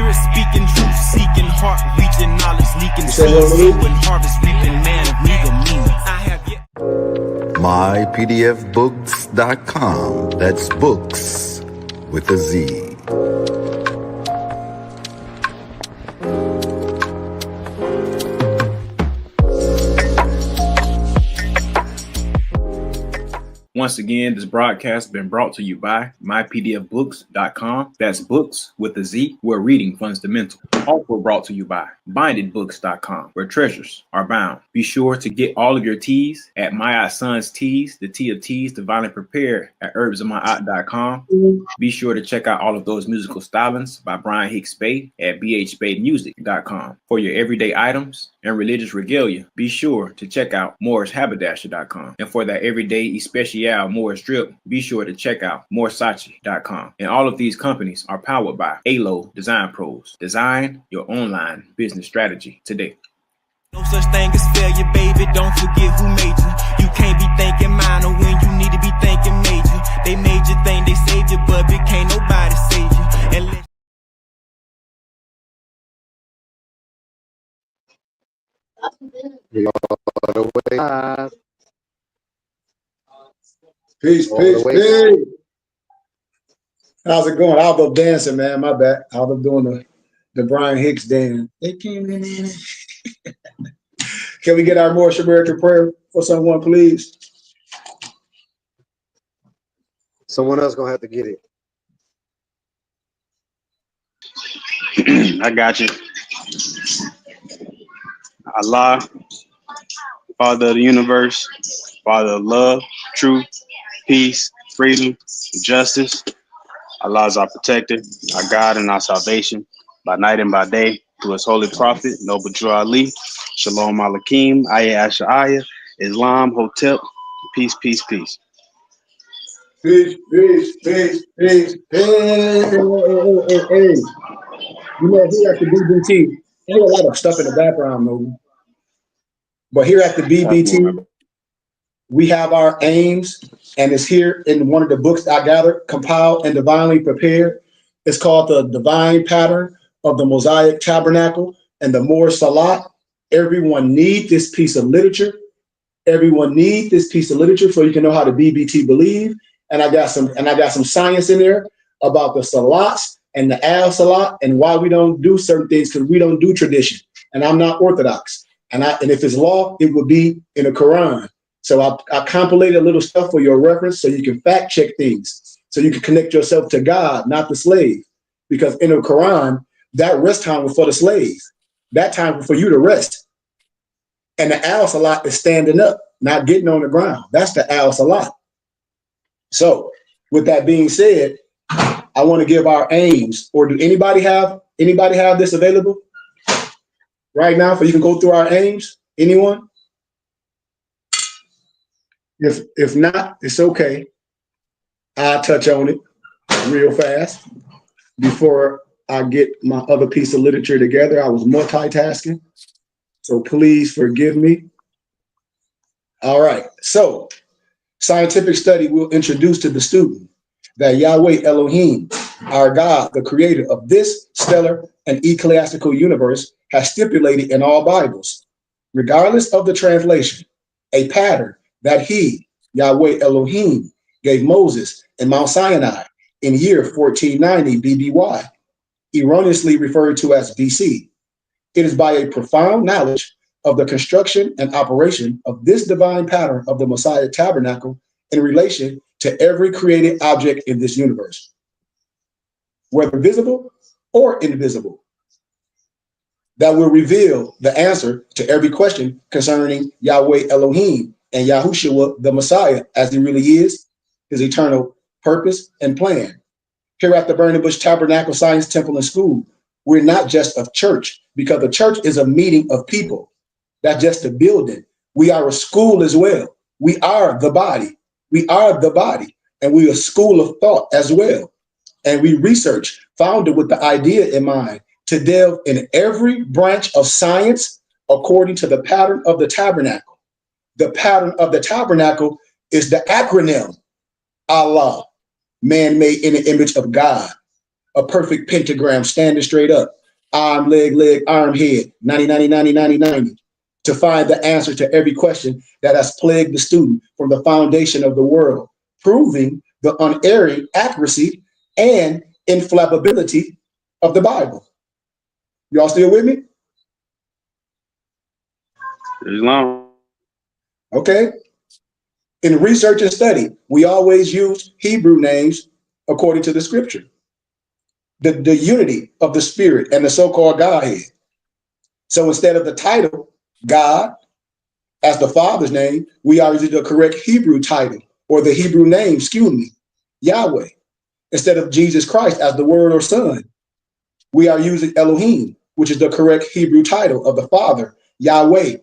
spirit speaking, truth seeking, heart reaching, knowledge leaking, seed sowing, harvest reaping, man of meager meaning. I have yet. mypdfbooks.com. That's books with a Z. Once again, this broadcast has been brought to you by mypdfbooks.com. That's books with a Z, where reading funds the mental. Also brought to you by bindedbooks.com, where treasures are bound. Be sure to get all of your teas at My Son's Teas, the tea of teas, divinely prepared at herbsofmyaunt.com. Be sure to check out all of those musical stylings by Brian Hicks Spade at bhspademusic.com. For your everyday items and religious regalia, be sure to check out morrishaberdasher.com. And for that everyday especial Morris drip, be sure to check out morsachi.com. And all of these companies are powered by ALO Design Pros. Design your online business strategy today. No such thing as failure, baby. Don't forget who made you. You can't be thinking minor when you need to be thinking major. They made you think they saved you, but can't nobody save you. Unless Peace, peace, peace. How's it going? I was up dancing, man. My bad. I was up doing the Brian Hicks dance. They came in there. Can we get our more Shabbat prayer for someone, please? Someone else gonna have to get it. I got you. Allah, Father of the universe, Father of love, truth, peace, freedom, justice. Allah is our protector, our God, and our salvation, by night and by day, through his holy prophet, Noble Drew Ali, Shalom Alakim, Ayah Asha'ayah, Islam, Hotep, peace, peace, peace. Peace, peace, peace, peace, peace. Hey. You know, here at the BBT, there's a lot of stuff in the background, though. But here at the BBT, we have our aims, and it's here in one of the books I gathered, compiled and divinely prepared. It's called The Divine Pattern of the Mosaic Tabernacle and the Moor Salat. Everyone needs this piece of literature. Everyone needs this piece of literature so you can know how the BBT believe. And I got some science in there about the salats and the al salat and why we don't do certain things, because we don't do tradition. And I'm not Orthodox. And if it's law, it would be in the Quran. So I compilated a little stuff for your reference so you can fact check things, so you can connect yourself to God, not the slave. Because in the Quran, that rest time was for the slaves. That time was for you to rest. And the al salat is standing up, not getting on the ground. That's the al salat. So with that being said, I want to give our aims. Or do anybody have this available right now so you can go through our aims? Anyone? If not, it's okay. I'll touch on it real fast before I get my other piece of literature together. I was multitasking, so please forgive me. All right, so scientific study will introduce to the student that Yahweh Elohim, our God, the creator of this stellar and ecclesiastical universe, has stipulated in all Bibles, regardless of the translation, a pattern that he, Yahweh Elohim, gave Moses in Mount Sinai in year 1490 BBY, erroneously referred to as BC. It is by a profound knowledge of the construction and operation of this divine pattern of the Messiah tabernacle in relation to every created object in this universe, whether visible or invisible, that will reveal the answer to every question concerning Yahweh Elohim and Yahushua, the Messiah, as he really is, his eternal purpose and plan. Here at the Burning Bush Tabernacle Science Temple and School, we're not just a church, because the church is a meeting of people. That's just a building. We are a school as well. We are the body. We are the body. And we're a school of thought as well. And we research, founded with the idea in mind, to delve in every branch of science according to the pattern of the tabernacle. The pattern of the tabernacle is the acronym Allah, man made in the image of God. a perfect pentagram standing straight up, arm, leg, arm, head, 90, 90, 90, 90, 90, to find the answer to every question that has plagued the student from the foundation of the world, proving the unerring accuracy and infallibility of the Bible. Y'all still with me? Islam. Okay. In research and study, we always use Hebrew names according to the scripture. The unity of the Spirit and the so-called Godhead. So instead of the title, God, as the Father's name, we are using the correct Hebrew title or the Hebrew name, excuse me, Yahweh. Instead of Jesus Christ as the Word or Son, we are using Elohim, which is the correct Hebrew title of the Father, Yahweh,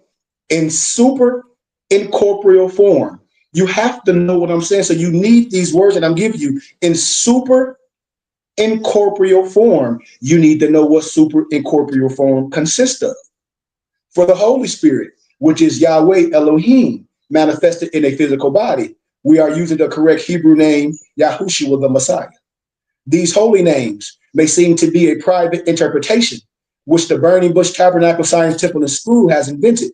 in super incorporeal form. You have to know what I'm saying. So you need these words that I'm giving you in super incorporeal form. You need to know what super incorporeal form consists of. For the Holy Spirit, which is Yahweh Elohim, manifested in a physical body, we are using the correct Hebrew name, Yahushua the Messiah. These holy names may seem to be a private interpretation, which the Burning Bush Tabernacle Science Temple and School has invented,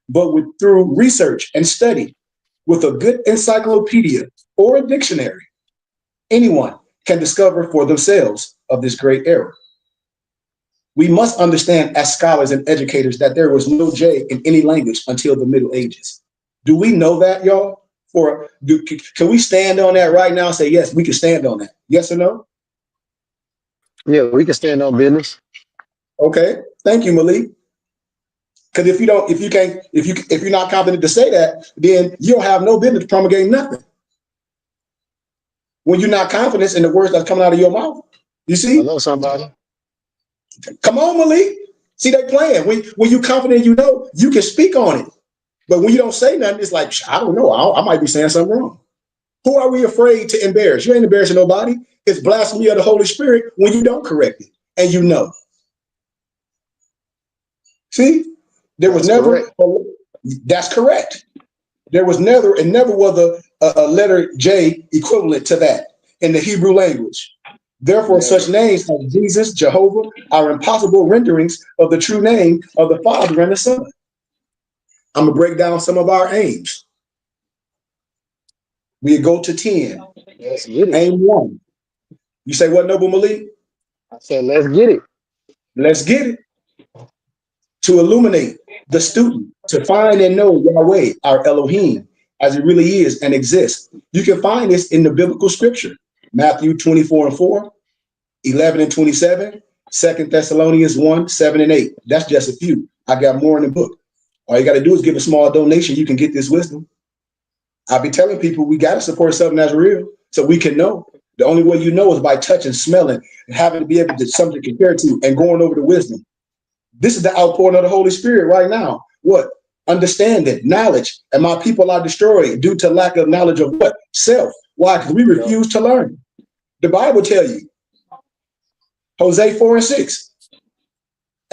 but through research and study, with a good encyclopedia or a dictionary, anyone can discover for themselves of this great error. We must understand as scholars and educators that there was no J in any language until the Middle Ages. Do we know that, y'all? Can we stand on that right now and say, yes, we can stand on that? Yes or no? Yeah, we can stand on business. Okay, thank you, Malik. Because if you're not confident to say that, then you don't have no business promulgating nothing. When you're not confident in the words that's coming out of your mouth, you see? Hello, somebody. Come on, Malik. See, they playing. When you're confident, you know, you can speak on it. But when you don't say nothing, it's like, I don't know. I might be saying something wrong. Who are we afraid to embarrass? You ain't embarrassing nobody. It's blasphemy of the Holy Spirit when you don't correct it. And you know. See? There was never, that's correct. There was never, and never was a letter J equivalent to that in the Hebrew language. Therefore, such names as Jesus, Jehovah, are impossible renderings of the true name of the Father and the Son. I'm going to break down some of our aims. We go to 10. Let's get it. Aim 1. You say what, Noble Malik? I said, let's get it. Let's get it. To illuminate the student, to find and know Yahweh, our Elohim, as it really is and exists. You can find this in the biblical scripture. Matthew 24:4, 11 and 27, 2 Thessalonians 1, 7 and 8. That's just a few. I got more in the book. All you got to do is give a small donation. You can get this wisdom. I'll be telling people we got to support something that's real so we can know. The only way you know is by touching, smelling, and having to be able to something to compare to and going over the wisdom. This is the outpouring of the Holy Spirit right now. What? Understanding, knowledge. And my people are destroyed due to lack of knowledge of what? Self. Why? Because we refuse to learn. The Bible tells you. Hosea 4 and 6.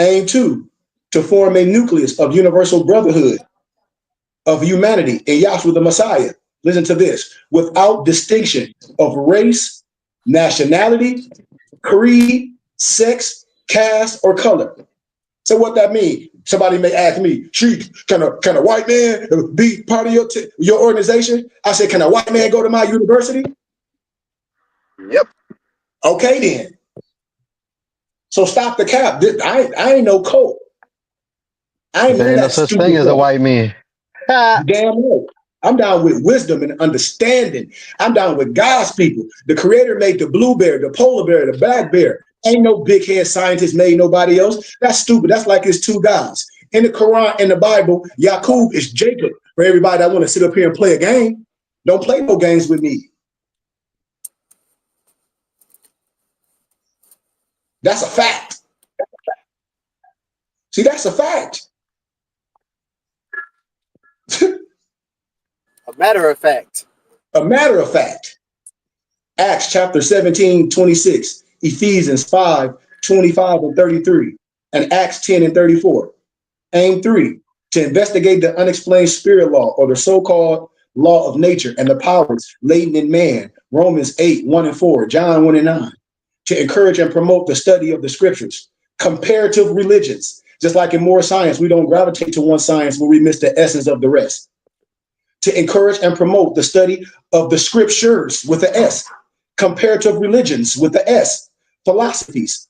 Aim 2, to form a nucleus of universal brotherhood of humanity in Yahshua the Messiah. Listen to this. Without distinction of race, nationality, creed, sex, caste, or color. So what that means? Somebody may ask me, Sheik, can a white man be part of your organization? I said, can a white man go to my university? Yep. Okay, then. So stop the cap. I ain't no cult. I ain't There ain't no such thing as a white man. Damn right. I'm down with wisdom and understanding. I'm down with God's people. The Creator made the blue bear, the polar bear, the black bear. Ain't no big head scientist made nobody else. That's stupid. That's like it's two gods. In the Quran and the Bible, Yaqub is Jacob. For everybody that want to sit up here and play a game, don't play no games with me. That's a fact. See, that's a fact. A matter of fact. A matter of fact. Acts chapter 17, 26. Ephesians 5, 25 and 33. And Acts 10 and 34. Aim 3, to investigate the unexplained spirit law or the so-called law of nature and the powers latent in man. Romans 8, 1 and 4. John 1 and 9. to encourage and promote the study of the scriptures. Comparative religions, just like in more science, we don't gravitate to one science where we miss the essence of the rest. To encourage and promote the study of the scriptures with the S. Comparative religions with the S. Philosophies,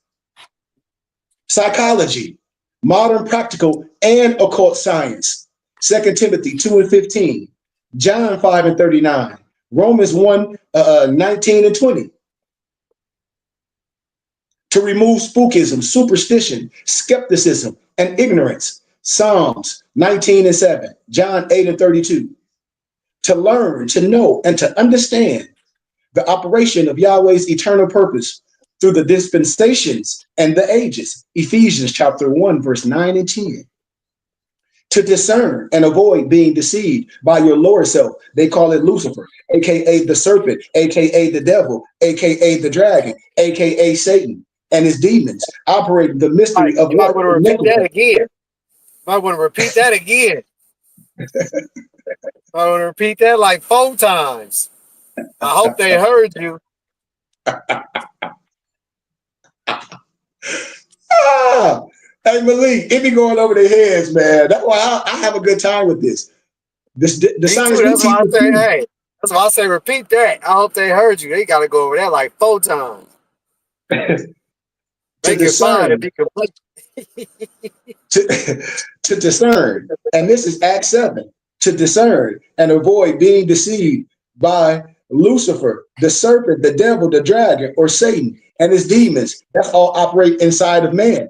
psychology, modern practical and occult science. 2 Timothy 2:15, John 5:39, Romans 1:19 and 20. To remove spookism, superstition, skepticism, and ignorance. Psalms 19:7, John 8:32. To learn, to know, and to understand the operation of Yahweh's eternal purpose through the dispensations and the ages. Ephesians chapter 1, verse 9 and 10. To discern and avoid being deceived by your lower self. They call it Lucifer, aka the serpent, aka the devil, aka the dragon, aka Satan and his demons, operating the mystery of You might want to repeat that iniquity. again. Might want to repeat that again. I want to repeat that like 4 times. I hope they heard you. Hey Malik, it be going over their heads, man. That's why I have a good time with this. The science That's why I say, hey, that's why I say repeat that. I hope they heard you. They got to go over that like 4 times. Make it fine if you can. To discern, and this is Acts 7. To discern and avoid being deceived by Lucifer, the serpent, the devil, the dragon, or Satan and his demons. That's all operate inside of man.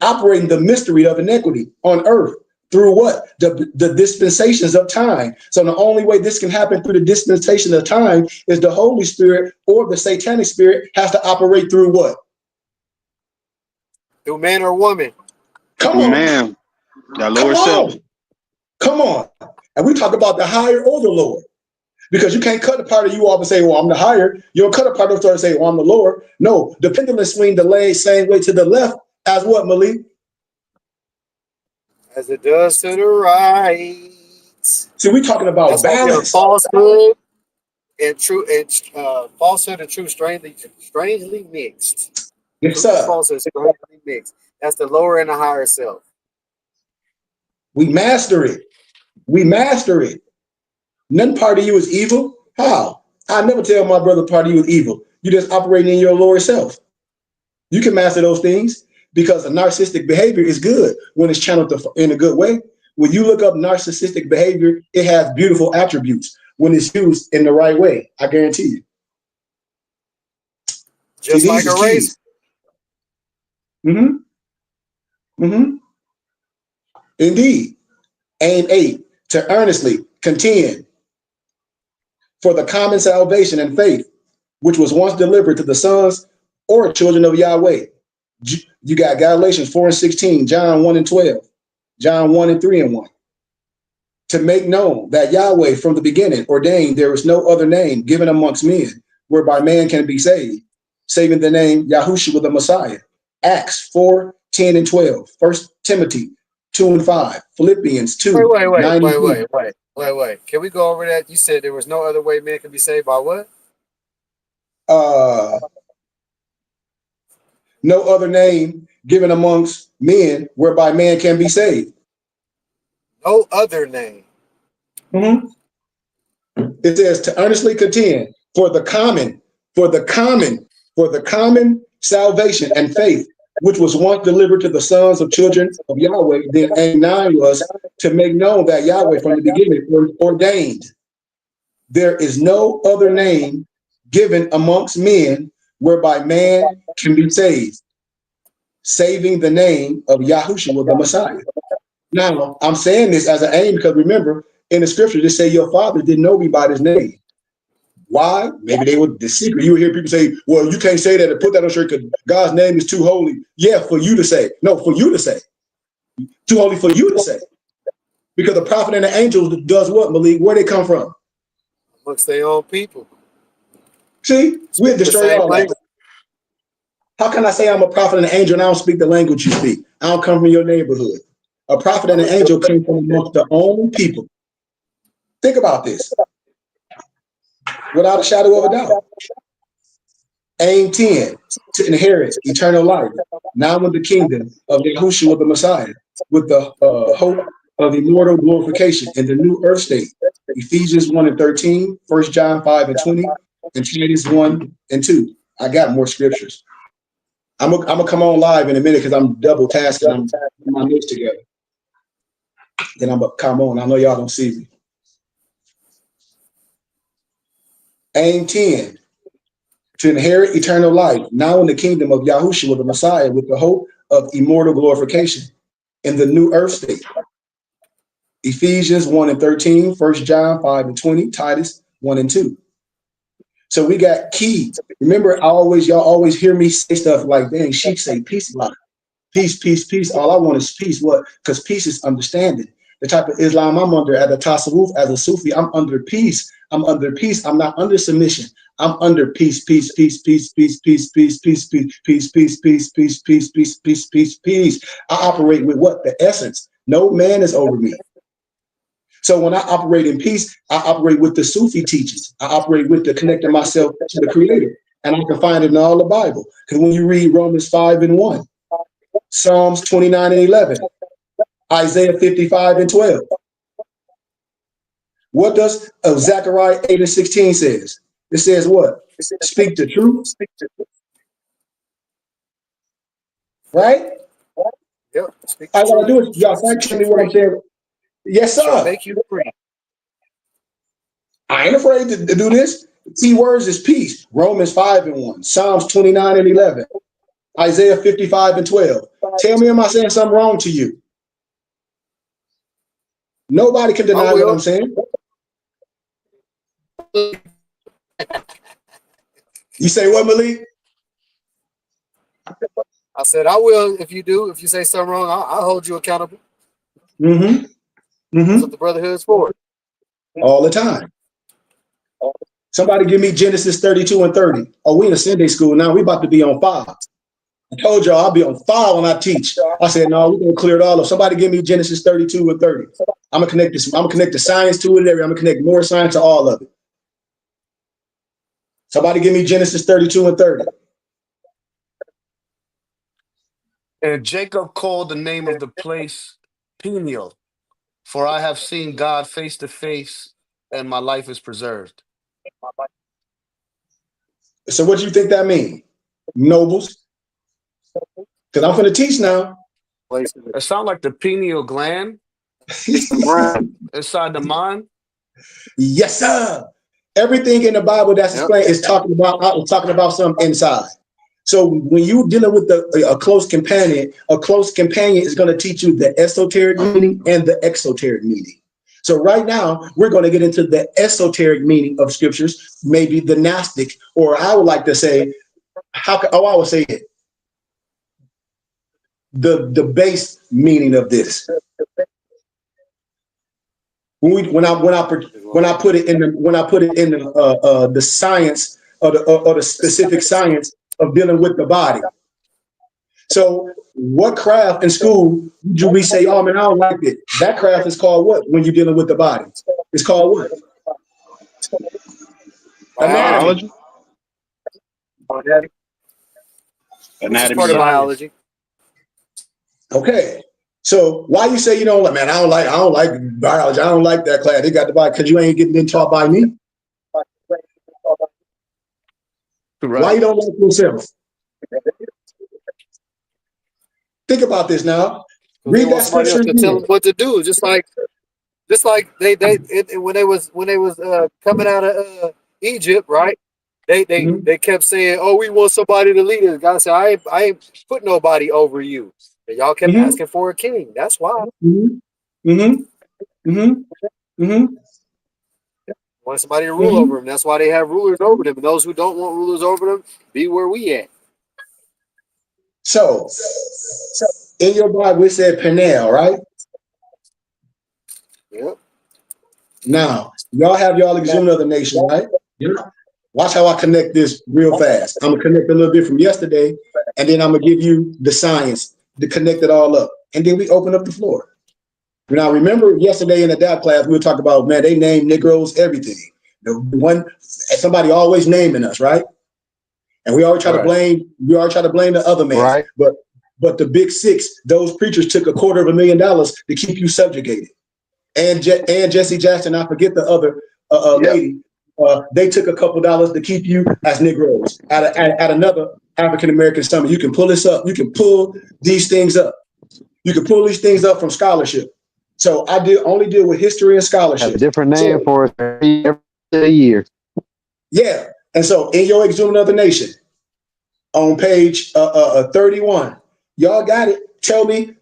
Operating the mystery of iniquity on earth through what? The dispensations of time. So the only way this can happen through the dispensation of time is the Holy Spirit or the satanic spirit has to operate through what? Through man or woman. Come on. Man, that lower self. Come on. And we talk about the higher or the lower. Because you can't cut a part of you off and say, well, I'm the higher. You don't cut a part of it and say, well, I'm the lower. No, the pendulum swing the leg same way to the left as what, Malik? As it does to the right. See, we're talking about balance. Falsehood and true, and falsehood and truth strangely mixed. Yes, sir. Falsehood strangely mixed. That's the lower and the higher self. We master it. We master it. None part of you is evil. How? I never tell my brother part of you is evil. You just operating in your lower self. You can master those things because a narcissistic behavior is good when it's channeled in a good way. When you look up narcissistic behavior, it has beautiful attributes when it's used in the right way. I guarantee you. Just like a race. Indeed. Aim 8, to earnestly contend for the common salvation and faith, which was once delivered to the sons or children of Yahweh. You got Galatians 4:16, John 1:12, John 1:3-1. To make known that Yahweh from the beginning ordained there is no other name given amongst men whereby man can be saved, saving the name Yahushua the Messiah. Acts 4:10-12, 1 Timothy 2:5, Philippians 2. Wait. Can we go over that? You said there was no other way man can be saved by what? No other name given amongst men whereby man can be saved. No other name. It says to earnestly contend for the common salvation and faith, which was once delivered to the sons of children of Yahweh. Then aim 9 was to make known that Yahweh from the beginning ordained there is no other name given amongst men whereby man can be saved, saving the name of Yahushua the Messiah. Now, I'm saying this as an aim because remember, in the scripture, just say your father didn't know me by his name. Why? Maybe they were the secret. You would hear people say, well, you can't say that and put that on shirt because God's name is too holy. Yeah, for you to say. No, for you to say. Too holy for you to say. Because the prophet and the angels does what, Malik? Where they come from? Amongst their own people. See? We'll destroy all that. How can I say I'm a prophet and an angel and I don't speak the language you speak? I don't come from your neighborhood. A prophet and an angel came from amongst their own people. Think about this. Without a shadow of a doubt. Aim 10, to inherit eternal life, now in the kingdom of Yahushua the Messiah, with the hope of immortal glorification in the new earth state. Ephesians 1 and 13, 1 John 5 and 20, and Titus 1 and 2. I got more scriptures. I'm gonna come on live in a minute because I'm double tasking. I'm putting my notes together. Then I'm gonna come on. I know y'all don't see me. Aim 10, to inherit eternal life, now in the kingdom of Yahushua the Messiah, with the hope of immortal glorification in the new earth state. Ephesians 1 and 13, 1 John 5 and 20, Titus 1 and 2. So we got key. Remember, y'all always hear me say stuff like, dang, Sheik say peace a lot. Peace, peace, peace. All I want is peace. What? Because peace is understanding. The type of Islam I'm under, as a Tasawwuf, as a Sufi, I'm under peace. I'm under peace. I'm not under submission. I'm under peace, peace, peace, peace, peace, peace, peace, peace, peace, peace, peace, peace, peace, peace, peace, peace, peace, peace. I operate with what? The essence. No man is over me. So when I operate in peace, I operate with the Sufi teachings. I operate with the connecting myself to the Creator. And I can find it in all the Bible. Because when you read Romans 5 and 1, Psalms 29 and 11, Isaiah 55 and 12. What does Zechariah 8 and 16 says? It says what? Speak the truth. Right? Yep. I gotta do it. Y'all fact check me what I'm saying. Yes, sir. Make you free. I ain't afraid to do this. The key words is peace. Romans 5 and 1, Psalms 29 and 11, Isaiah 55 and 12. Tell me, am I saying something wrong to you? Nobody can deny what I'm saying. You say what, Malik? I said, I will if you do. If you say something wrong, I'll hold you accountable. Mm-hmm. That's what the brotherhood's for. All the time. Somebody give me Genesis 32 and 30. Oh, we in a Sunday school now. We about to be on fire. I told y'all I'll be on fire when I teach. I said, no, we're gonna clear it all up. Somebody give me Genesis 32 and 30. I'm gonna connect this. I'm gonna connect the science to it. I'm gonna connect more science to all of it. Somebody give me Genesis 32 and 30. And Jacob called the name of the place Pineal, for I have seen God face to face, and my life is preserved. So what do you think that means, nobles? Because I'm going to teach now. It sounds like the pineal gland inside the mind. Yes, sir. Everything in the Bible that's explained is talking about something inside. So when you're dealing with a close companion is going to teach you the esoteric meaning and the exoteric meaning. So right now, we're going to get into the esoteric meaning of scriptures, maybe the Gnostic, or I would like to say, I would say it, the base meaning of this. When I put it in the science or the specific science of dealing with the body. So what craft in school do we say, oh man, I don't like it? That craft is called what when you're dealing with the body? It's called what? Anatomy. Anatomy. Part of biology. Okay. So why you say you don't like, man, I don't like biology. I don't like that class. They got the body because you ain't getting taught by me. Right. Why you don't like yourself? Think about this now. Read that scripture. Tell them what to do. Just like they when they was coming out of Egypt, right? They kept saying, "Oh, we want somebody to lead us." God said, "I ain't put nobody over you." And y'all kept asking for a king. That's why. Want somebody to rule over them. That's why they have rulers over them. And those who don't want rulers over them, be where we at. So in your Bible, it said Pineal, right? Yep. Now, y'all have y'all exhumed of the nation, right? Yep. Watch how I connect this real fast. I'm going to connect a little bit from yesterday, and then I'm going to give you the science to connect it all up. And then we open up the floor. Now, remember yesterday in the DAP class, we were talking about, man, they name Negroes everything. The one, somebody always naming us, right? And we always try to Right. blame the other man. Right. But the big six, those preachers took $250,000 to keep you subjugated. And Jesse Jackson, I forget the other lady. They took a couple dollars to keep you as Negroes at another African American summit. You can pull this up. You can pull these things up. You can pull these things up from scholarship. So I only deal with history and scholarship. Have a different name So, for us every year. yeah. And so in your Exhume Another Nation, on page 31, y'all got it. Tell me,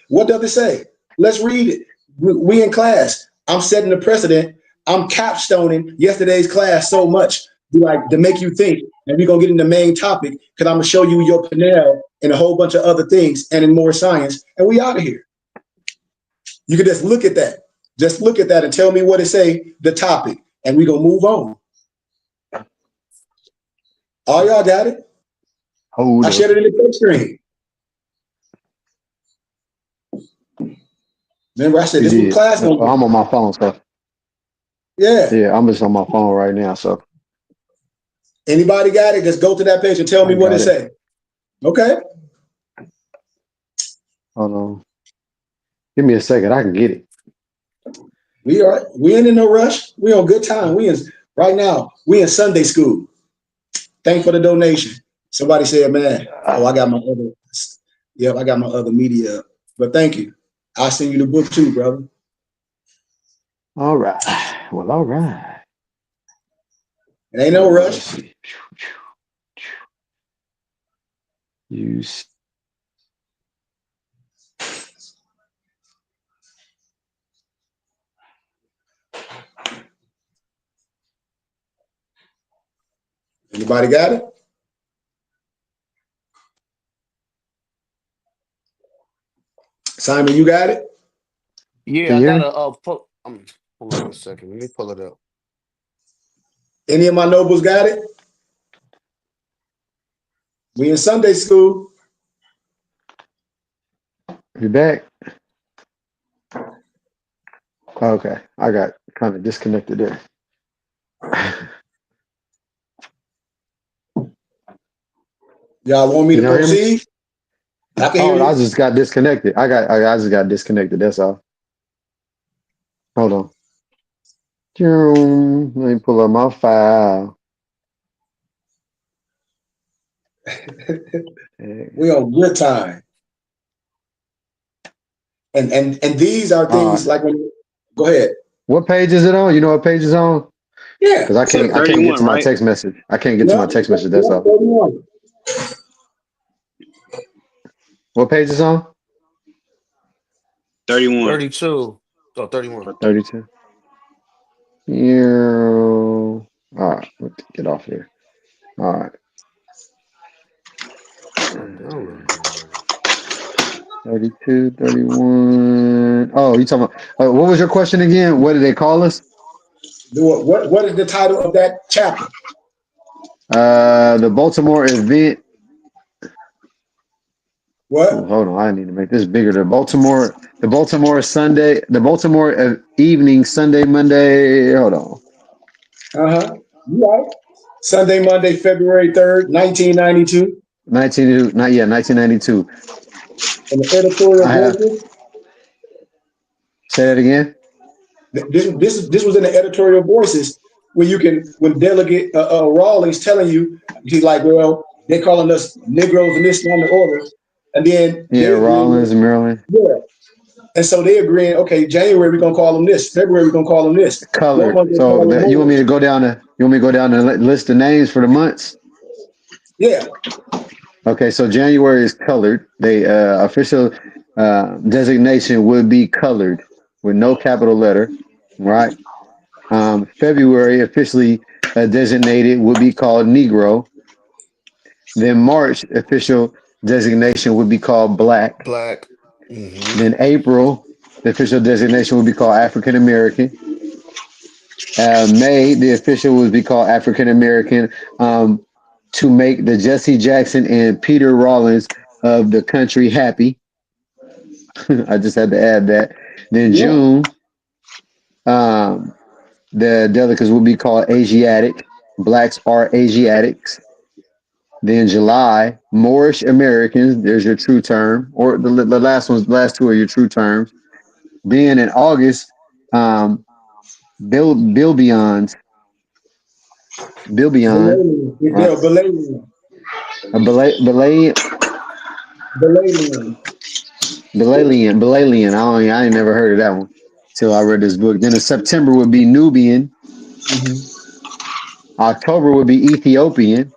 what does it say? Let's read it. We in class. I'm setting the precedent. I'm capstoning yesterday's class so much to make you think. And we're going to get into the main topic because I'm going to show you your Pineal and a whole bunch of other things and in more science. And we out of here. You can just look at that. Just look at that and tell me what it say, the topic. And we're going to move on. All y'all got it? Hold I up. shared it in the big screen. Remember, I said You this was did. class. I'm on my phone, so Yeah. I'm just on my phone right now. So Anybody got it? Just go to that page and tell me what it say. Okay. hold on. Give me a second. I can get it. We are. We ain't in no rush. We on good time. Right now. We in Sunday school. Thank for the donation. Somebody said, "Man, I got my other. Yep, I got my other media up. But thank you. I'll send you the book too, brother. All right. Well, all right. It ain't no Let's rush. see. Use. Anybody got it? Simon, you got it? Yeah, Can I you hear gotta me? hold on a second. Let me pull it up. Any of my nobles got it? We in Sunday school. You back? Okay. I got kind of disconnected there. Y'all want me Can to y'all hear me? proceed? I can hear Oh, I you. just got disconnected. I just got disconnected. That's all. Hold on. Let me pull up my file. We on good time. And these are All things right. like when. Go ahead. What page is it on? You know what page is on? Yeah. Because I So can't get 31, to my right? text message. I can't get to Yeah. my text message. That's Yeah. all. 31. What page is on? 31. 32. Oh, 31. 32. Yeah. All right. Let's get off here. All right. I'm downloading. 32, 31. Oh, you talking about what was your question again? What did they call us? What is the title of that chapter? The Baltimore event. Ooh, What? hold on, I need to make this bigger. The Baltimore evening Sunday, Monday. Hold on. Uh-huh. You right. Sunday, Monday, February 3rd, 1992. 1992. In the editorial I have voices. say that again. This was in the editorial voices where when Delegate Rawlings telling you, he's like, well, they're calling us Negroes and this and the order. And then Yeah, they agreeing, Rollins, Maryland. yeah. And so they agreeing, okay, January we're gonna call them this, February we're gonna call them this. One Colored. month they So call them you want me more. to go down and list the names for the months? Yeah. Okay, so January is colored. They official designation would be colored with no capital letter, right? February officially designated would be called Negro. Then March official designation would be called Black. Black. Mm-hmm. Then April, the official designation would be called African American. May, the official would be called African American. To make the Jesse Jackson and Peter Rollins of the country happy. I just had to add that. Then Yeah. June, um, the delegates will be called Asiatic. Blacks are Asiatics. Then July, Moorish Americans. There's your true term, or the last two are your true terms. Then in August, Bilbions, Balalian. right? Yeah, Balalian. Balalian. Balalian. Balalian. I ain't never heard of that one till I read this book. Then in September would be Nubian. Mm-hmm. October would be Ethiopian.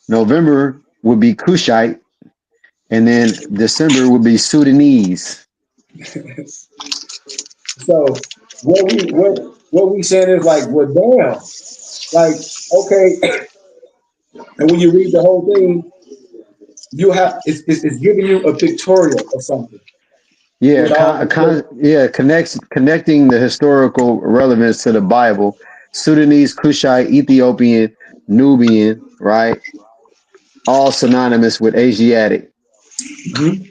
November would be Kushite, and then December would be Sudanese. So what we saying is like, well, damn, like, okay, and when you read the whole thing, you have it's giving you a pictorial of something Yeah, with all the connecting the historical relevance to the Bible. Sudanese, Kushite, Ethiopian, Nubian, right? All synonymous with Asiatic. mm-hmm.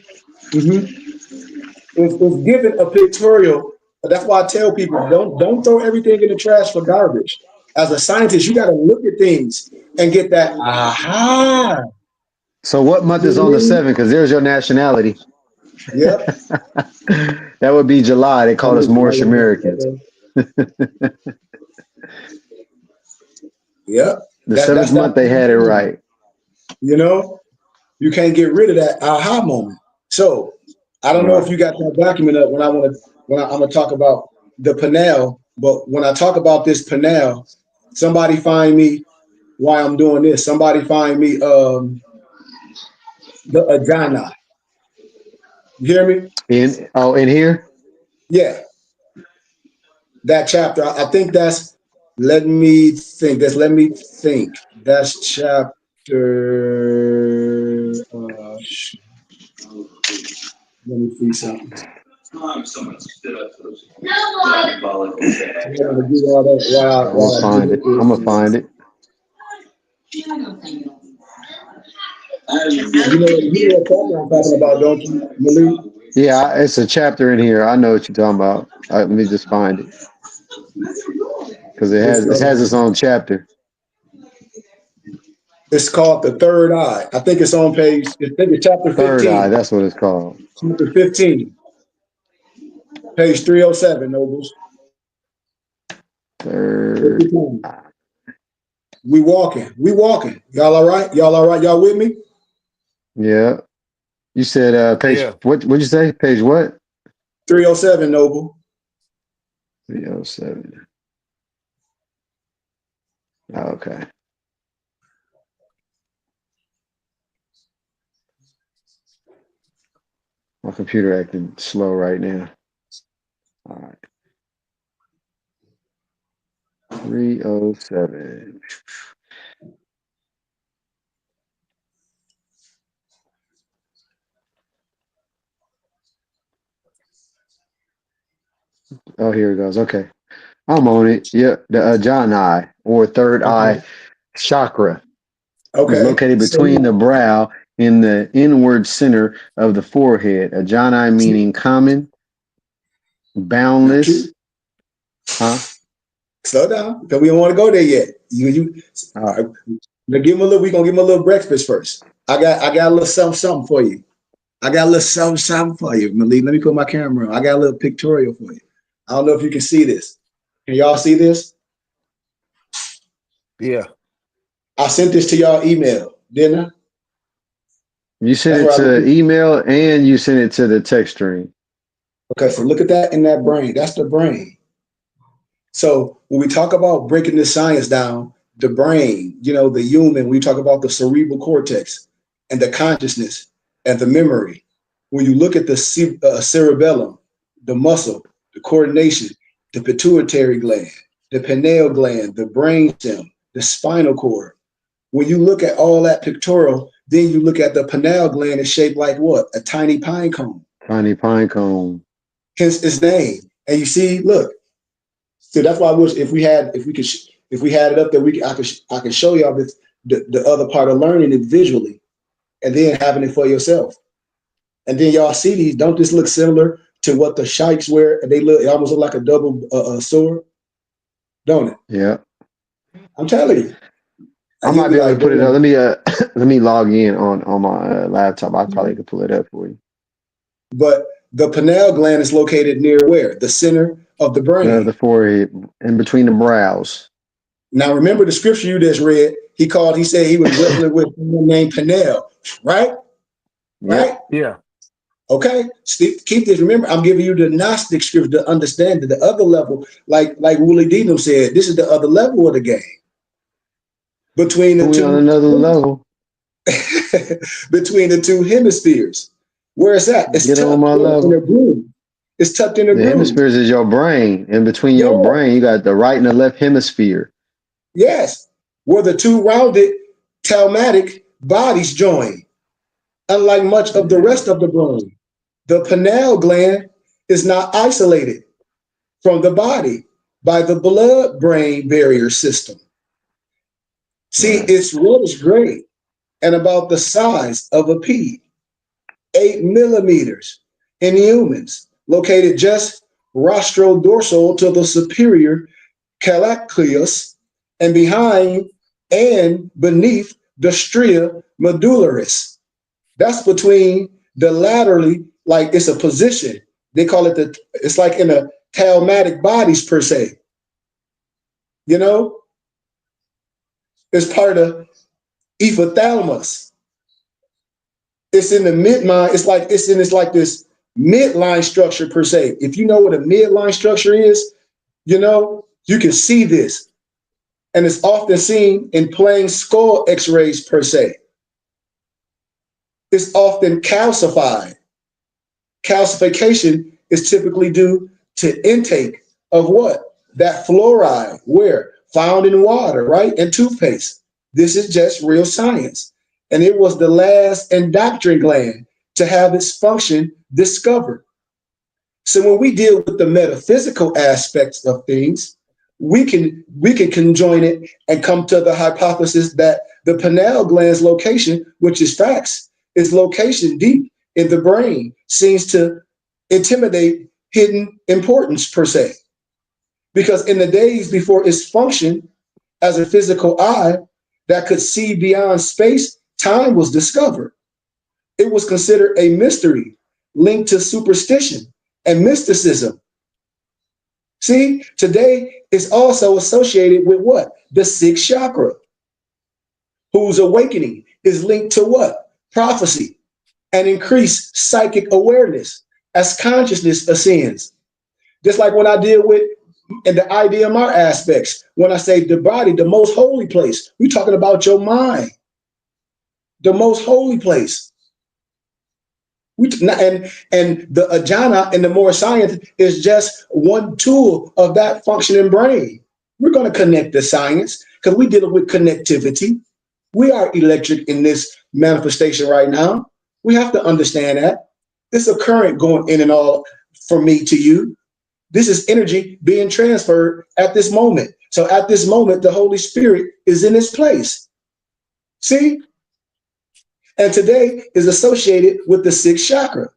It's giving a pictorial. That's why I tell people don't throw everything in the trash for garbage. As a scientist, you got to look at things and get that aha. So what month You is know on what the I mean? 7th? Because there's your nationality. Yep. That would be July. They call us Moorish Americans. Yep. The That's seventh month they had it right. you know, you can't get rid of that aha moment. So I don't know if Right. you got that document up I'm gonna talk about the Pineal, but when I talk about this Pineal, somebody find me why I'm doing this. Somebody find me the Adana. You hear me? In here? Yeah, that chapter. I think that's. Let me think. That's chapter. Let me see something. I'm gonna do all that I'm gonna while I find do it. I'm gonna find it. you know what chapter I'm talking about, don't you, Malik? Yeah, it's a chapter in here. I know what you're talking about. Let me just find it because It's it has its own chapter. it's called the Third Eye. I think it's on page. I think it's chapter Third eye. 15. That's what it's called. Chapter 15, page 307. Nobles. Take Third. your time. We walking. We walking. Y'all all right? Y'all all right? Y'all with me? Yeah. You said page. Yeah. What'd you say? Page what? 307, Noble. 307. Okay. My computer acting slow right now. All right. 307. Oh, here it goes. Okay. I'm on it. Yep. The Ajahn eye or third Okay. eye chakra is Okay. located So between the brow and the inward center of the forehead. Ajahn eye meaning common, now, boundless. Huh? slow down, because we don't want to go there yet. Uh, Now give him a little. We gonna give him a little breakfast first. I got a little something for you. I got a little something for you, Malik. Let me put my camera on. I got a little pictorial for you. I don't know if you can see this. Can y'all see this? Yeah. I sent this to y'all email, didn't I? you sent That's it where I look to at. email and you sent it to the text string. Okay, so look at that in that brain. That's the brain. So when we talk about breaking this science down, the brain, the human, we talk about the cerebral cortex and the consciousness and the memory. When you look at the cerebellum, the muscle, the coordination, the pituitary gland, the pineal gland, the brain stem, the spinal cord. When you look at all that pictorial, then you look at the pineal gland is shaped like what? A tiny pine cone. Tiny pine cone. Hence its name. And you see, look, so that's why I wish if we had it up there, I could show y'all the other part of learning it visually, and then having it for yourself. And then y'all see these. Don't this look similar to what the shikes wear? And it almost look like a double sword, don't it? Yeah. I'm telling you. I And you'll might be be able like, to put it up. damn. Let me let me log in on my laptop. I probably could pull it up for you. But the pineal gland is located near where? The center of the brain. The forehead, in between the brows. Now remember the scripture you just read. He said he was wrestling with someone named Pineal, right? Yep. Right? Yeah. Okay. Keep this. Remember, I'm giving you the Gnostic scripture to understand the other level. Like Wooly Dino said, this is the other level of the game. Between the We on another level. between the two hemispheres. Where it's at? It's Get on tucked my in a level. groove. It's tucked in a The groove. hemispheres is your brain. In between your Yeah. brain, you got the right and the left hemisphere. Yes. Where the two rounded talmatic bodies join. Unlike much of the rest of the brain, the pineal gland is not isolated from the body by the blood-brain barrier system. See, Right. it's reddish gray and about the size of a pea, 8 millimeters in humans, located just rostrodorsal to the superior calycleus and behind and beneath the stria medullaris. That's between the laterally, like it's a position. They call it it's like in a talmatic bodies per se. You know, it's part of hypothalamus. It's in the midline. It's like this midline structure per se. If you know what a midline structure is, you know, you can see this. And it's often seen in plain skull x-rays per se. It's often calcified. Calcification is typically due to intake of what? That fluoride, where? Found in water, right? And toothpaste. This is just real science. And it was the last endocrine gland to have its function discovered. So when we deal with the metaphysical aspects of things, we can conjoin it and come to the hypothesis that the pineal gland's location, which is facts, its location deep in the brain seems to intimidate hidden importance per se. Because in the days before its function as a physical eye that could see beyond space, time was discovered. It was considered a mystery linked to superstition and mysticism. See, today is also associated with what? The sixth chakra, whose awakening is linked to what? Prophecy and increased psychic awareness as consciousness ascends. Just like when I deal with in the IDMR aspects, when I say the body, the most holy place, we're talking about your mind, the most holy place. And the ajna and the more science is just one tool of that functioning brain. We're going to connect the science because we're dealing with connectivity. We are electric in this manifestation right now. We have to understand that. It's a current going in and all from me to you. This is energy being transferred at this moment. So at this moment, the Holy Spirit is in its place. See? And today is associated with the sixth chakra.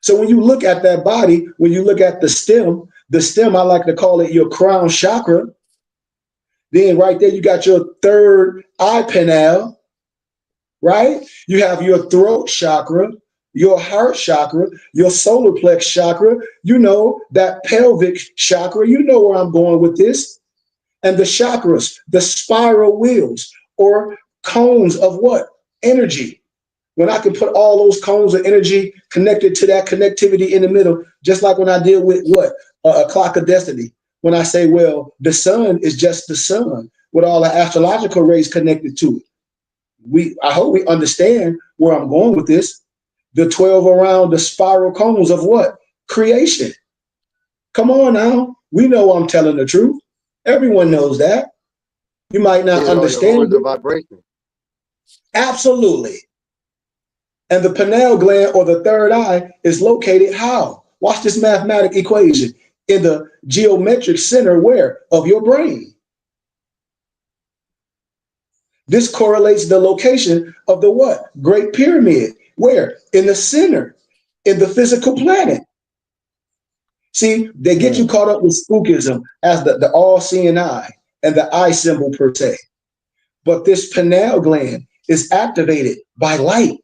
So when you look at that body, when you look at the stem, I like to call it your crown chakra. Then right there, you got your third eye pineal, right? You have your throat chakra, your heart chakra, your solar plex chakra, you know, that pelvic chakra. You know where I'm going with this. And the chakras, the spiral wheels or cones of what? Energy. When I can put all those cones of energy connected to that connectivity in the middle, just like when I deal with what? A clock of destiny. When I say, well, the sun is just the sun with all the astrological rays connected to it. I hope we understand where I'm going with this. The 12 around the spiral cones of what? Creation. Come on now. We know I'm telling the truth. Everyone knows that. You might not These are all your understand modes it. of vibration. Absolutely. And the pineal gland or the third eye is located how? Watch this mathematic equation in the geometric center where? Of your brain. This correlates the location of the what? Great Pyramid. Where? In the center, in the physical planet. See, they get you caught up with spookism as the all-seeing eye and the eye symbol per se. But this pineal gland is activated by light.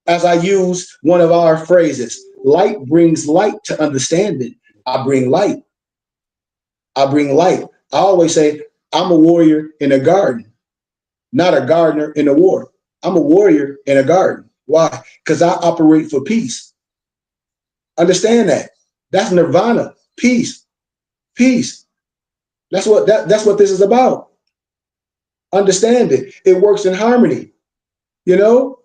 As I use one of our phrases, light brings light to understanding. I bring light. I bring light. I always say, I'm a warrior in a garden, not a gardener in a war. I'm a warrior in a garden. Why? Because I operate for peace. Understand that. That's nirvana. Peace. Peace. That's what this is about. Understand it. It works in harmony. You know?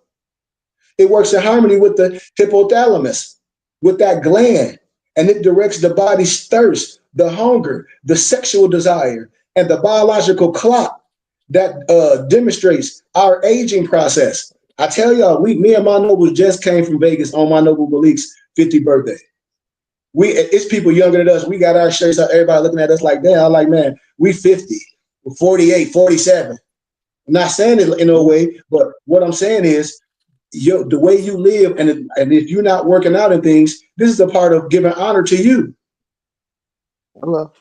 It works in harmony with the hypothalamus, with that gland, and it directs the body's thirst, the hunger, the sexual desire, and the biological clock that demonstrates our aging process. I tell y'all, me and my nobles just came from Vegas on my noble Malik's 50th birthday. It's people younger than us. We got our shirts out. Everybody looking at us like, damn. I'm like, man, we 50, 48, 47. I'm not saying it in a way, but what I'm saying is, the way you live, and if you're not working out and things, this is a part of giving honor to you. Hello.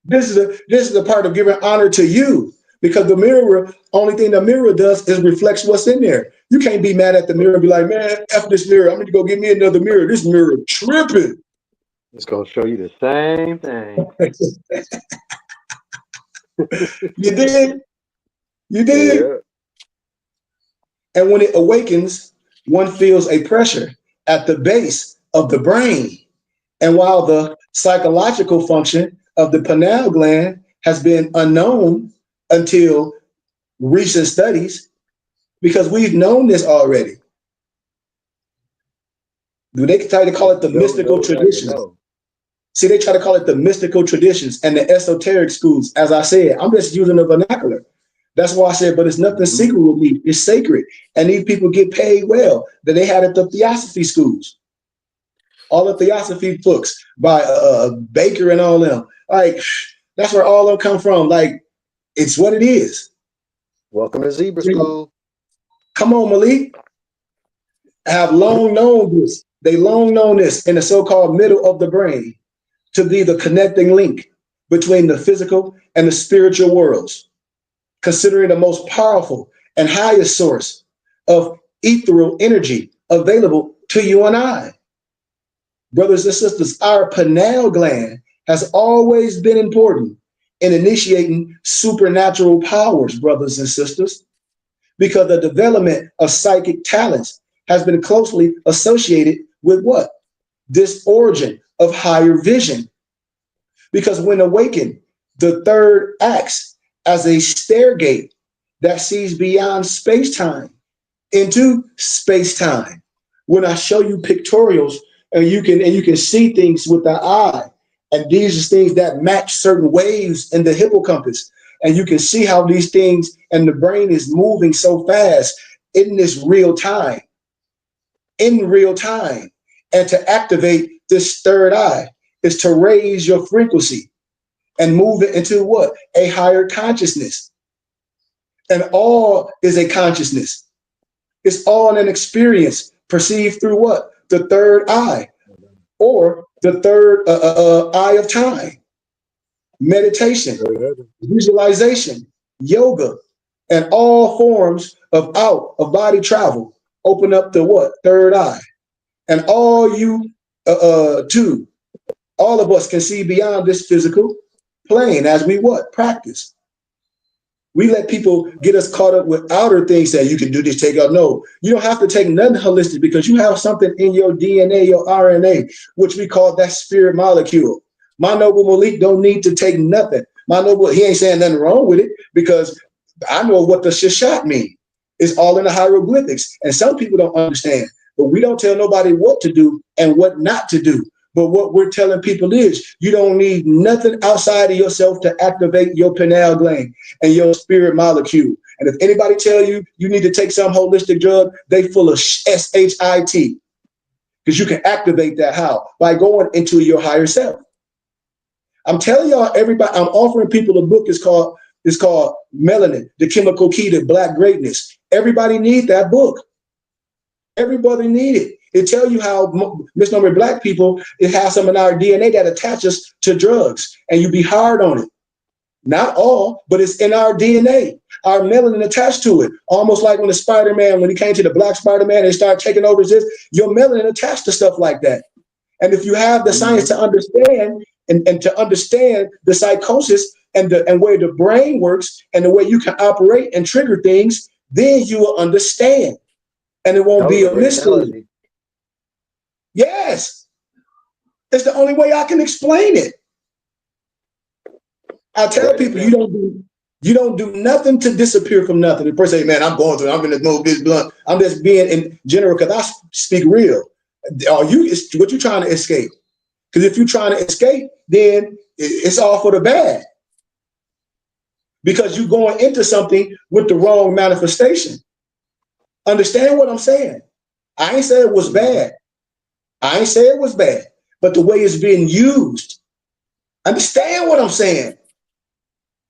This is a part of giving honor to you, because the mirror, only thing the mirror does is reflects what's in there. You can't be mad at the mirror and be like, man, F this mirror. I'm going to go get me another mirror. This mirror tripping. It's gonna show you the same thing. You did? You did? Yeah. And when it awakens, one feels a pressure at the base of the brain. And while the psychological function of the pineal gland has been unknown until recent studies, because we've known this already. They try to call it the mystical traditions. See, they try to call it the mystical traditions and the esoteric schools. As I said, I'm just using the vernacular. That's why I said, but it's nothing secret with me. It's sacred. And these people get paid well that they had at the theosophy schools. All the theosophy books by Baker and all them. Like, that's where all of them come from. Like, it's what it is. Welcome to Zebra School. Come on, Malik. I have long known this. They long known this in the so-called middle of the brain to be the connecting link between the physical and the spiritual worlds, considering the most powerful and highest source of ethereal energy available to you and I. Brothers and sisters, our pineal gland has always been important in initiating supernatural powers, brothers and sisters, because the development of psychic talents has been closely associated with what? This origin of higher vision. Because when awakened, the third acts as a stairgate that sees beyond space-time into space-time. When I show you pictorials and you can see things with the eye, and these are things that match certain waves in the hippocampus, and you can see how these things and the brain is moving so fast in this real time. In real time. And to activate this third eye is to raise your frequency and move it into what? A higher consciousness. And all is a consciousness. It's all an experience perceived through what? The third eye, or the third eye of time. Meditation, visualization, yoga, and all forms of out of body travel open up the what? Third eye. And all all of us can see beyond this physical plane as we what? Practice. We let people get us caught up with outer things that you can do this, take out. No, you don't have to take nothing holistic, because you have something in your DNA, your RNA, which we call that spirit molecule. My noble Malik don't need to take nothing. My noble, he ain't saying nothing wrong with it, because I know what the shishak mean. It's all in the hieroglyphics. And some people don't understand, but we don't tell nobody what to do and what not to do. But what we're telling people is you don't need nothing outside of yourself to activate your pineal gland and your spirit molecule. And if anybody tell you you need to take some holistic drug, they full of shit, because you can activate that. How? By going into your higher self. I'm telling y'all, everybody, I'm offering people a book. It's called Melanin, the Chemical Key to Black Greatness. Everybody need that book. Everybody need it. It tell you how misnomer black people, it has some in our DNA that attaches to drugs, and you be hard on it. Not all, but it's in our DNA. our melanin attached to it. Almost like when the Spider-Man, when he came to the black Spider-Man, they started taking over this, your melanin attached to stuff like that. And if you have the science to understand and to understand the psychosis and where the brain works and the way you can operate and trigger things, then you will understand. And it won't be a mystery. Yes. It's the only way I can explain it. I tell people you don't do nothing to disappear from nothing. The person say, man, I'm going through, I'm gonna move this blunt. I'm just being in general because I speak real. Are you what you trying to escape? Because if you're trying to escape, then it's all for the bad. Because you're going into something with the wrong manifestation. Understand what I'm saying? I ain't say it was bad. I ain't say it was bad, but the way it's being used. Understand what I'm saying?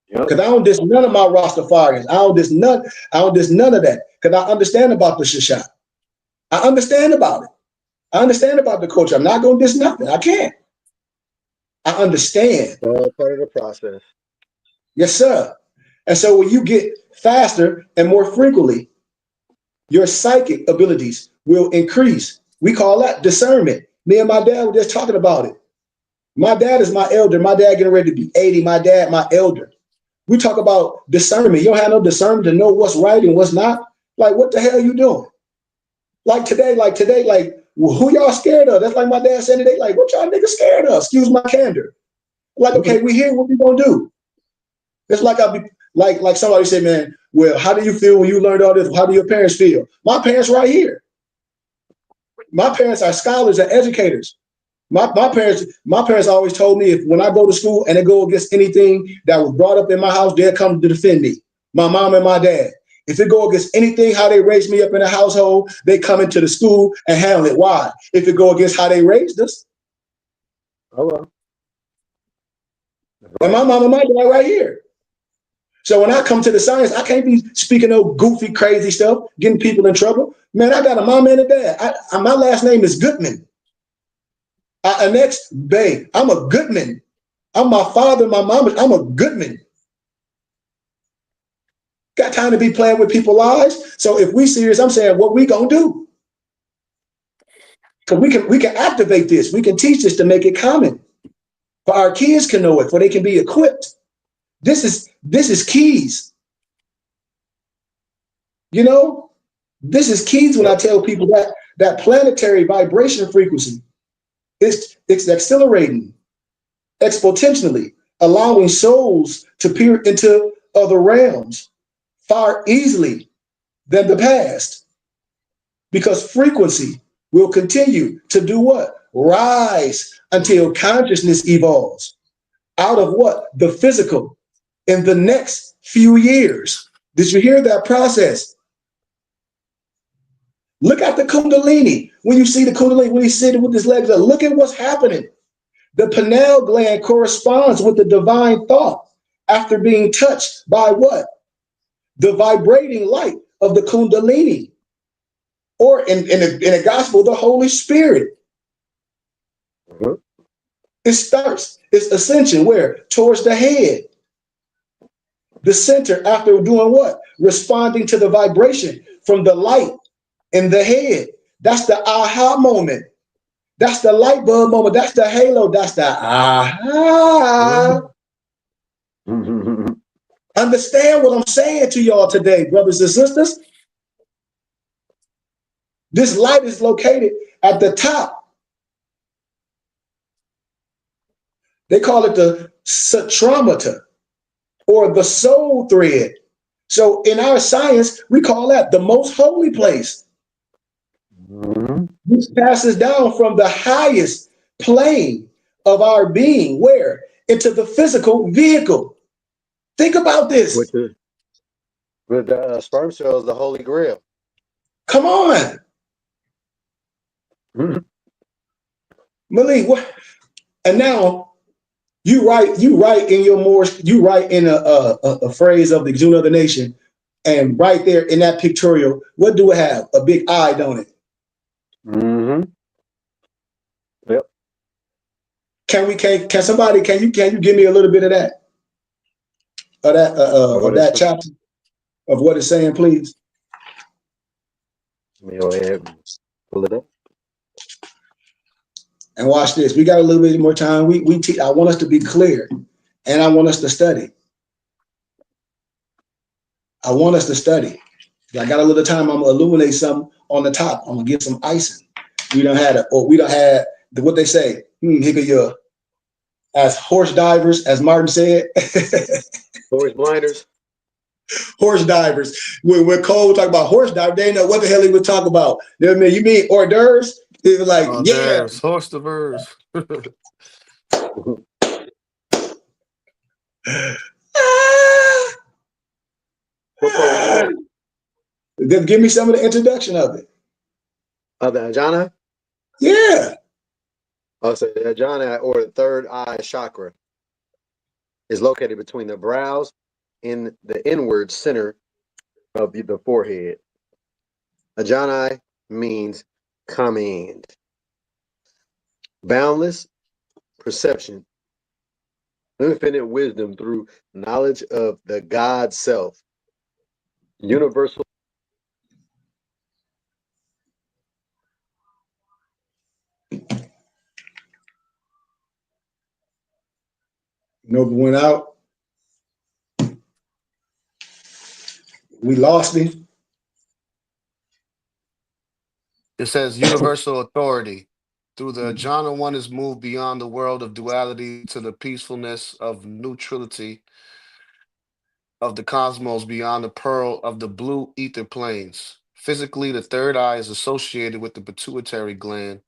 Because I don't diss none of my Rastafarians. I don't diss none of that. Because I understand about the Shishak. I understand about it. I understand about the culture. I'm not going to diss nothing. I can't. I understand. All part of the process. Yes, sir. And so when you get faster and more frequently, your psychic abilities will increase. We call that discernment. Me and my dad were just talking about it. My dad is my elder. My dad getting ready to be 80. My dad, my elder. We talk about discernment. You don't have no discernment to know what's right and what's not. Like, what the hell are you doing? Like today, who y'all scared of? That's like my dad said today, like, what y'all niggas scared of? Excuse my candor. Like, okay, we here, what we gonna do? It's like I'll be like somebody said, man, well, how do you feel when you learned all this? How do your parents feel? My parents right here. My parents are scholars and educators. My parents always told me when I go to school and they go against anything that was brought up in my house, they'll come to defend me. My mom and my dad. If it go against anything, how they raised me up in the household, they come into the school and handle it. Why? If it go against how they raised us. Oh, well. And my mom and my dad right here. So when I come to the science, I can't be speaking no goofy, crazy stuff, getting people in trouble. Man, I got a mom and a dad. My last name is Goodman. Next, babe, I'm a Goodman. I'm my father, my mom, I'm a Goodman. Got time to be playing with people's lives. So if we serious, I'm saying, what we gonna do? Because we can activate this. We can teach this to make it common. For our kids can know it, for they can be equipped. This is keys. You know, this is keys when I tell people that planetary vibration frequency, it's accelerating exponentially, allowing souls to peer into other realms far easily than the past. Because frequency will continue to do what? Rise until consciousness evolves out of what? The physical in the next few years. Did you hear that process? Look at the Kundalini. When you see the Kundalini, when he's sitting with his legs up, look at what's happening. The pineal gland corresponds with the divine thought after being touched by what? The vibrating light of the Kundalini. Or in the gospel, the Holy Spirit. Mm-hmm. It starts, its ascension where? Towards the head. The center after doing what? Responding to the vibration from the light in the head. That's the aha moment. That's the light bulb moment. That's the halo. That's the aha. Mm-hmm. Understand what I'm saying to y'all today, brothers and sisters? This light is located at the top. They call it the satrameter or the soul thread. So in our science, we call that the most holy place. Mm-hmm. Which passes down from the highest plane of our being, where? Into the physical vehicle. Think about this. With the sperm cells, the Holy Grail. Come on. Mm-hmm. Malik, what? And now you write in a phrase of the Juno of the Nation, and right there in that pictorial, what do it have? A big eye, don't it? Mm-hmm. Yep. Can you give me a little bit of that? Of that chapter? of what it's saying, please? Let me go ahead and pull it up. And watch this. We got a little bit more time. I want us to be clear, and I want us to study. I want us to study. If I got a little time, I'm gonna illuminate something on the top. I'm gonna get some icing. We don't have it, or we don't have what they say. Hicka, as horse divers, as Martin said. Horse blinders. Horse divers. When Cole talk about horse divers, they didn't know what the hell he would talk about. You mean hors d'oeuvres? He was like, yeah. Horse divers. Then give me some of the introduction of it. Of the Ajna? Yeah. So the Ajna, or the third eye chakra, is located between the brows in the inward center of the forehead. Ajna means command, boundless perception, infinite wisdom through knowledge of the God self, universal. Nova went out. We lost him. It says universal authority. Through the Ajna, one is moved beyond the world of duality to the peacefulness of neutrality of the cosmos beyond the pearl of the blue ether planes. Physically, the third eye is associated with the pituitary gland,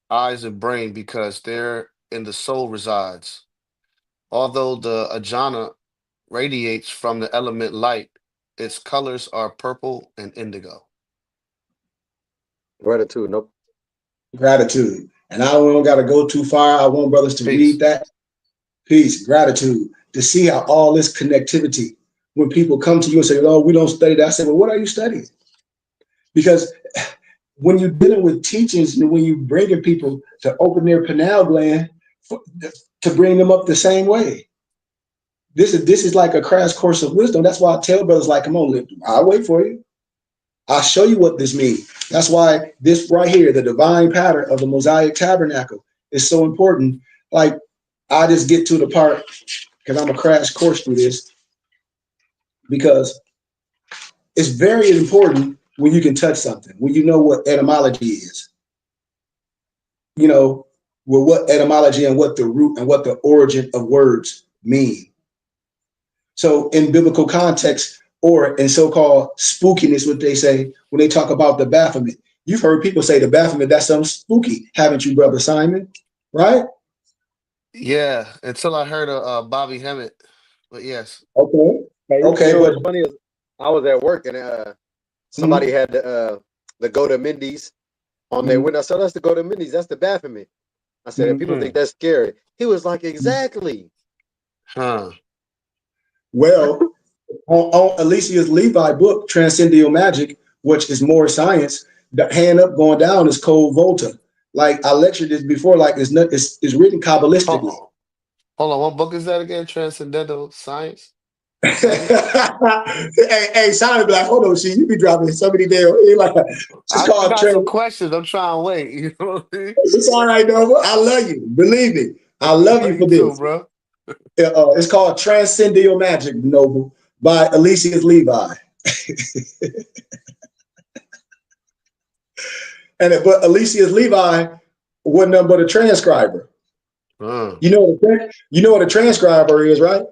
eyes and brain, because there in the soul resides. Although the Ajna radiates from the element light, its colors are purple and indigo. Gratitude. Nope. Gratitude. And I don't got to go too far. I want brothers to read that. Peace, gratitude, to see how all this connectivity, when people come to you and say, oh, we don't study that. I say, well, what are you studying? Because when you're dealing with teachings and when you're bringing people to open their pineal gland to bring them up the same way, this is like a crash course of wisdom. That's why I tell brothers, like, come on, I'll wait for you. I'll show you what this means. That's why this right here, the divine pattern of the Mosaic Tabernacle, is so important. Like, I just get to the part, because I'm a crash course through this, because it's very important when you can touch something, when you know what etymology is. You know, well, what etymology and what the root and what the origin of words mean. So in biblical context, or in so-called spookiness, what they say when they talk about the Baphomet. You've heard people say the Baphomet, that's something spooky, haven't you, Brother Simon? Right? Yeah, until I heard of Bobby Hemmett. But yes. Okay. Okay. You know what's funny is I was at work and somebody had the Go-To Mindy's on their window. I said, that's the Go-To Mindy's. That's the Baphomet. I said, and people think that's scary. He was like, exactly. Huh. Well, on Alicia's Levi book, Transcendental Magic, which is more science, the hand up going down is cold Volta. Like I lectured this before, like it's written Kabbalistically. Hold on, what book is that again? Transcendental Science? hey, Simon be like, hold on, see, you be dropping so many damn. Like, I got some questions. I'm trying to wait. You know what I mean? It's all right, Nova. I love you. Believe me, I love you for this, too, bro. It's called Transcendental Magic, Nova, by Alicia's Levi. But Alicia's Levi wasn't nothing but a transcriber. You know what a transcriber is, right?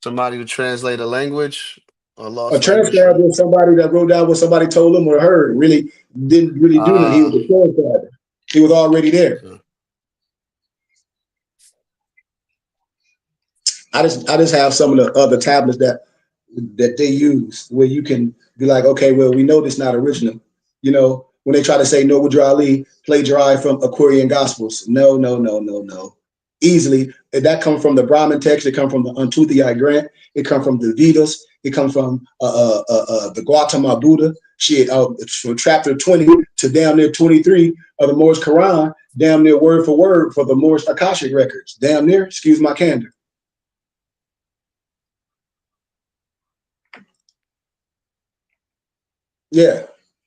Somebody who translate a language or lost. A transcriber is somebody that wrote down what somebody told them or heard. Really didn't really do it. He was a transcriber. He was already there. I just have some of the other tablets that they use where you can be like, okay, well, we know this not original. You know, when they try to say Noble Drew Ali plagiarized from Aquarian Gospels. No. Easily. That comes from the Brahmin text. It comes from the Untuthi Grant. It comes from the Vedas. It comes from the Gautama Buddha. Shit, from chapter 20 to damn near 23 of the Moorish Quran, damn near word for word for the Moorish Akashic records. Damn near, excuse my candor. Yeah.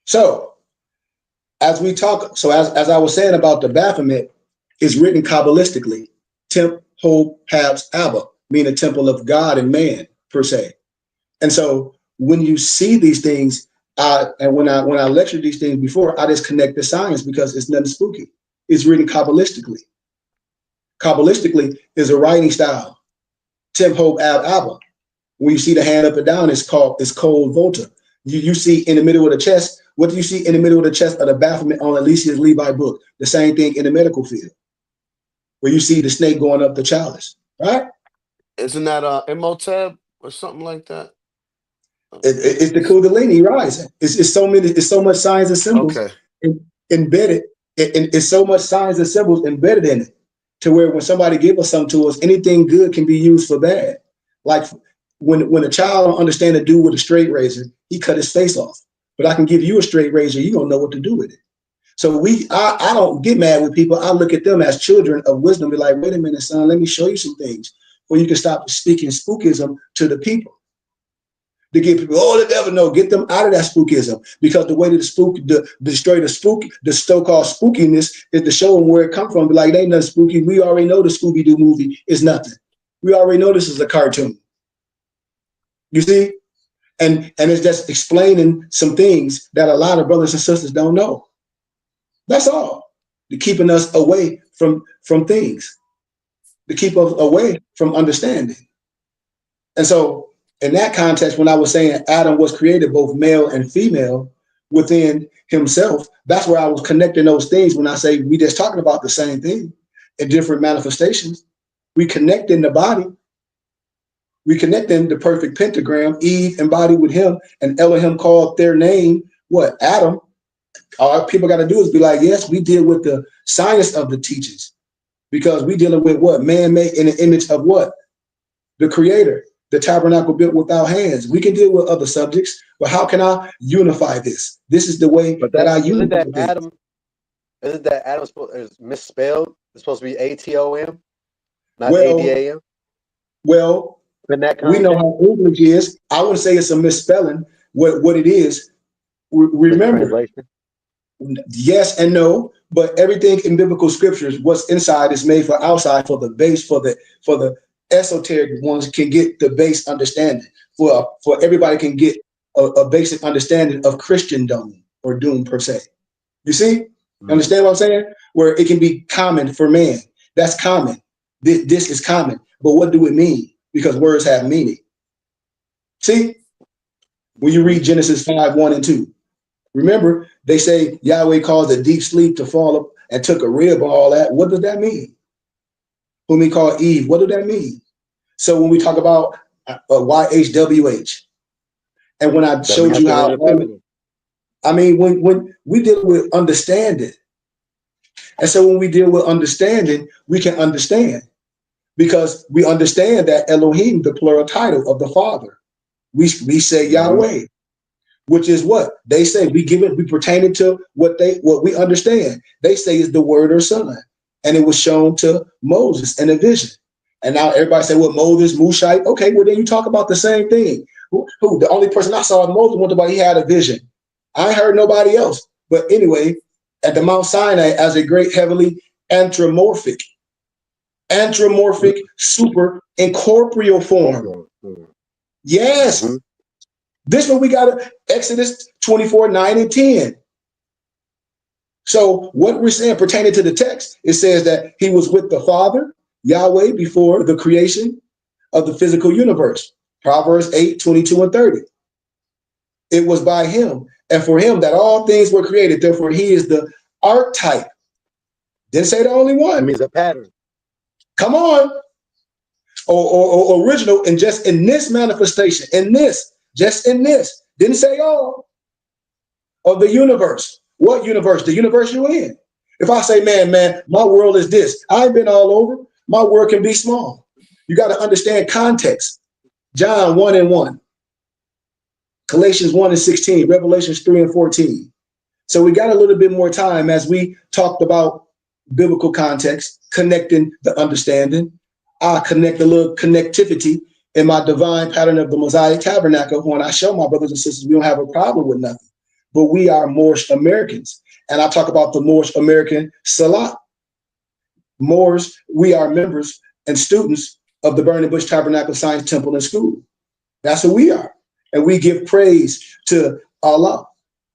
So as we talk, so as I was saying about the Baphomet, is written Kabbalistically. Temp, Hope, Habs, Abba, meaning temple of God and man, per se. And so when you see these things, and when I lectured these things before, I just connect the science because it's nothing spooky. It's written Kabbalistically. Kabbalistically is a writing style. Temp, Hope, Abba. When you see the hand up and down, it's cold Volta. You see in the middle of the chest, what do you see in the middle of the chest of the Baphomet on Alicia's Levi book? The same thing in the medical field, where you see the snake going up the chalice, right? Isn't that Imhotep or something like that? It's the Kundalini rising. It's so much signs and symbols Okay. embedded. It's so much signs and symbols embedded in it, to where when somebody gives us something to us, anything good can be used for bad. Like when a child don't understand a dude with a straight razor, he cut his face off. But I can give you a straight razor, you don't know what to do with it. So I don't get mad with people. I look at them as children of wisdom, be like, wait a minute, son, let me show you some things where you can stop speaking spookism to the people. To get people, oh, the devil, no, get them out of that spookism, because the way to destroy the so-called spookiness is to show them where it come from. Be like, it ain't nothing spooky. We already know the Scooby-Doo movie is nothing. We already know this is a cartoon. You see? And it's just explaining some things that a lot of brothers and sisters don't know. That's all. To keeping us away from things, to keep us away from understanding. And so in that context, when I was saying Adam was created both male and female within himself, that's where I was connecting those things. When I say we just talking about the same thing in different manifestations, we connect in the body. We connect in the perfect pentagram, Eve embodied with him, and Elohim called their name, what? Adam. All people got to do is be like, yes, we deal with the science of the teachings, because we dealing with what? Man made in the image of what? The creator, the tabernacle built without hands. We can deal with other subjects, but how can I unify this? This is the way that I unify Isn't that Adam is misspelled? It's supposed to be Atom, not Adam. Well, In that we know how English is. I wouldn't say it's a misspelling. What it is, remember, yes and no, but everything in biblical scriptures, what's inside is made for outside, for the base, for the esoteric ones can get the base understanding. For everybody can get a basic understanding of Christendom or doom per se. You see? Understand what I'm saying? Where it can be common for man. That's common. This is common. But what do it mean? Because words have meaning. See? When you read Genesis 5:1-2, remember, they say Yahweh caused a deep sleep to fall up and took a rib and all that. What does that mean? Whom he called Eve, what did that mean? So when we talk about YHWH, and when I showed you how, I mean, when we deal with understanding, and so when we deal with understanding, we can understand, because we understand that Elohim, the plural title of the Father, we say Yahweh, which is what they say. We give it, we pertain it to what we understand. They say is the Word or Son, and it was shown to Moses in a vision. And now everybody say, well, Moses, Mushite. Okay, well then you talk about the same thing. Who? The only person I saw Moses went about, he had a vision. I ain't heard nobody else. But anyway, at the Mount Sinai, as a great heavenly anthropomorphic, super incorporeal form. Yes. This one we got Exodus 24:9-10. So what we're saying pertaining to the text, it says that he was with the Father, Yahweh, before the creation of the physical universe. Proverbs 8:22-30. It was by him and for him that all things were created. Therefore, he is the archetype. Didn't say the only one. It means a pattern. Come on. Or original, and just in this manifestation, just in this. Didn't say all of the universe. What universe? The universe you're in. If I say, man, my world is this, I've been all over. My world can be small. You got to understand context. John 1:1, Galatians 1:16, Revelations 3:14. So we got a little bit more time as we talked about biblical context, connecting the understanding. I connect a little connectivity in my divine pattern of the Mosaic tabernacle. When I show my brothers and sisters, we don't have a problem with nothing. but we are Moorish Americans. And I talk about the Moorish American Salat. Moors, we are members and students of the Burning Bush Tabernacle Science Temple and School. That's who we are. And we give praise to Allah,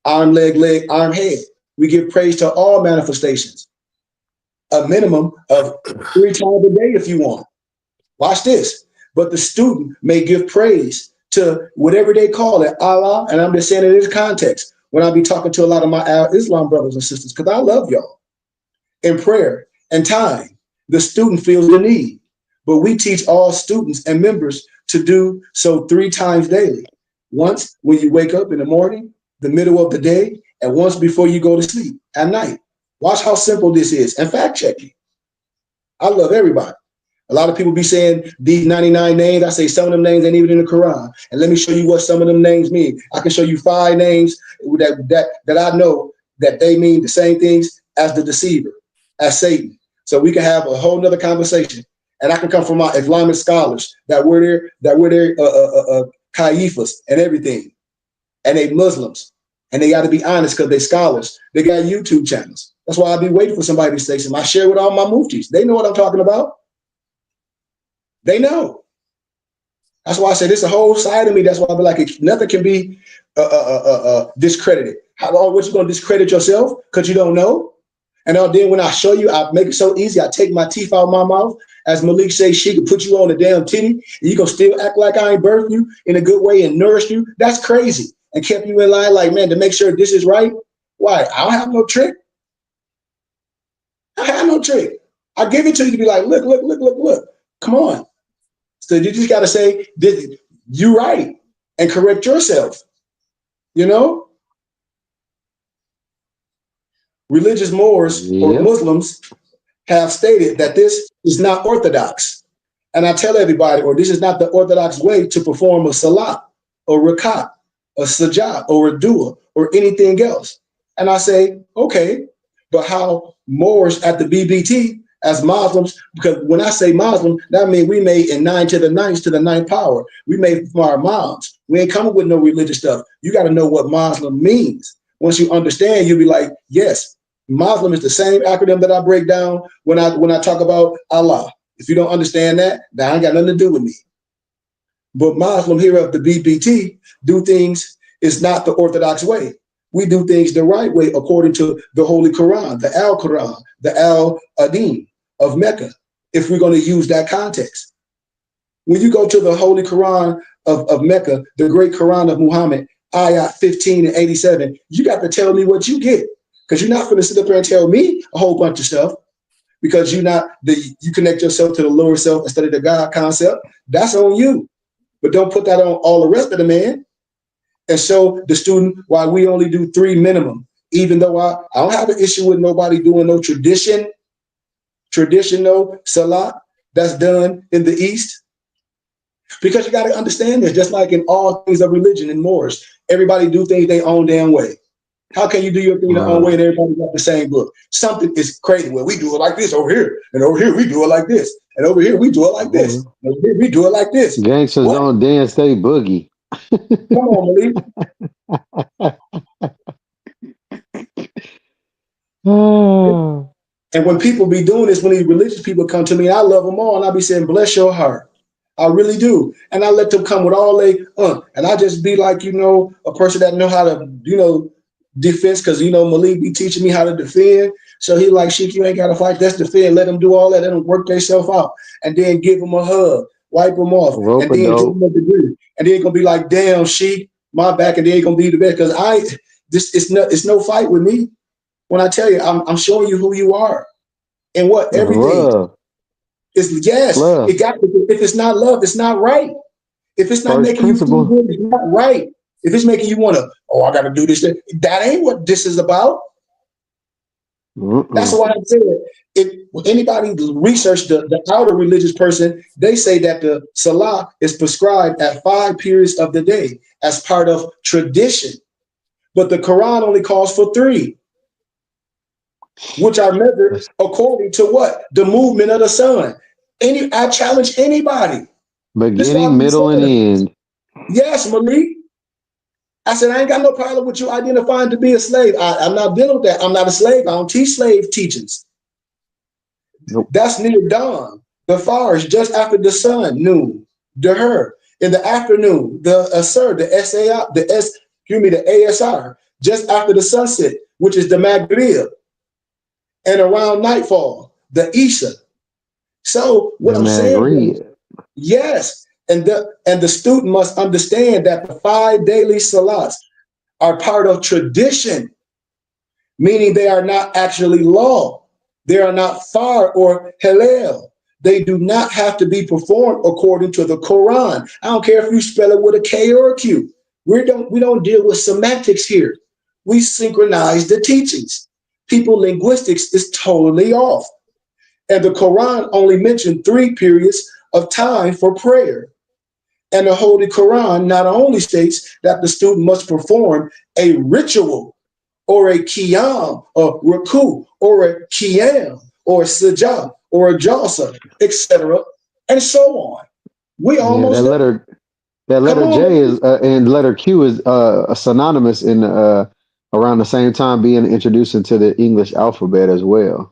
arm, leg, arm, head. We give praise to all manifestations, a minimum of 3 times a day if you want. Watch this. But the student may give praise to whatever they call it, Allah, and I'm just saying in this context, when I be talking to a lot of my Islam brothers and sisters, because I love y'all, in prayer and time, the student feels the need. But we teach all students and members to do so 3 times daily. Once when you wake up in the morning, the middle of the day, and once before you go to sleep at night. Watch how simple this is, and fact check me. I love everybody. A lot of people be saying these 99 names. I say some of them names ain't even in the Quran. And let me show you what some of them names mean. I can show you 5 names that I know that they mean the same things as the deceiver, as Satan. So we can have a whole nother conversation. And I can come from my Islamic scholars that were there, Caiaphas and everything. And they Muslims. And they got to be honest because they scholars. They got YouTube channels. That's why I be waiting for somebody to say something. I share with all my muftis. They know what I'm talking about. They know. That's why I say this is a whole side of me. That's why I be like, nothing can be discredited. What you going to discredit yourself because you don't know? And then when I show you, I make it so easy. I take my teeth out of my mouth. As Malik says, she can put you on a damn titty and you going to still act like I ain't birthed you in a good way and nourished you. That's crazy. And kept you in line like, man, to make sure this is right. Why? I don't have no trick. I have no trick. I give it to you to be like, look. Come on. So you just got to say, you right, and correct yourself. You know? Religious Moors or Muslims have stated that this is not orthodox. And I tell everybody, or this is not the orthodox way to perform a salat, or rakat, a sajad, or a dua, or anything else. And I say, okay, but how Moors at the BBT as Muslims, because when I say Muslim, that means we made in 9 to the 9th to the 9th power. We made from our moms. We ain't coming with no religious stuff. You got to know what Muslim means. Once you understand, you'll be like, yes, Muslim is the same acronym that I break down when I talk about Allah. If you don't understand that, that ain't got nothing to do with me. But Muslim here of the BBT do things is not the orthodox way. We do things the right way according to the Holy Quran, the Al-Quran, the Al-Adin of Mecca, if we're going to use that context. When you go to the Holy Quran of Mecca, the great Quran of Muhammad, ayat 15 and 87, you got to tell me what you get. Because you're not going to sit up there and tell me a whole bunch of stuff because you connect yourself to the lower self instead of the God concept. That's on you. But don't put that on all the rest of the man. And show the student why we only do 3 minimum, even though I don't have an issue with nobody doing no traditional salat that's done in the East. Because you got to understand this, just like in all things of religion and Moors, everybody do things their own damn way. How can you do your thing your own way and everybody got the same book? Something is crazy. Well, we do it like this over here, and over here we do it like this, and over here we do it like this, and over here we do it like this. Gangsters don't dance, they boogie. Come on, Malik. And when people be doing this, when these religious people come to me, and I love them all, and I be saying, bless your heart. I really do. And I let them come with all they, and I just be like, a person that know how to, defense, because, Malik be teaching me how to defend. So he like, Sheik, you ain't got to fight. That's defend. Let them do all that. Let them work themselves out. And then give them a hug, wipe them off, and then give them a degree. And then going to be like, damn, Sheik, my back, and then going to be the best. Because it's no fight with me. When I tell you, I'm showing you who you are and what everything is. Yes, love. If it's not love, it's not right. If it's not making you feel good, it's not right. If it's making you want to, I got to do this, that ain't what this is about. That's why I said, if anybody research the outer religious person, they say that the salah is prescribed at 5 periods of the day as part of tradition. But the Quran only calls for 3. Which are measured according to what? The movement of the sun. I challenge anybody. Beginning, middle, and end. Yes, Malik. I said, I ain't got no problem with you identifying to be a slave. I'm not dealing with that. I'm not a slave. I don't teach slave teachings. Nope. That's near dawn. The fars just after the sun, noon. The her in the afternoon. The asr, the SAI, the ASR, just after the sunset, which is the Maghrib. And around nightfall, the Isha. So what The I'm saying is, Maghrib. yes, and the student must understand that the 5 daily salats are part of tradition, meaning they are not actually law. They are not far or halal. They do not have to be performed according to the Quran. I don't care if you spell it with a K or a Q. We don't deal with semantics here. We synchronize the teachings. People linguistics is totally off. And the Quran only mentioned 3 periods of time for prayer. And the Holy Quran not only states that the student must perform a ritual or a qiyam, or ruku, or a qiyam, or a sajah, or a jalsa, etc., and so on. We Yeah, almost there. that Come letter on, J is and letter Q is synonymous in around the same time being introduced into the English alphabet as well.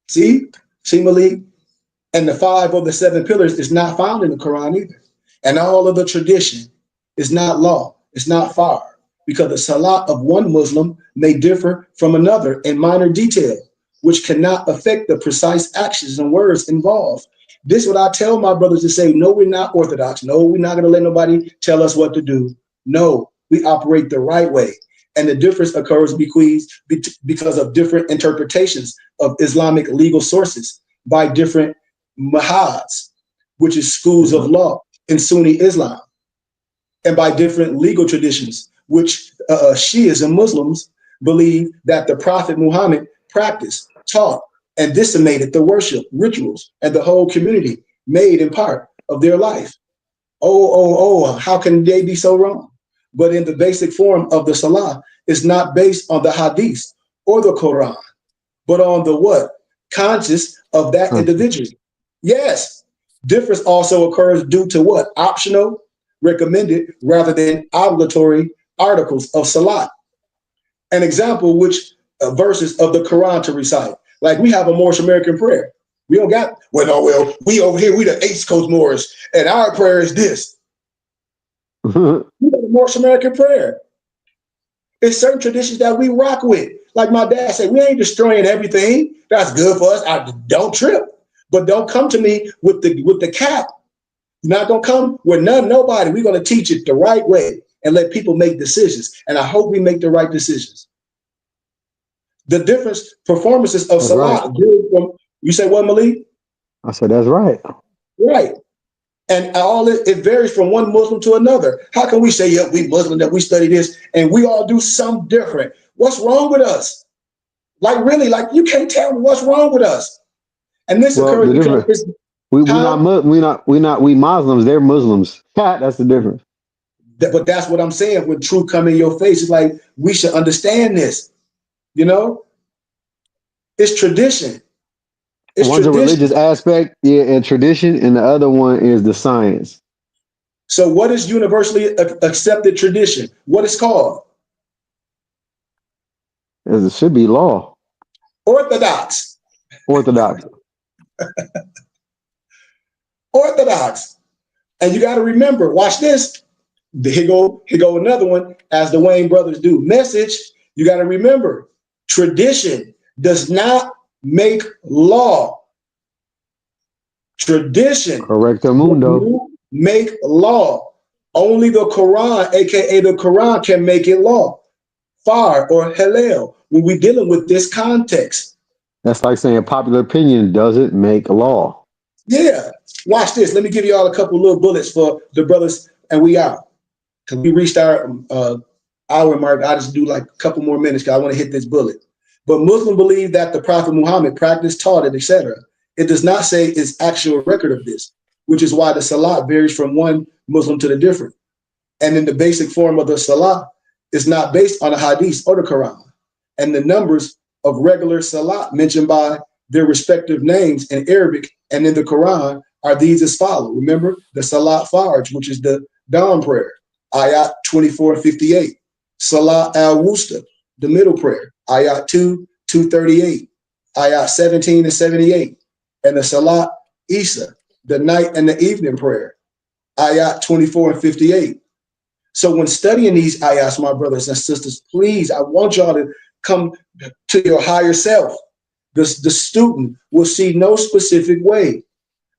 see, Malik, and the 5 of the 7 pillars is not found in the Quran either. And all of the tradition is not law, it's not far, because the salat of one Muslim may differ from another in minor detail, which cannot affect the precise actions and words involved. This is what I tell my brothers to say, no, we're not orthodox. No, we're not going to let nobody tell us what to do. No, we operate the right way. And the difference occurs because of different interpretations of Islamic legal sources by different mahads, which is schools of law in Sunni Islam, and by different legal traditions, which Shias and Muslims believe that the Prophet Muhammad practiced, taught, and disseminated the worship, rituals, and the whole community made in part of their life. How can they be so wrong? But in the basic form of the Salah is not based on the Hadith or the Quran, but on the what? Conscious of that individual. Yes. Difference also occurs due to what? Optional, recommended, rather than obligatory articles of Salat. An example, which verses of the Quran to recite. Like we have a Moorish American prayer. We don't got, we over here, we the East Coast Moorish, and our prayer is this. We got a Moorish American prayer. It's certain traditions that we rock with. Like my dad said, we ain't destroying everything. That's good for us. I don't trip. But don't come to me with the cap. You're not gonna come with nobody. We're gonna teach it the right way and let people make decisions. And I hope we make the right decisions. The difference performances of That's Salah. right. You say what, Malik? I said that's right. Right. And all it varies from one Muslim to another. How can we say, yeah, we Muslim, that we study this, and we all do something different? What's wrong with us? Like really, like you can't tell me what's wrong with us. And this Well, occurs the because difference it's we Muslims. They're Muslims. That's the difference. but that's what I'm saying. When truth come in your face, it's like we should understand this. You know, it's tradition. It's One's a tradition. religious aspect, yeah, and tradition, and the other one is the science. So what is universally accepted tradition? What is called? As it should be law, Orthodox. orthodox. Orthodox. And you got to remember, watch this. Here go another one, as the Wayne brothers do. Message, you got to remember, tradition does not make law. Tradition Correcto does mundo. not make law. Only the Quran, aka the Quran, can make it law. Far or halal, when we're dealing with this context. That's like saying popular opinion doesn't make law. Yeah. Watch this. Let me give you all a couple little bullets for the brothers, and we out. Because we reached our hour mark. I just do like a couple more minutes because I want to hit this bullet. But Muslims believe that the Prophet Muhammad practiced, taught it, etc. It does not say its actual record of this, which is why the Salat varies from one Muslim to the different. And in the basic form of the Salat is not based on the Hadith or the Quran. And the numbers of regular Salat mentioned by their respective names in Arabic and in the Quran are these as follow. Remember the Salat Farj, which is the dawn prayer. ayat 24 and 58. Salah al-Wusta, the middle prayer, ayat 2, 238, ayat 17 and 78. And the Salah Isa, the night and the evening prayer, ayat 24 and 58. So when studying these ayats, my brothers and sisters, please, I want y'all to come to your higher self. The student will see no specific way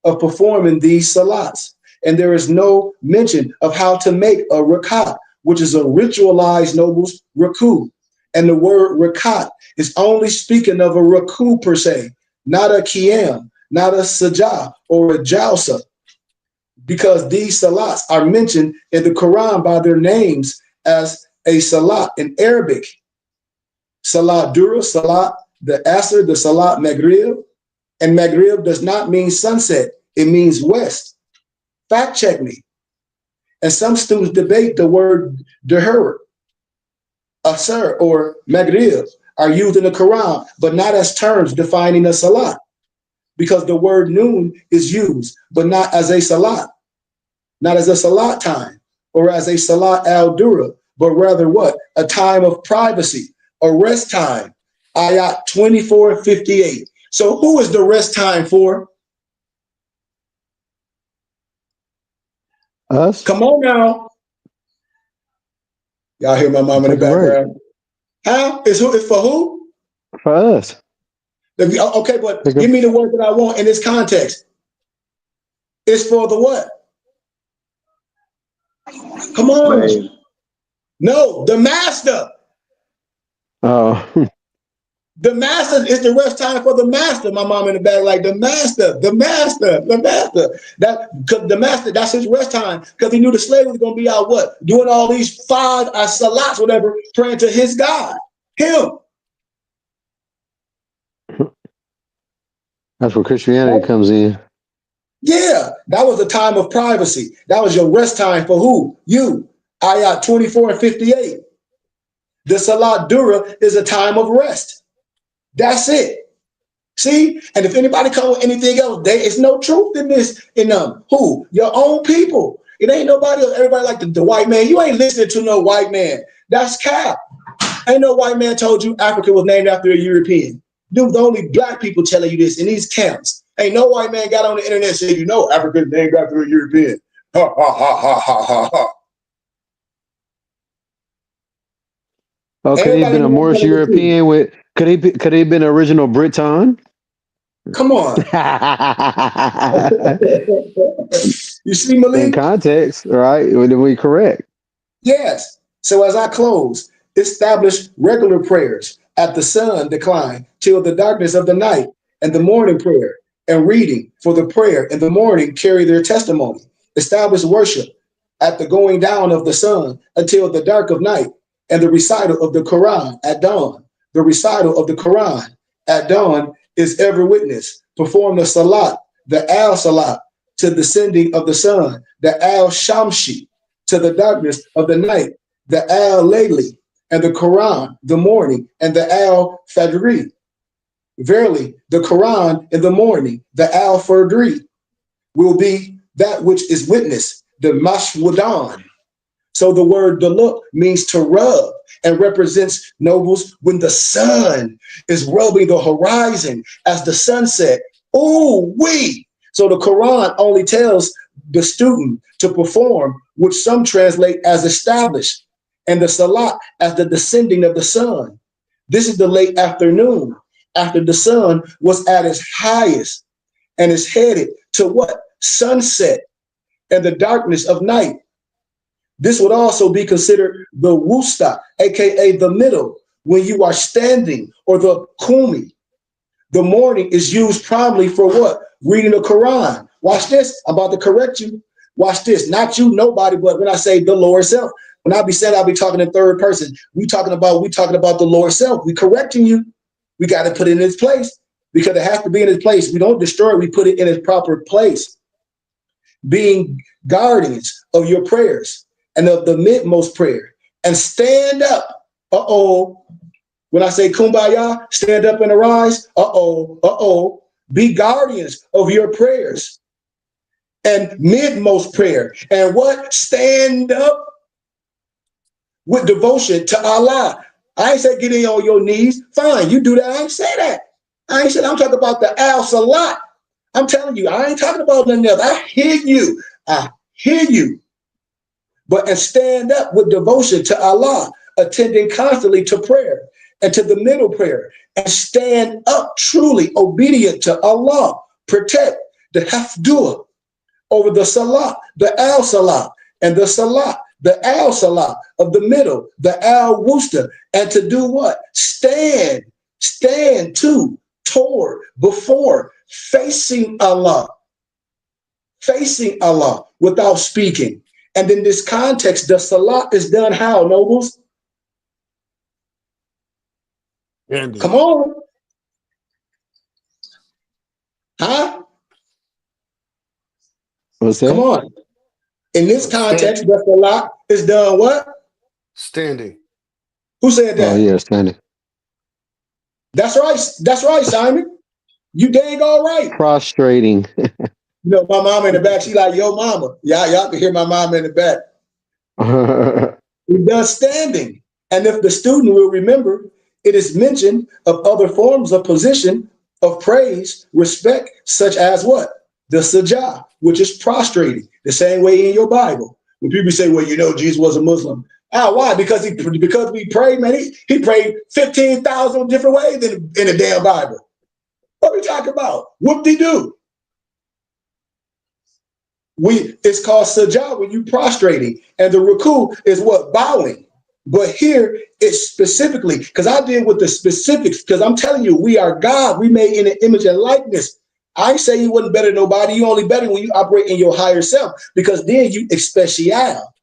of performing these salats. And there is no mention of how to make a rakat, which is a ritualized nobles raku. And the word rakat is only speaking of a raku per se, not a qiyam, not a sajah or a jalsa, because these salats are mentioned in the Quran by their names as a salat in Arabic. Salat Dura, Salat the Asr, the Salat Maghrib. And Maghrib does not mean sunset, it means west. Fact check me. And some students debate the word Dhuhr, Asr, or Maghrib are used in the Quran, but not as terms defining a salat, because the word noon is used, but not as a salat, not as a salat time or as a salat al-dura, but rather what? A time of privacy, a rest time. Ayat 24 and 58. So who is the rest time for? Us? Come on now. Y'all hear my mom in the Take a break. background? Huh? It's for who? For us. Okay, but give me the word that I want in this context. It's for the what? Come on. Slave. No, the master. Oh. The master is the rest time for the master. My mom in the back, like the master. That cause the master, that's his rest time, because he knew the slave was gonna be out what? Doing all these five salats, whatever, praying to his God. Him. That's where Christianity comes in. Yeah, that was a time of privacy. That was your rest time for who? You. Ayat 24 and 58. The Salat Dura is a time of rest. That's it. See? And if anybody come with anything else, there is no truth in this. In who? Your own people. It ain't nobody else. Everybody like the white man. You ain't listening to no white man. That's cap. Ain't no white man told you Africa was named after a European. Dude, the only black people telling you this in these camps. Ain't no white man got on the internet and said, you know, Africa is named after a European. Ha ha ha ha ha ha ha. Oh, could he have been a Moorish European with? Could he have been original Briton? Come on. You see, Malik? In context, right? We correct. Yes. So as I close, establish regular prayers at the sun decline till the darkness of the night, and the morning prayer and reading for the prayer in the morning carry their testimony. Establish worship at the going down of the sun until the dark of night, and the recital of the Quran at dawn. The recital of the Quran at dawn is ever witness. Perform the salat, the al-salat, to the sending of the sun, the al-shamshi, to the darkness of the night, the al-layli, and the Quran, the morning, and the al-fajri. Verily, the Quran in the morning, the al-fajri, will be that which is witness, the mashwudan. So the word daluk means to rub and represents nobles when the sun is rubbing the horizon as the sunset. Ooh, wee! So the Quran only tells the student to perform, which some translate as established, and the salat as the descending of the sun. This is the late afternoon, after the sun was at its highest and is headed to what? Sunset and the darkness of night. This would also be considered the wusta, aka the middle, when you are standing, or the kumi. The morning is used primarily for what? Reading the Quran. Watch this. I'm about to correct you. Watch this. Not you, nobody, but when I say the Lord self, when I be saying I'll be talking in third person, we talking about the Lord self. We correcting you. We got to put it in its place, because it has to be in its place. We don't destroy it. We put it in its proper place. Being guardians of your prayers and of the midmost prayer, and stand up. When I say kumbaya, stand up and arise. Be guardians of your prayers and midmost prayer. And what? Stand up with devotion to Allah. I ain't say get in on your knees. Fine, you do that. I ain't say that. I ain't said, I'm talking about the al-salat. I'm telling you, I ain't talking about nothing else. I hear you. I hear you. But and stand up with devotion to Allah, attending constantly to prayer and to the middle prayer, and stand up truly obedient to Allah. Protect the hafdur over the salah, the al-salah, and the salah, the al-salah of the middle, the al-wusta, and to do what? Stand to, toward, before, facing Allah without speaking. And in this context, the salah is done how, nobles? Andy. Come on. Huh? What's Come that? on. In this context, the salah is done what? Standing. Who said Oh, that? yeah, standing. That's right. That's right, Simon. You dang all right. Prostrating. You know, my mama in the back, she like, yo, mama. Y'all can hear my mama in the back. We've done standing. And if the student will remember, it is mentioned of other forms of position of praise, respect, such as what? The sajah, which is prostrating, the same way in your Bible. When people say, well, you know, Jesus was a Muslim. Why? Because we prayed, man. He prayed 15,000 different ways in the damn Bible. What are we talking about? What did he do? It's called sajah when you prostrating, and the ruku is what? Bowing. But here it's specifically, because I deal with the specifics, because I'm telling you, we are God. We made in an image and likeness. I ain't say you wasn't better than nobody. You only better when you operate in your higher self, because then you especial.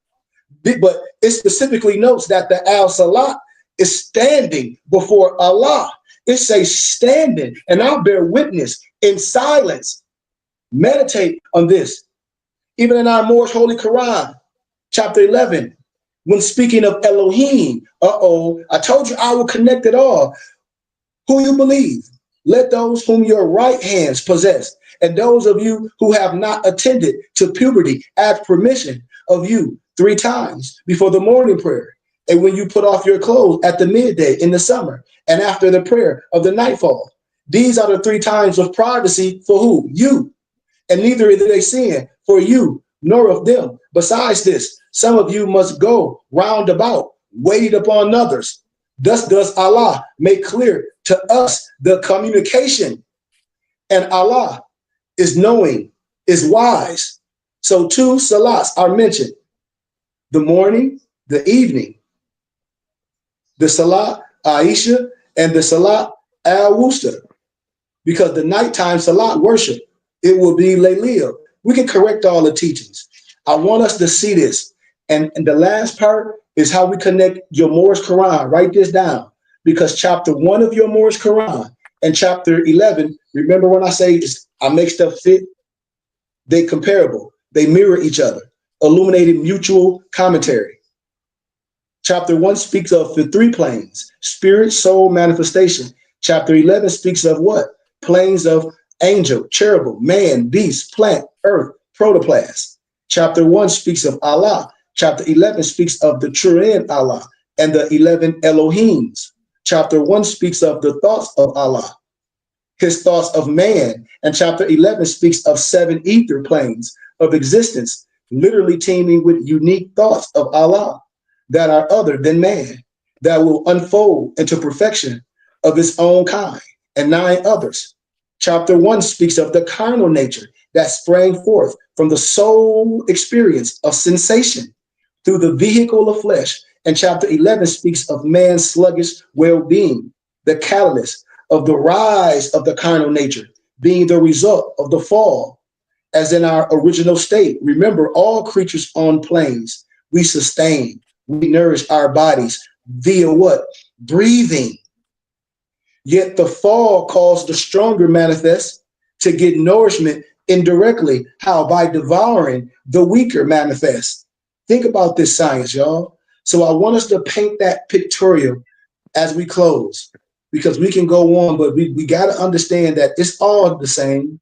But it specifically notes that the al-salat is standing before Allah. It says standing, and I'll bear witness in silence. Meditate on this. Even in our Moorish Holy Quran, chapter 11, when speaking of Elohim, I told you I will connect it all. Who you believe? Let those whom your right hands possess, and those of you who have not attended to puberty ask permission of you 3 times before the morning prayer, and when you put off your clothes at the midday in the summer, and after the prayer of the nightfall. These are the 3 times of privacy for who? You. And neither is they sin for you, nor of them. Besides this, some of you must go round about, wait upon others. Thus does Allah make clear to us the communication. And Allah is knowing, is wise. So 2 salats are mentioned. The morning, the evening. The salat Aisha and the salat al-Wusta. Because the nighttime salat worship, it will be Laylia. We can correct all the teachings. I want us to see this. And the last part is how we connect your Moorish Quran. Write this down. Because chapter 1 of your Moorish Quran and chapter 11, remember when I say I make stuff fit? They comparable. They mirror each other. Illuminated mutual commentary. Chapter 1 speaks of the 3 planes, spirit, soul, manifestation. Chapter 11 speaks of what? Planes of angel, cherubim, man, beast, plant, earth, protoplasm. Chapter 1 speaks of Allah. Chapter 11 speaks of the true end Allah and the 11 Elohims. Chapter 1 speaks of the thoughts of Allah, his thoughts of man. And chapter 11 speaks of 7 ether planes of existence, literally teeming with unique thoughts of Allah that are other than man, that will unfold into perfection of its own kind, and 9 others. Chapter 1 speaks of the carnal nature that sprang forth from the soul experience of sensation through the vehicle of flesh. And chapter 11 speaks of man's sluggish well-being, the catalyst of the rise of the carnal nature being the result of the fall, as in our original state. Remember, all creatures on planes, we sustain, we nourish our bodies via what? Breathing. Yet the fall caused the stronger manifest to get nourishment indirectly. How? By devouring the weaker manifest. Think about this science, y'all. So I want us to paint that pictorial as we close, because we can go on, but we got to understand that it's all the same.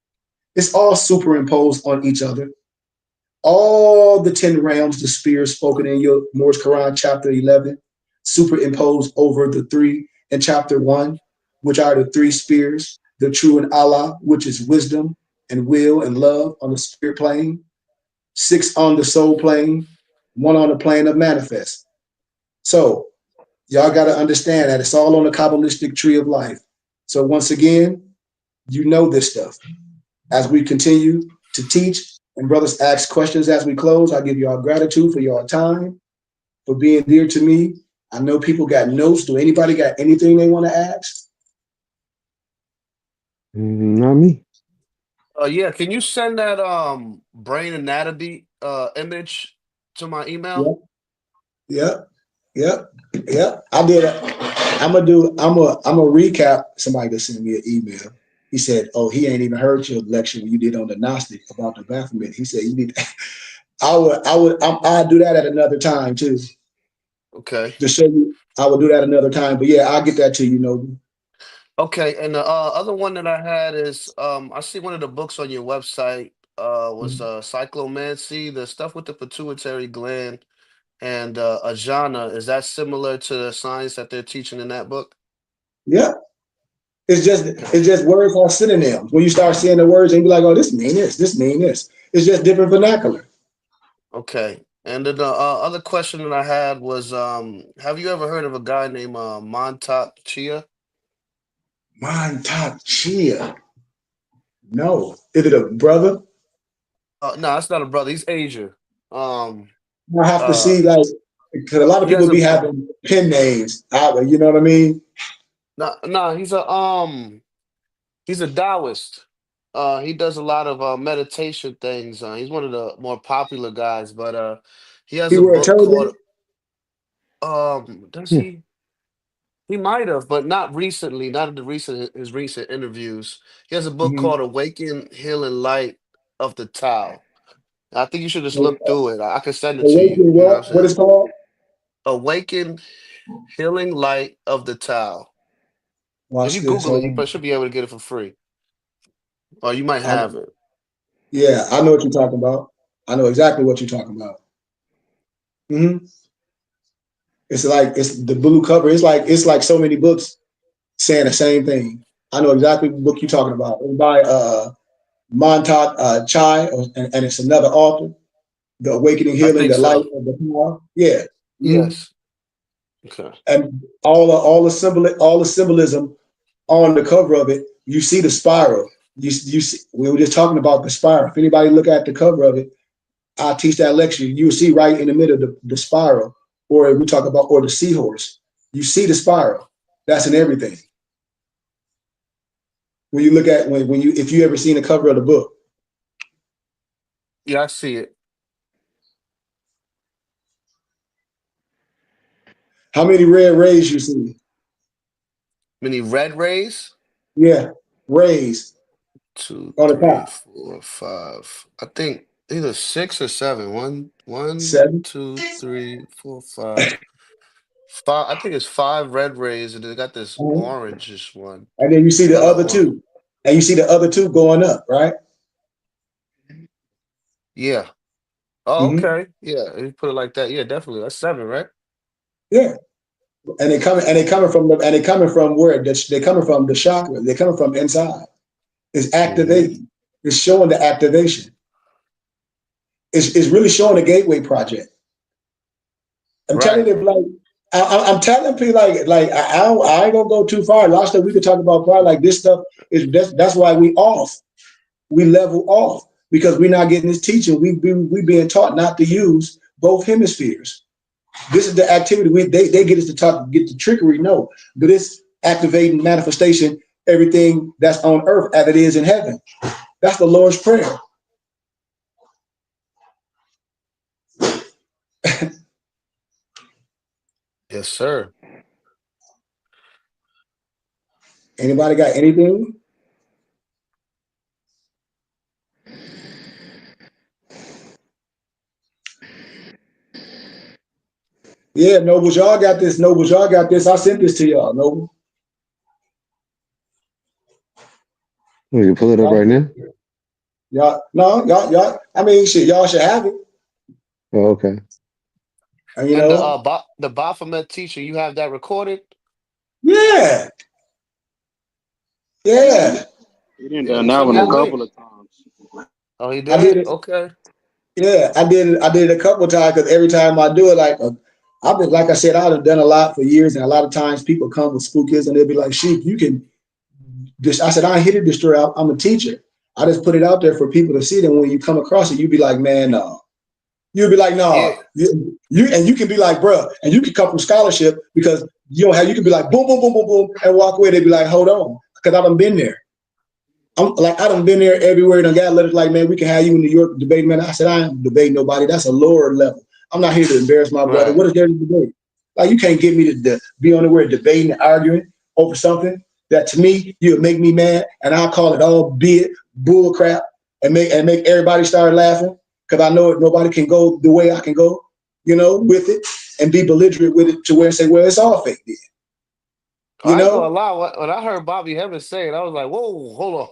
It's all superimposed on each other. all the 10 realms, the spheres spoken in your Morse Quran, chapter 11, superimposed over the 3 in chapter 1, which are the 3 spheres, the true in Allah, which is wisdom and will and love on the spirit plane, 6 on the soul plane, 1 on the plane of manifest. So y'all got to understand that it's all on the Kabbalistic tree of life. So once again, you know this stuff. As we continue to teach and brothers ask questions as we close, I give y'all gratitude for your time, for being dear to me. I know people got notes. Do anybody got anything they want to ask? Not me. Yeah, can you send that brain anatomy image to my email? Yep, yep, yep, yep. I did. I'm gonna recap. Somebody just sent me an email. He said, "Oh, he ain't even heard your lecture when you did on the Gnostic about the Baphomet." He said, "You need." I'll do that at another time too. Okay. To show you, I will do that another time. But yeah, I'll get that to you, Noble. Okay, and the other one that I had is I see one of the books on your website was cyclomancy, the stuff with the pituitary gland and ajna. Is that similar to the science that they're teaching in that book? Yeah. Okay. It's just words are synonyms. When you start seeing the words and you be like, oh, this mean this mean this. It's just different vernacular. Okay. And then the other question that I had was have you ever heard of a guy named Montauk Chia? Montauk Chia. No. Is it a brother? No, that's not a brother. He's Asian. Um I have to uh see, like, because a lot of he people has be having pen names out there, you know what I mean? he's a Taoist. He does a lot of meditation things. He's one of the more popular guys, but he has He a wear a book called turban. does Hmm. he? He might have, but not recently, not in the recent his recent interviews. He has a book Mhm. called Awaken, Heal and Light of the Tao. I think you should just look through it. I can send it to you. Awaken You know what I'm what? What saying? is called? Awaken, Healing Light of the Tao. If Watch you this. Google it, Hold you on. should be able to get it for free. Or you might I, have it. yeah, I know what you're talking about. I know exactly what you're talking about. Hmm. It's like it's the blue cover. It's like so many books saying the same thing. I know exactly what book you're talking about. It's by Montauk Chai, and it's another author. The Awakening, I Healing, think the Light so. of the Power. Yeah. Mhm. Yes. Okay. And all the symbolism on the cover of it. You see the spiral. You see, we were just talking about the spiral. If anybody look at the cover of it, I teach that lecture. You see right in the middle of the spiral, or we talk about or the seahorse. You see the spiral. That's in everything. When you look at when you if you ever seen the cover of the book, Yeah, I see it. how many red rays you see? Many red rays? Yeah, rays Two, on the three, top. 4, 5. I think either 6 or 7. One, 7. 2, 3, 4, 5. Five. I think it's 5 red rays, and they got this Mhm. orangish one, And then you see the yellow other orange. two, and you see the other two going up, right? Yeah. Oh, Hmm. okay. Yeah, you put it like that. Yeah, definitely. That's 7, right? Yeah, and they coming from where? They coming from the chakra. They coming from inside. It's Hmm. activating. It's showing the activation. It's really showing the gateway project. I'm telling Right. you, like I'm telling people, like I ain't gonna go too far. Last time we could talk about pride, like this stuff is that's why we off. We level off because we're not getting this teaching. We being taught not to use both hemispheres. This is the activity they get us to talk, get the trickery. No, but it's activating manifestation, everything that's on earth as it is in heaven. That's the Lord's prayer. Yes, sir. Anybody got anything? Yeah, Nobles, y'all got this. Nobles, y'all got this. I sent this to y'all, Noble. We can pull it up right now. Y'all, no, y'all. I mean, shit, y'all should have it. Oh, okay. And you And know, the Baphomet teacher, you have that recorded? yeah, yeah. He done Yeah, done you that send me one a the I, couple link. of times. Oh, he I did did? it. Okay. Yeah, I did it. I did it a couple of times because every time I do it, I've been, like I said, I've done a lot for years, and a lot of times people come with spookies and they'll be like, "Sheik, you can." I said, "I ain't here to destroy. I'm a teacher. I just put it out there for people to see. That when you come across it, you be like, man, no." You'll be like, Yeah. no. And you can be like, bruh, and you can come from scholarship because you don't have. You can be like, boom, boom, boom, boom, boom, and walk away. They be like, hold on, because I done been there. I'm like, I done been there everywhere. And I got letters like, man, we can have you in New York debating, man. I said, I ain't debating nobody. That's a lower level. I'm not here to embarrass my brother. Right. What is there to debate? Like, you can't get me to be on the word debating and arguing over something that to me, you'll make me mad. And I'll call it all be it bull crap and make everybody start laughing because I know it, nobody can go the way I can go, with it and be belligerent with it to where and say, well, it's all fake then, you I ain't gonna know? lie. When I heard Bobby Hemmings say it, I was like, whoa, hold on.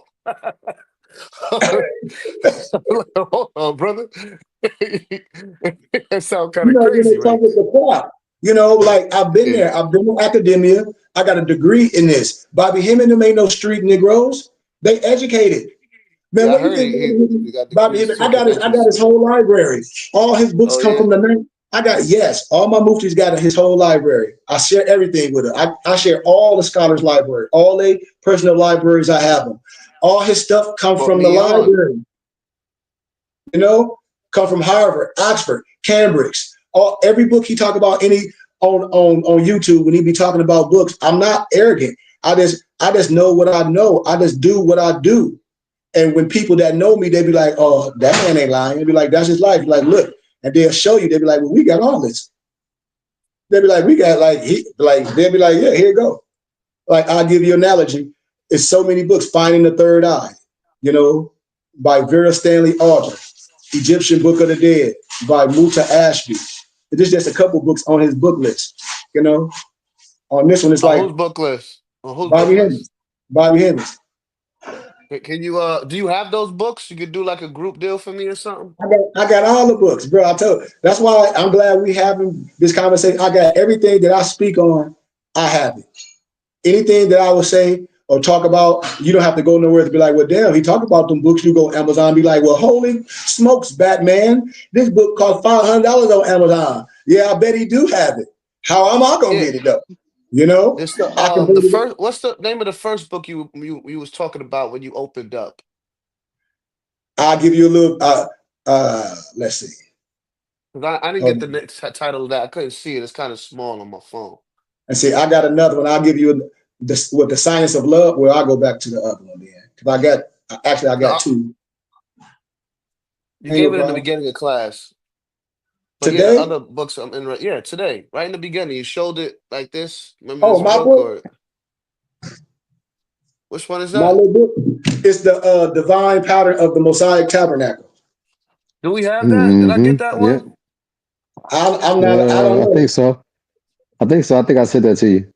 Hold on, brother. That sounds kind of When crazy, it comes right with the plot, like I've been there. there. I've been in academia. I got a degree in this. Bobby Hemming them ain't no street Negroes. They educated. Man, Yeah, I what do you heard think he got Bobby degrees Hemming? too, I got credentials. his whole library. All his books Oh come yeah. from the name. Yes, all my muftis got his whole library. I share everything with him. I share all the scholars' library, all the personal libraries. I have them. All his stuff come Put from the me on. library. You know, come from Harvard, Oxford, Cambridge. Every book he talk about on YouTube when he be talking about books. I'm not arrogant. I just know what I know. I just do what I do. And when people that know me, they be like, "Oh, that man ain't lying." They be like, "That's his life." Like, look, and they'll show you. They be like, "Well, we got all this." They be like, "We got they'll be like, "Yeah, here you go." Like, I'll give you an analogy. It's so many books. Finding the Third Eye, by Vera Stanley Alder. Egyptian Book of the Dead by Muta Ashby. It's just a couple books on his book list. On this one, it's On like whose book list? On whose book Bobby list? Hemmings. Bobby Hemmings. Can you do you have those books? You could do like a group deal for me or something? I got all the books, bro. I told you. That's why I'm glad we having this conversation. I got everything that I speak on. I have it. Anything that I would say or talk about, you don't have to go nowhere to be like, well, damn, he talked about them books. You go on Amazon, be like, well, holy smokes, Batman. This book cost $500 on Amazon. Yeah, I bet he do have it. How am I gonna Yeah. get it up? You know, It's I can the hold it. first what's the name of the first book you was talking about when you opened up? I'll give you a little. Let's see. 'Cause I didn't get the next title of that. I couldn't see it. It's kind of small on my phone. And see, I got another one. I'll give you this with the science of love. Well, I'll go back to the other one then because I got No, two. you Ain't no gave it in the problem. beginning of class. But yeah, the Today, other books I'm in yeah, today, right in the beginning, you showed it like this. Remember oh, this my book book, or which one is my that? little book, it's the divine pattern of the Mosaic Tabernacle. Do we have that? Did I Mm-hmm. get that Yeah. one? I'm not. I don't I think know. so. I think so. I think I said that to you.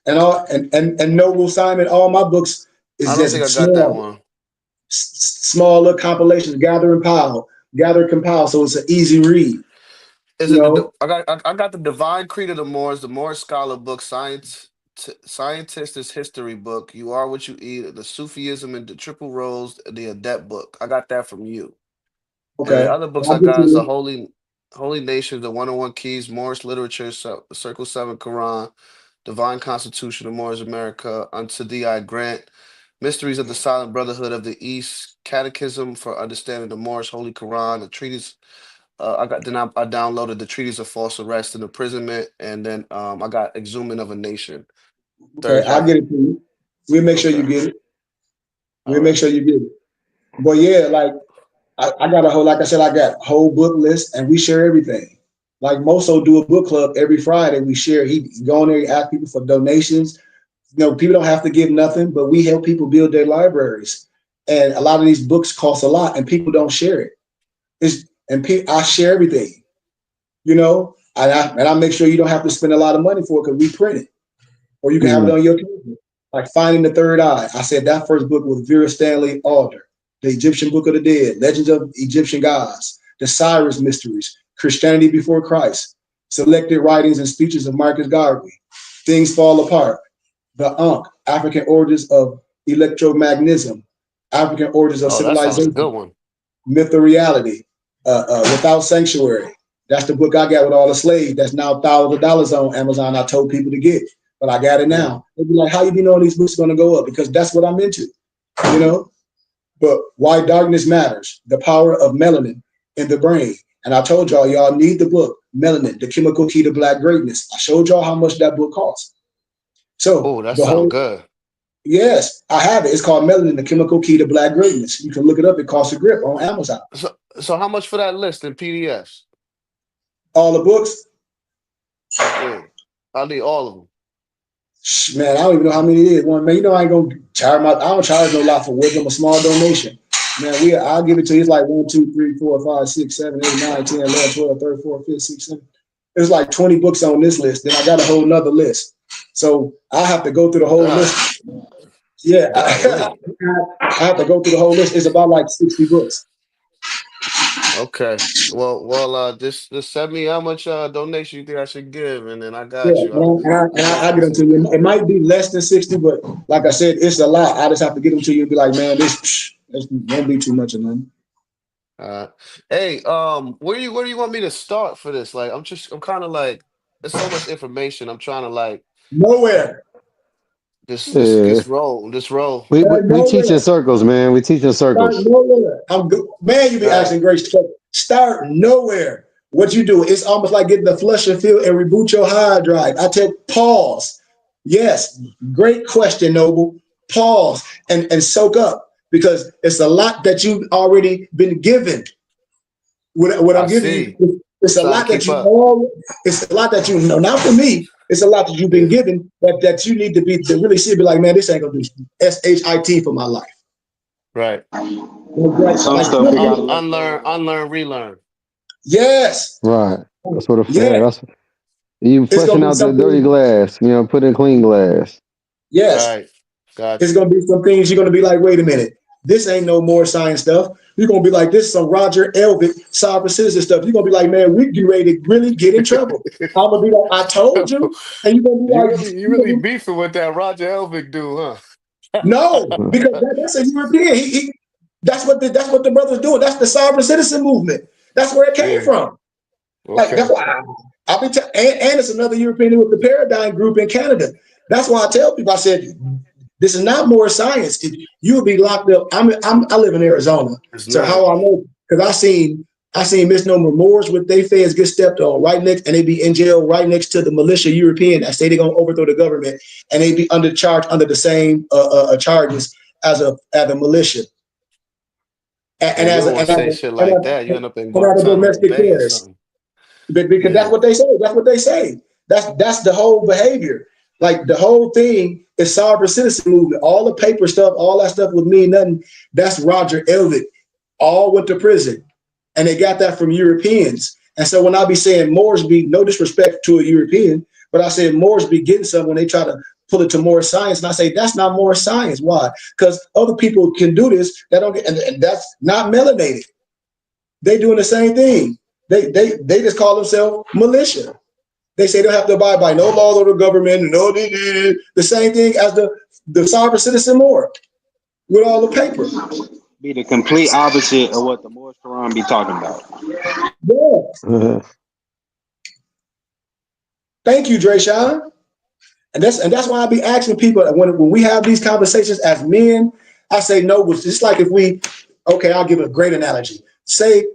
And Noble Simon. All my books I is don't think just I got that small, one. small little compilations. Gather and compile. So it's an easy read. Is You it know. I got the Divine Creed of the Moors, the Moor Scholar book, Scientist's History book, You Are What You Eat, the Sufism and the Triple Rose, the Adept book. I got that from you. And the Okay. other books I'll I get got is the you. Holy Nation, the 101 Keys, Moorish Literature, Circle 7 Quran, Divine Constitution of Moorish America, Unto Thee I Grant, Mysteries of the Silent Brotherhood of the East, Catechism for Understanding the Moorish Holy Quran, the treatise. I downloaded the Treatise of False Arrest and Imprisonment, and then I got Exhuming of a Nation. Okay. Third I'll half. get it to you. We'll make sure you Okay. get it. All We'll make right. sure you get it. But yeah, like I got a whole, like I said, I got a whole book list and we share everything. Like Moso do a book club every Friday. We share. He go in there, he ask people for donations. People don't have to give nothing, but we help people build their libraries. And a lot of these books cost a lot and people don't share it. I share everything, and I make sure you don't have to spend a lot of money for it because we print it. Or you can have it Mm. on your table. Like Finding the Third Eye. I said that first book was Vera Stanley Alder. the Egyptian Book of the Dead, Legends of Egyptian Gods, the Cyrus Mysteries, Christianity Before Christ, selected writings and speeches of Marcus Garvey, Things Fall Apart, the Ankh, African Origins of Electromagnetism, African Origins of Oh, that sounds a Civilization, good one. Myth of Reality, Without Sanctuary. That's the book I got with all the slaves. That's now thousands of dollars on Amazon. I told people to get, but I got it now. They'd be like, "How you be knowing these books are going to go up?" Because that's what I'm into, you know. But why darkness matters? The power of melanin in the brain. And I told y'all need the book Melanin, the chemical key to black greatness. I showed y'all how much that book costs. So Oh, that the sounds whole good. yes, I have it. It's called Melanin, the chemical key to black greatness. You can look it up. It costs a grip on Amazon. So how much for that list in PDFs? All the books, Yeah, I need all of them. man, I don't even know how many it is. One man, you know I ain't gonna charge I don't charge no lot for wisdom, a small donation. Man, I'll give it to you. It's like 1, 2, 3, 4, 5, 6, 7, 8, 9, 10, 11, 12, 13, 14, 15, 16, 17. There's like 20 books on this list. Then I got a whole nother list. So I have to go through the whole list. Yeah, I have to go through the whole list. It's about like 60 books. Okay. Well, just send me how much donation you think I should give, and then I Yeah, got you. I get them to you. It might be less than 60, but like I said, it's a lot. I just have to get them to you and be like, man, this won't be too much of them. Hey, where do you want me to start for this? Like, I'm kind of like, there's so much information. I'm trying to like Nowhere. just roll, just roll. We teach in Nowhere. circles, man. We teach in Start circles. nowhere. I'm good. Man, you be Uh, asking great stuff. Start nowhere. What you do, it's almost like getting the flush and fill and reboot your hard drive. I take pause. Yes, great question, Noble. Pause and soak up because it's a lot that you've already been given. What I I'm giving you, see. it's a Trying to lot that keep you up. all. It's a lot that you know. Not for me. It's a lot that you've been Yeah. given that you need to really see. Be like, man, this ain't gonna do shit for my life. Right. Some Like stuff we gotta let Unlearn, go unlearn, relearn. yes, Right. That's what. yeah. That's you It's flushing gonna be out the dirty something. glass. Put in clean glass. Yes, Right. Got it's you. gonna be some things you're gonna be like, wait a minute, this ain't no more science stuff. You're gonna be like, this is some Roger Elvick sovereign citizen stuff. You're gonna be like, man, we get ready to really get in trouble. I'm gonna be like, I told you, and you're gonna be like, You really beefing with that Roger Elvick dude, huh? no, because that's a European. That's what the brothers doing. That's the sovereign citizen movement. That's where it came Yeah. from. Like that's Okay. why I've been and it's another European with the Paradigm Group in Canada. That's why I tell people. I said this is not more science. You would be locked up. I live in Arizona, It's so not. how I know because I seen misnomer Moors with their feds get stepped on right next, and they be in jail right next to the militia European that say they're gonna overthrow the government, and they be under the same charges as a militia And and you as don't a, want and to as say a, shit and like that. You as, end up in and as a Guantanamo domestic Bay or terrorist. something. Because Yeah. that's what they say. That's what they say. That's the whole behavior. Like the whole thing is sovereign citizen movement. All the paper stuff, all that stuff would mean nothing. That's Roger Elvick. All went to prison, and they got that from Europeans. And so when I be saying Moors be no disrespect to a European, but I say Moors be getting some when they try to pull it to more science, and I say that's not more science. Why? Because other people can do this that don't get, and that's not melanated. They doing the same thing. They just call themselves militia. They say they don't have to abide by no laws of the government and no the same thing as the sovereign citizen more with all the paper. be the complete opposite of what the Moorish Quran be talking about. Yeah. Thank you, Drayshawn. And that's why I be asking people when we have these conversations as men, I say no, it's just like if I'll give a great analogy. Say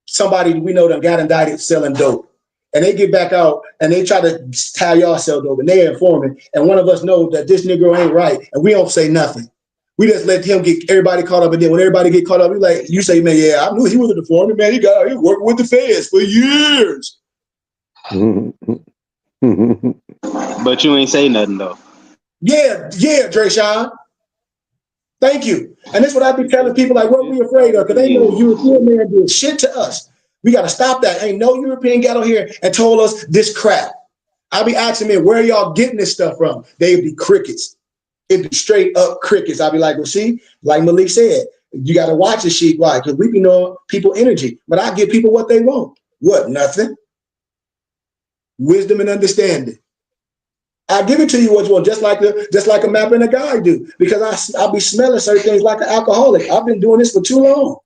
somebody we know them got indicted selling dope. And they get back out and they try to tie y'all sell dope and they're informing. And one of us knows that this Negro ain't right. And we don't say nothing. We just let him get everybody caught up. And then when everybody get caught up, we like, you say, man, yeah, I knew he was an informant, man. He worked with the feds for years. But you ain't say nothing though. Yeah, Drayshawn. Thank you. And that's what I be telling people, like, what we afraid of? Because they know European man did shit to us. We got to stop that. Ain't no European got on here and told us this crap. I be asking me, where y'all getting this stuff from? They'd be crickets. It'd be straight up crickets. I'd be like, well, see, like Malik said, You got to watch the sheep. Why? Because we be knowing people energy. But I give people what they want. What? Nothing. Wisdom and understanding. I give it to you what you want, just like a map and a guide do. Because I'll be smelling certain things like an alcoholic. I've been doing this for too long.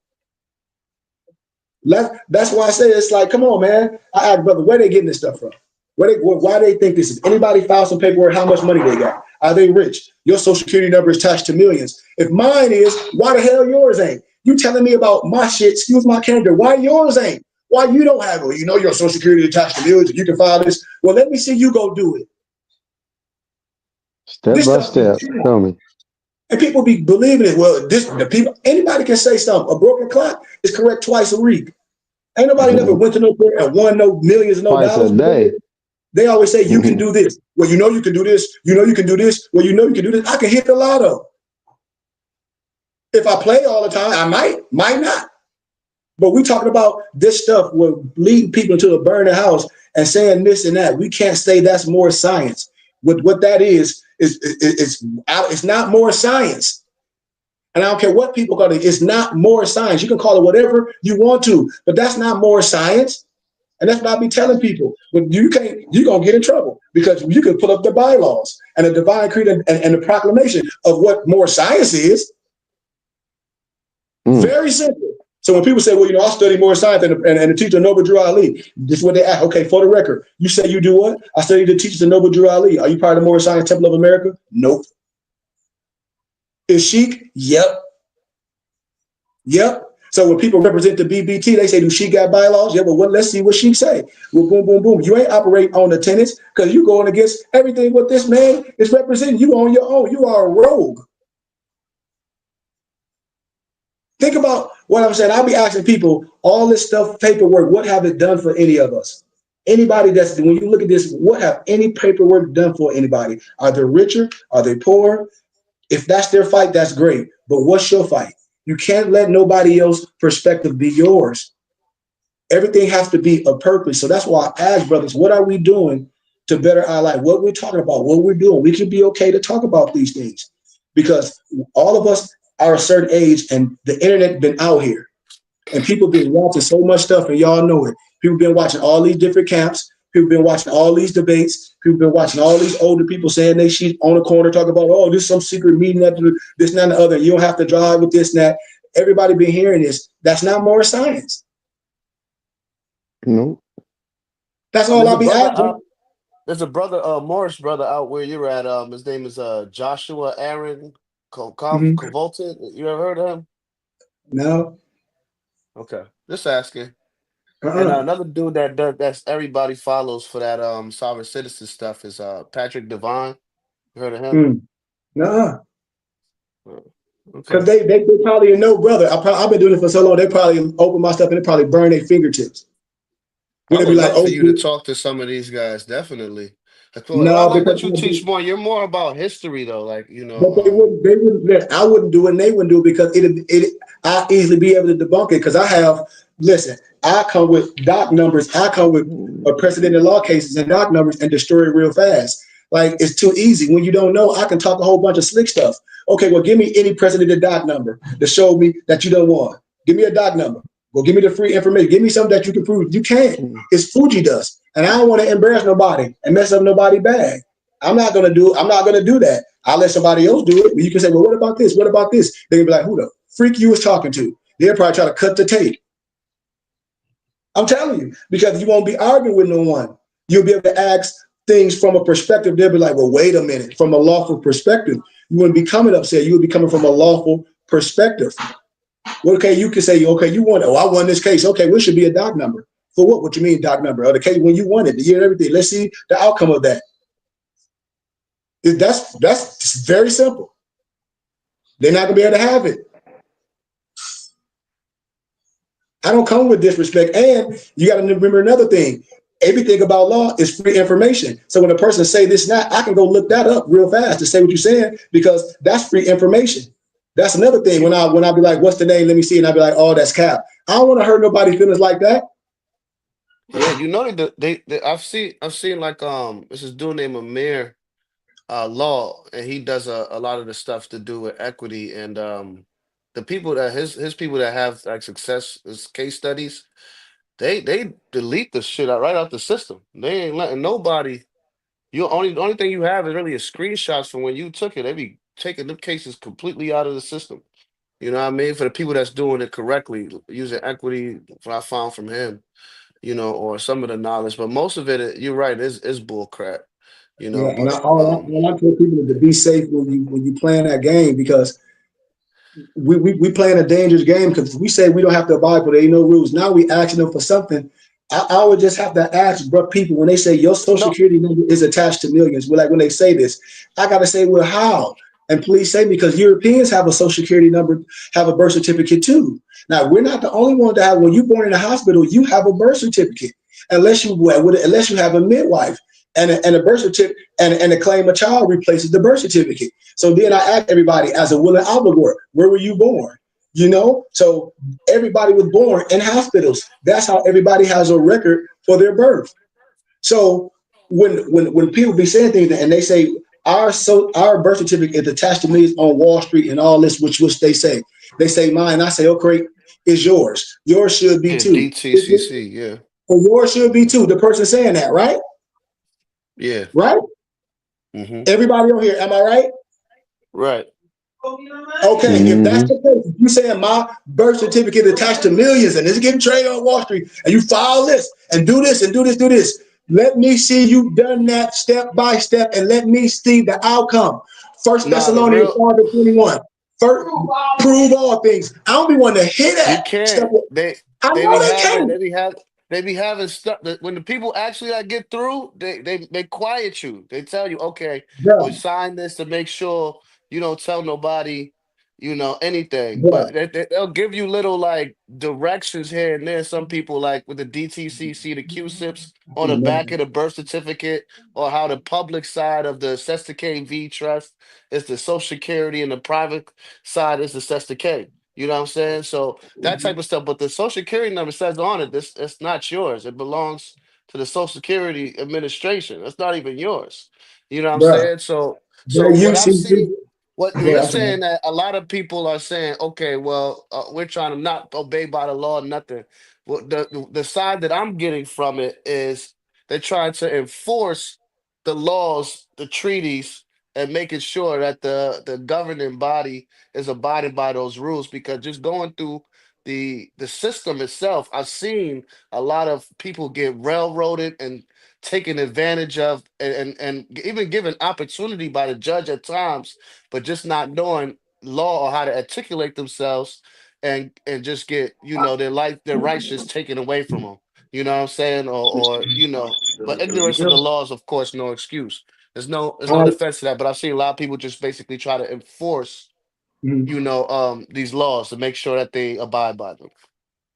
That's why I say it's like, come on, man. I ask, brother, where they getting this stuff from? Why they think this is? Anybody file some paperwork? How much money they got? Are they rich? Your social security number is attached to millions. If mine is, why the hell yours ain't? You telling me about my shit? Excuse my candor. Why yours ain't? Why you don't have it? You know your social security attached to millions. You can file this. Well, let me see you go do it. Step This by stuff step. Show me. and people be believing it. Well, the people, anybody can say something. A broken clock is correct twice a week. Ain't nobody never went to no court and won no millions, no Twice a dollars. day. They always say you can do this. Well, you know you can do this. You know you can do this. Well, you know you can do this. I can hit the lotto. If I play all the time, I might not. But we talking about this stuff. We're leading people into a burning house and saying this and that. We can't say that's more science. What that is it's not more science. And I don't care what people call it. It's not more science. You can call it whatever you want to, but that's not more science. And that's what I be telling people. But you're gonna get in trouble because you can pull up the bylaws and the divine creed and the proclamation of what more science is. Very simple. So when people say, well, I study more science and the teacher Noble Drew Ali, this is what they ask. Okay, for the record, you say you do what? I study the teachers of Noble Drew Ali. Are you part of the More Science Temple of America? Nope. Is Sheik? Yep. So when people represent the BBT, they say, do Sheik got bylaws? Yeah, well, let's see what Sheik say. Well, boom, boom, boom. You ain't operate on the tenants because you going against everything what this man is representing. You on your own. You are a rogue. Think about what I'm saying. I'll be asking people all this stuff, paperwork, what have it done for any of us? Anybody when you look at this, what have any paperwork done for anybody? Are they richer? Are they poor? If that's their fight, that's great. But what's your fight? You can't let nobody else's perspective be yours. Everything has to be a purpose. So that's why I ask brothers, what are we doing to better our life? What we're talking about, what we're doing. We can be okay to talk about these things because all of us are a certain age and the internet been out here and people been watching so much stuff and y'all know it. People been watching all these different camps. People been watching all these debates. People been watching all these older people saying they shit on the corner talking about, oh, this is some secret meeting that this and that and the other. You don't have to drive with this and that. Everybody been hearing this. That's not more science. No. That's all I'll be asking. There's a brother, Morris brother out where you're at. His name is Joshua Aaron Colvolton. You ever heard of him? No. Okay, just asking. And Uh-uh. another dude that's everybody follows for that sovereign citizen stuff is Patrick Devine. You heard of him? No. Okay. Because they probably know, brother. I've been doing it for so long. They probably open my stuff and they probably burn their fingertips. I Would they would be like, love for oh, you to talk to some of these guys, definitely. I no, like because that you teach more. You're more about history, though. Like but they wouldn't. I wouldn't do it. And they wouldn't do it because I easily be able to debunk it because I have. Listen, I come with doc numbers. I come with precedent in law cases and doc numbers and destroy it real fast. Like it's too easy. When you don't know, I can talk a whole bunch of slick stuff. Okay, well, give me any precedent doc number to show me that you don't want. Give me a doc number. Well, give me the free information. Give me something that you can prove. You can't. It's Fuji dust, and I don't want to embarrass nobody and mess up nobody's bag. I'm not gonna do that. I'll let somebody else do it. But you can say, well, what about this? What about this? They'll be like, who the freak you was talking to? They'll probably try to cut the tape. I'm telling you, because you won't be arguing with no one. You'll be able to ask things from a perspective. They'll be like, well, wait a minute. From a lawful perspective, you wouldn't be coming upset. You would be coming from a lawful perspective. Well, okay, you can say, okay, you won. Oh, I won this case. Okay, what should be a doc number? For what? What you mean doc number? Or the case when you won it, the year and everything. Let's see the outcome of that. That's very simple. They're not gonna be able to have it. I don't come with disrespect. And you got to remember another thing. Everything about law is free information. So when a person say this, not, I can go look that up real fast to say what you're saying because that's free information. That's another thing. When I be like, what's the name? Let me see, and I be like, oh, that's Cap. I don't want to hurt nobody's feelings like that. Yeah, I've seen like this is dude named Amir Law, and he does a lot of the stuff to do with equity and the people that his people that have like success as case studies, they delete the shit out right out the system. They ain't letting nobody. You only the only thing you have is really a screenshots from when you took it. They be taking them cases completely out of the system. You know what I mean? For the people that's doing it correctly, using equity, what I found from him, or some of the knowledge, but most of it, you're right, is bull crap. Yeah, and But all I tell people is to be safe when you playing that game, because we playing a dangerous game, because we say we don't have to abide by, there ain't no rules. Now we asking them for something. I would just have to ask, bro, people, when they say your social no, security number is attached to millions, we're like, when they say this, I gotta say, well, how? And please say, because Europeans have a social security number, have a birth certificate too. Now we're not the only one to have. When you're born in a hospital, you have a birth certificate, unless you have a midwife and a birth certificate, and a claim a child replaces the birth certificate. So then I ask everybody, as a willing obligor, where were you born? So everybody was born in hospitals. That's how everybody has a record for their birth. So when people be saying things and they say our birth certificate is attached to me on Wall Street and all this, which they say mine. I say, okay, is yours. Yours should be yeah, too. DTCC, yeah, Or yours should be too. The person saying that, right? yeah, Right? hmm, Everybody on here, am I right? right, Okay, if that's Mm-hmm. the case, if you saying my birth certificate attached to millions and it's getting traded on Wall Street, and you file this and do this and do this, let me see you done that step by step, and let me see the outcome. First nah, the Thessalonians real 5:21. First, prove all things. I don't be wanting to hear you that stuff. can't. I They know be they having can't. they be having stuff that when the people actually like get through, they quiet you. They tell you, okay, well, Bro, sign this to make sure you don't tell nobody, anything. But bro. they'll give you little like directions here and there. Some people like with the DTCC, the Q-SIPs on the back of the birth certificate, or how the public side of the Sesta K V Trust is the Social Security and the private side is the Sesta K. You know what I'm saying? So that type of stuff. But the Social Security number says on it, this it's not yours. It belongs to the Social Security Administration. It's not even yours. You know what I'm Bro, saying? So bro, so you what I've see, seen, what go you're ahead, I'm saying sorry. that a lot of people are saying, okay, well, we're trying to not obey by the law, nothing. Well, the side that I'm getting from it is they're trying to enforce the laws, the treaties, and making sure that the governing body is abiding by those rules, because just going through the system itself, I've seen a lot of people get railroaded and taken advantage of, and even given opportunity by the judge at times, but just not knowing law or how to articulate themselves, and just get their rights just taken away from them. You know what I'm saying? But ignorance of the law is of course no excuse. There's no I, defense to that, but I've seen a lot of people just basically try to enforce, mhm. these laws to make sure that they abide by them.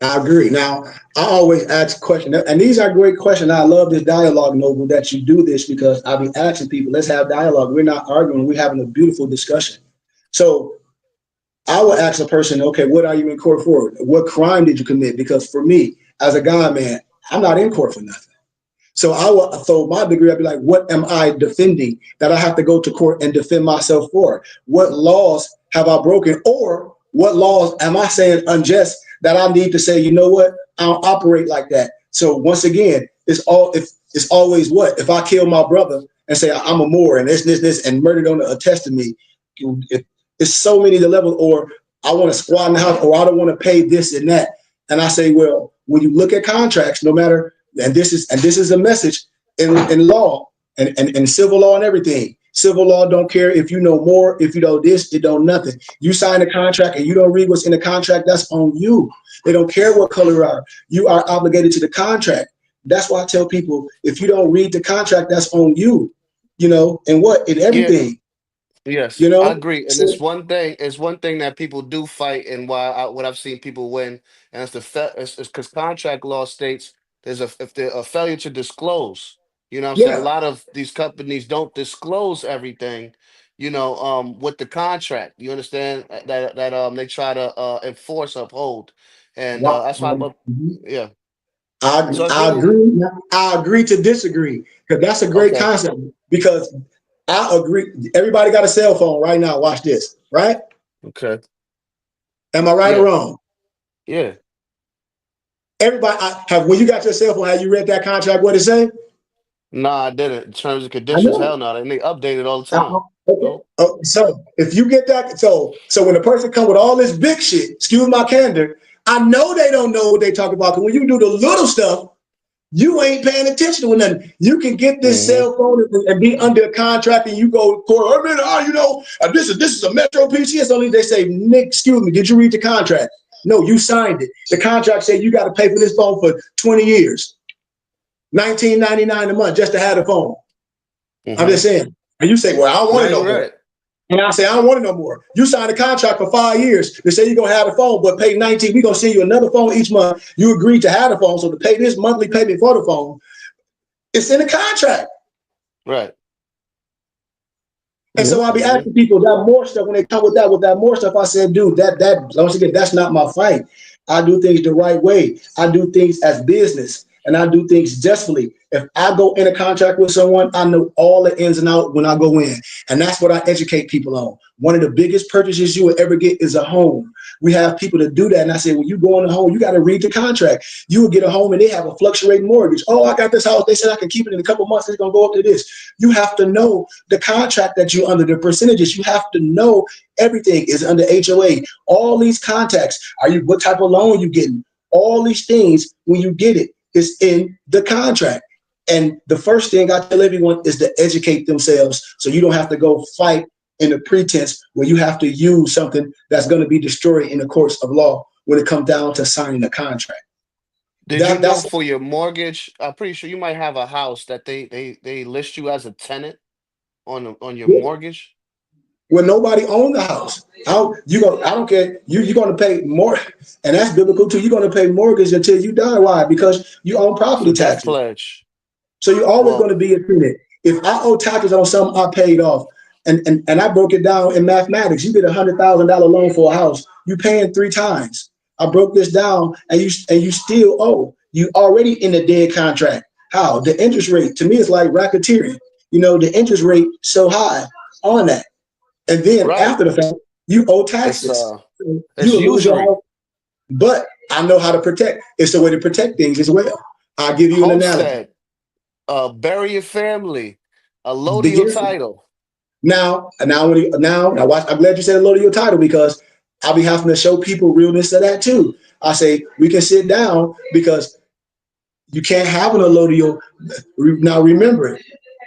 I agree. Now, I always ask questions, and these are great questions. I love this dialogue, Noble, that you do this, because I be asking people, let's have dialogue. We're not arguing, we're having a beautiful discussion. So I will ask a person, okay, what are you in court for? What crime did you commit? Because for me, as a guy, man, I'm not in court for nothing. So my degree, I'd be like, what am I defending that I have to go to court and defend myself for? What laws have I broken? Or what laws am I saying unjust that I need to say, you know what? I don't operate like that. So once again, it's always what? If I kill my brother and say I'm a Moor and this, and murder don't attest to me, it's so many the level, or I want to squat in the house, or I don't want to pay this and that. And I say, well, when you look at contracts, no matter, and this is a message in law and civil law and everything. Civil law don't care if you know more, if you know this, it don't nothing. You sign a contract and you don't read what's in the contract, that's on you. They don't care what color you are. You are obligated to the contract. That's why I tell people, if you don't read the contract, that's on you. And what in Yeah. everything. Yes, You I know. agree, and So it's one thing that people do fight, and what I've seen people win, and it's because contract law states there's a failure to disclose. You know what I'm saying? A yeah, lot of these companies don't disclose everything, with the contract. You understand that they try to enforce, uphold, and why, that's why. But yeah, so it's I really agree. I agree to disagree, because that's a great okay. concept. Because I agree. Everybody got a cell phone right now. Watch this, right? Okay. Am I right or Yeah. wrong? Yeah. Everybody, when you got your cell phone, have you read that contract? What it say? Nah, I didn't. Terms and I conditions, know. hell no. They update it all the time. Okay. No. So if you get that, so when a person come with all this big shit, excuse my candor, I know they don't know what they talk about. Because when you do the little stuff, you ain't paying attention to nothing. You can get this Mm-hmm. cell phone and be under a contract, and you go to court. This is a Metro PCS. Only they say, Nick, excuse me, did you read the contract? No, you signed it. The contract said you got to pay for this phone for 20 years, $19.99 a month just to have the phone. I'm Mm-hmm. just saying. And you say, well, I don't want it No, no you're more. right. And I say, I don't want it no more. You signed a contract for 5 years. They say you're going to have the phone, but pay 19. We're going to send you another phone each month. You agreed to have the phone. So to pay this monthly payment for the phone, it's in the contract. Right. And so I'll be Mm-hmm. asking people that more stuff when they come with that more stuff. I said, dude, that once again, that's not my fight. I do things the right way. I do things as business, and I do things justly. If I go in a contract with someone, I know all the ins and outs when I go in, and that's what I educate people on. One of the biggest purchases you will ever get is a home. We have people to do that, and I say, when you go in a home, you got to read the contract. You will get a home, and they have a fluctuating mortgage. Oh, I got this house. They said I can keep it in a couple months. It's gonna go up to this. You have to know the contract that you're under, the percentages. You have to know everything is under HOA. All these contacts. What type of loan you getting? All these things when you get it is in the contract. And the first thing I tell everyone is to educate themselves so you don't have to go fight in a pretense where you have to use something that's going to be destroyed in the courts of law when it comes down to signing a contract. Did you know That's for your mortgage, I'm pretty sure you might have a house that they list you as a tenant on your mortgage? when nobody owned the house. I don't care. You're going to pay more, and that's biblical too. You're going to pay mortgage until you die. Why? Because you own It's a property death taxes. pledge. So you're always going Well, to be a tenant. If I owe taxes on something I paid off, and I broke it down in mathematics, you get $100,000 loan for a house, you paying 3 times. I broke this down, and you still owe. You already in a dead contract. How? The interest rate to me is like racketeering. The interest rate so high on that, and then right. after the fact, you owe It's taxes. it's You'll lose your usury. house. But I know how to protect. It's a way to protect things as well. I'll give you an analogy. Homestead, bury your family, a load of The your year title. now, watch. I'm glad you said a load of your title because I'll be having to show people realness of that too. I say we can sit down because you can't have an load of your. Now remember,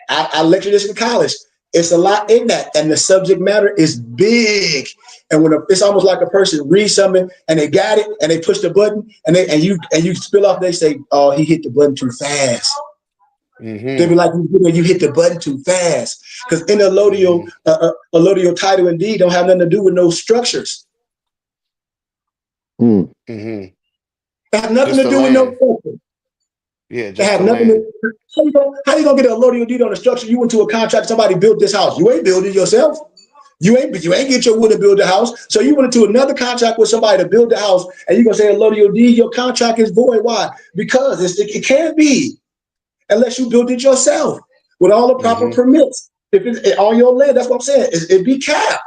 I lectured this in college. It's a lot in that, and the subject matter is big. And it's almost like a person reads something and they got it and they push the button and you spill off. They say, "Oh, he hit the button too fast." They be Mm-hmm. like, "You hit the button too fast," because in Mm-hmm. a allodial title and deed don't have nothing to do with no structures. Mm. Mm-hmm. It have nothing Just to the do with no land. structure. Yeah, It just have the nothing land. to. How you gonna get a allodial deed on a structure? You went to a contract. Somebody built this house. You ain't build it yourself. You ain't get your wood to build the house. So you went into another contract with somebody to build the house, and you gonna say allodial deed? Your contract is void. Why? Because it can't be unless you built it yourself with all the proper Mm-hmm. permits. If it's on your land, that's what I'm saying. It be capped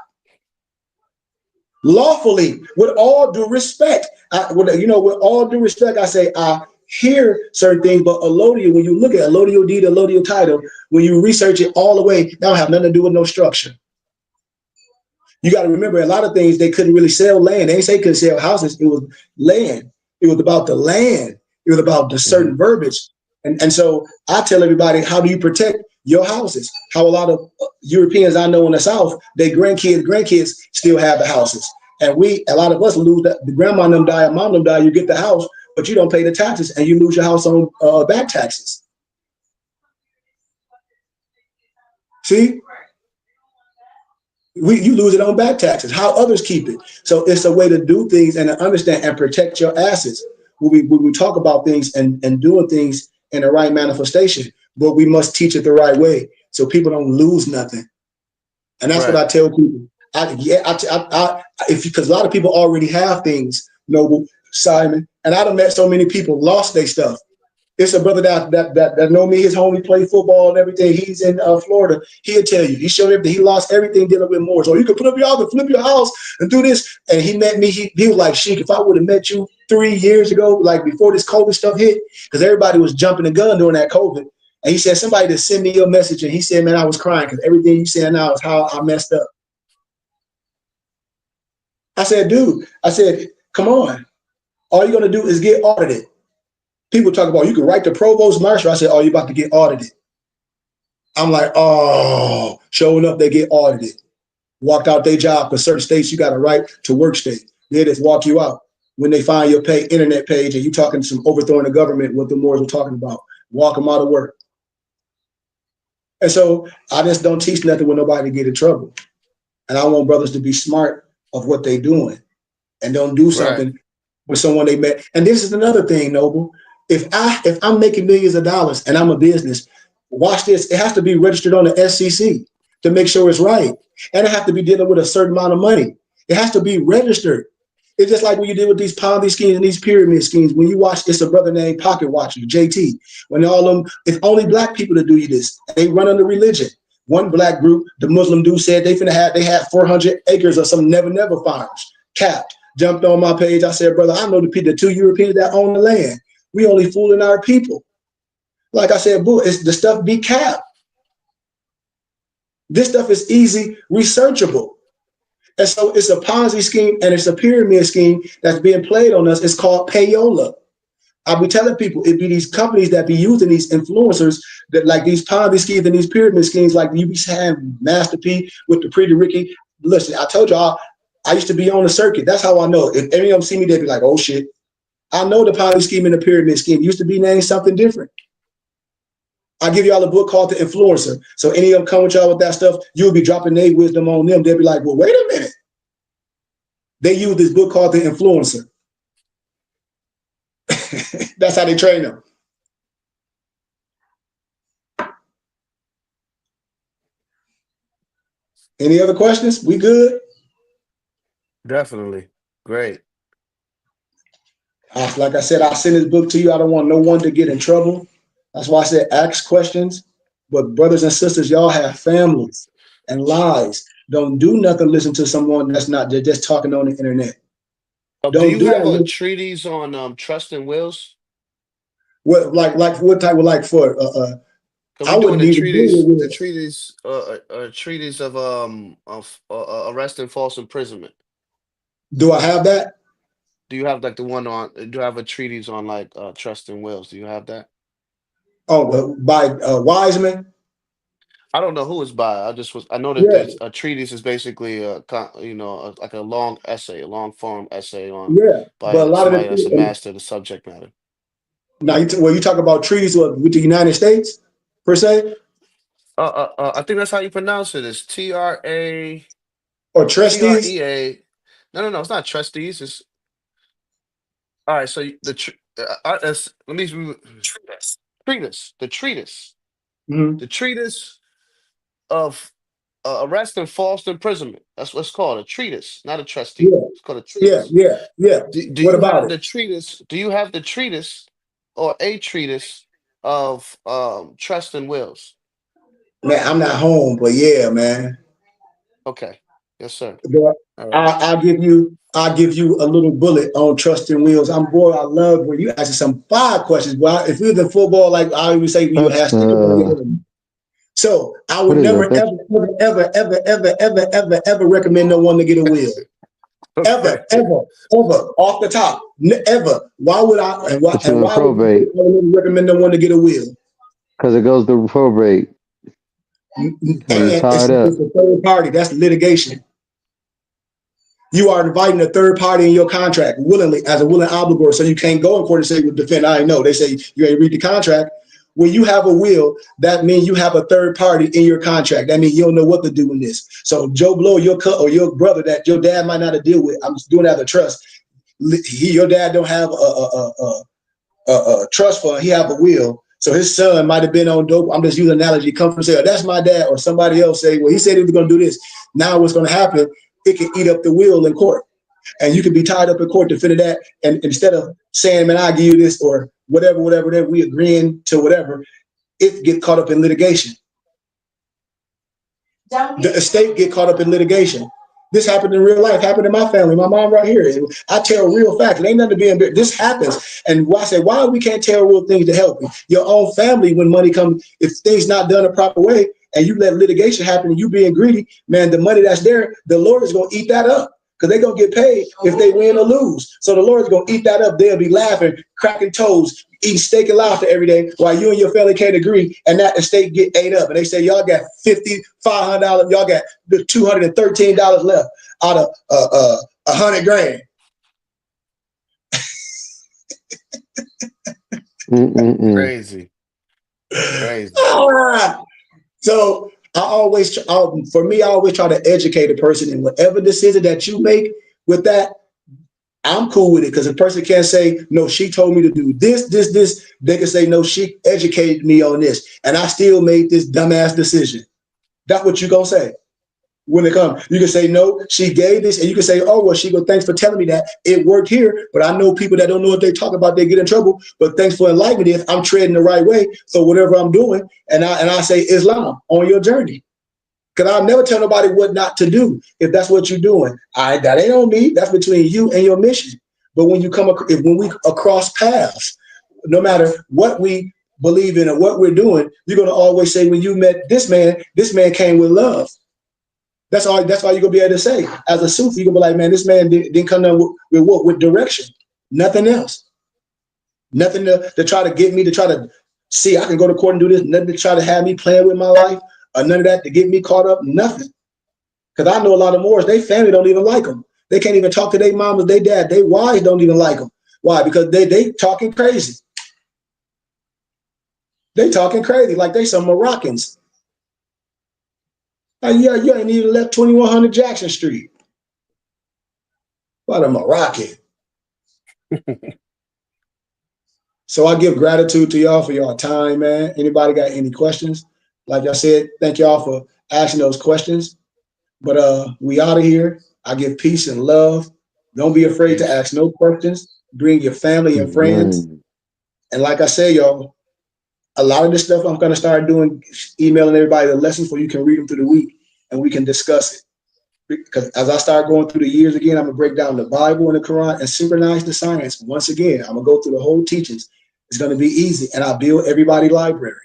lawfully with all due respect. With all due respect, I say I hear certain things, but allodial, when you look at allodial deed, allodial title, when you research it all the way, that don't have nothing to do with no structure. You got to remember a lot of things they couldn't really sell land. They didn't say couldn't sell houses. It was land. It was about the land. It was about the Mm-hmm. certain verbiage. And so I tell everybody, how do you protect your houses? How a lot of Europeans I know in the South, their grandkids still have the houses. And a lot of us lose that. The grandma and them die, and mom and them die, you get the house, but you don't pay the taxes and you lose your house on back taxes. See? You lose it on back taxes. How others keep it. So it's a way to do things and to understand and protect your assets. When we talk about things and doing things in the right manifestation, but we must teach it the right way so people don't lose nothing. And that's what Right. I tell people. Because a lot of people already have things, Noble, Simon, and I've met so many people lost their stuff. It's a brother that know me. His homie played football and everything. He's in Florida. He'll tell you. He showed him that he lost everything dealing with more. So you can put up your house and flip your house and do this. And he met me. He was like, Sheik, if I would have met you 3 years ago, like before this COVID stuff hit, because everybody was jumping the gun during that COVID. And he said, somebody to send me your message. And he said, man, I was crying because everything you saying now is how I messed up. I said, dude, come on. All you're going to do is get audited. People talk about you can write the provost marshal. I said, oh, you're about to get audited. I'm like, oh, showing up, they get audited. Walked out their job because certain states you got a right to work state. They just walk you out. When they find your internet page and you talking some overthrowing the government, what the Moors were talking about, walk them out of work. And so I just don't teach nothing with nobody to get in trouble. And I want brothers to be smart of what they're doing and don't do something with someone they met. And this is another thing, Noble. If I'm making millions of dollars and I'm a business, watch this. It has to be registered on the SEC to make sure it's right. And it has to be dealing with a certain amount of money. It has to be registered. It's just like when you deal with these Ponzi schemes and these pyramid schemes. When you watch, it's a brother named Pocket Watcher, JT. When all of them, it's only black people that do this. They run under religion. One black group, the Muslim dude said they had 400 acres of some never farms capped. Jumped on my page. I said, brother, I know the 2 Europeans that own the land. We only fooling our people. Like I said, boo, it's the stuff be capped. This stuff is easy researchable. And so it's a Ponzi scheme and it's a pyramid scheme that's being played on us. It's called payola. I'll be telling people it be these companies that be using these influencers that like these Ponzi schemes and these pyramid schemes, like you be saying Master P with the Pretty Ricky. Listen, I told y'all I used to be on the circuit. That's how I know. If any of them see me, they'd be like, oh shit. I know the Ponzi scheme and the pyramid scheme used to be named something different. I give y'all a book called The Influencer. So any of them come with y'all with that stuff, you'll be dropping their wisdom on them. They'll be like, well, wait a minute. They use this book called The Influencer. That's how they train them. Any other questions? We good? Definitely. Great. Like I said, I'll send this book to you. I don't want no one to get in trouble. That's why I said ask questions. But brothers and sisters, y'all have families and lives. Don't do nothing. Listen to someone that's not just talking on the internet. Do Don't you do have a that. treatise on trust and wills? What what type of like for? Because I we're doing wouldn't the even treatise, do the it. treatise, treatise of arrest and false imprisonment. Do I have that? Do you have like the one on? Do you have a treatise on like trust and wills? Do you have that? Oh, by Wiseman. I don't know who it's by. I know that Yeah, there's a treatise is basically like a long essay, a long form essay on yeah. But by a lot of somebody that's a the master of the subject matter. now you talk about treaties with the United States per se I think that's how you pronounce it. It's or trustees. TREA. No. It's not trustees. It's all right. So let me treatise. Mhm. The treatise of arrest and false imprisonment. That's what it's called. A treatise, not a trustee. Yeah, It's called a yeah, treatise. yeah, yeah. Do What you about have it? the treatise? Do you have the treatise or a treatise of trust and wills? Man, I'm not home, but yeah, man. Okay. Yes, sir. But All right. I'll give you a little bullet on trust and wheels. I love when you ask some 5 questions. Well, if you're in football, like I always say, you That's have stickers on your head. So I would what is never, that? ever, ever recommend no one to get a wheel. Okay. Ever, off the top, ever. Why would I? Put you And in why would probate you recommend no one to get a wheel? because it goes to probate And because it's tied up. it's a third party. That's litigation. You are inviting a third party in your contract willingly as a willing obligor, so you can't go in court and say, "Well, defend." I know they say you ain't read the contract. When you have a will, that means you have a third party in your contract. That means you don't know what to do in this. So Joe Blow, your or your brother that your dad might not have deal with, I'm just doing that as a trust. Your dad don't have a trust fund. He have a will. So his son might have been on dope. I'm just using an analogy. Come from say, oh, that's my dad, or somebody else say, well, he said he was going to do this. Now what's going to happen? It can eat up the will in court, and you can be tied up in court to finish that. And instead of saying, man, I'll give you this, or whatever that we agreeing to whatever, it get caught up in litigation. The estate get caught up in litigation. This happened in real life, happened in my family, my mom right here. And I tell real facts. It ain't nothing to be embarrassed. This happens. And I say, why we can't tell real things to help you? Your own family, when money comes, if things not done a proper way and you let litigation happen and you being greedy, man, the money that's there, the Lord is going to eat that up. Because they're going to get paid if they win or lose. So the Lord's going to eat that up. They'll be laughing, cracking toes, eating steak and lobster every day while you and your family can't agree, and that estate get ate up. And they say, y'all got $50, $500, y'all got the $213 left out of $100 grand. Crazy. So I always try to educate a person in whatever decision that you make with that. I'm cool with it because a person can't say, no, she told me to do this. They can say, no, she educated me on this. And I still made this dumbass decision. That's what you're going to say when it comes. You can say, no, she gave this. And you can say, oh, well, she go, thanks for telling me that. It worked here. But I know people that don't know what they talk about, they get in trouble. But thanks for enlightening me. If I'm treading the right way. So whatever I'm doing, and I say Islam on your journey. Because I'll never tell nobody what not to do if that's what you're doing. That ain't on me. That's between you and your mission. But when we cross paths, no matter what we believe in or what we're doing, you're going to always say, when you met this man came with love. That's all you're going to be able to say. As a Sufi, you're going to be like, man, this man didn't come down with what? With direction. Nothing else. Nothing to try to get me to try to see I can go to court and do this. Nothing to try to have me playing with my life. Or none of that to get me caught up, nothing. Because I know a lot of Moors, their family don't even like them. They can't even talk to their mamas, their dad, their wives don't even like them. Why? Because they talking crazy. They talking crazy like they some Moroccans. You ain't even left 2100 Jackson Street. What a Moroccan. So I give gratitude to y'all for y'all time, man. Anybody got any questions? Like I said, thank y'all for asking those questions. But we out of here. I give peace and love. Don't be afraid to ask no questions. Bring your family and friends. And like I say, y'all, a lot of this stuff I'm going to start doing, emailing everybody the lessons so you can read them through the week and we can discuss it. Because as I start going through the years again, I'm going to break down the Bible and the Quran and synchronize the science. Once again, I'm going to go through the whole teachings. It's going to be easy. And I'll build everybody's library.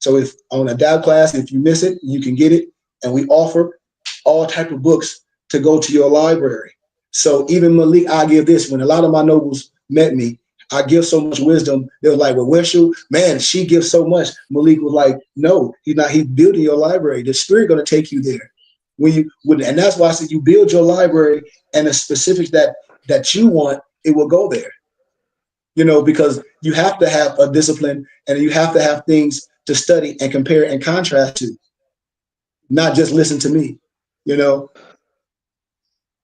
So if on a DAB class, if you miss it, you can get it. And we offer all type of books to go to your library. So even Malik, I give this. When a lot of my nobles met me, I give so much wisdom. They were like, well, Weshu, man, she gives so much. Malik was like, no, he's building your library. The Spirit going to take you there. And that's why I said you build your library and the specifics that you want, it will go there. Because you have to have a discipline and you have to have things to study and compare and contrast to, not just listen to me,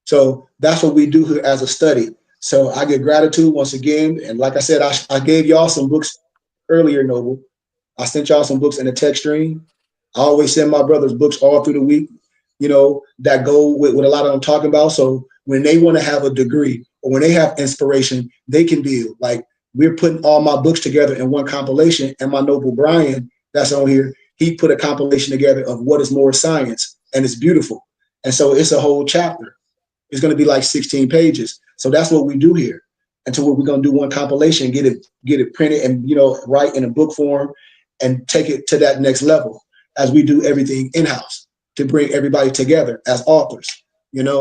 So that's what we do here as a study. So I give gratitude once again. And like I said, I gave y'all some books earlier, Noble. I sent y'all some books in the text stream. I always send my brothers books all through the week, that go with what a lot of them talking about. So when they want to have a degree or when they have inspiration, they can build. Like, we're putting all my books together in one compilation, and my Noble Brian that's on here, he put a compilation together of what is more science, and it's beautiful. And so it's a whole chapter. It's going to be like 16 pages. So that's what we do here. Until we're going to do one compilation, get it printed and, write in a book form and take it to that next level as we do everything in-house to bring everybody together as authors,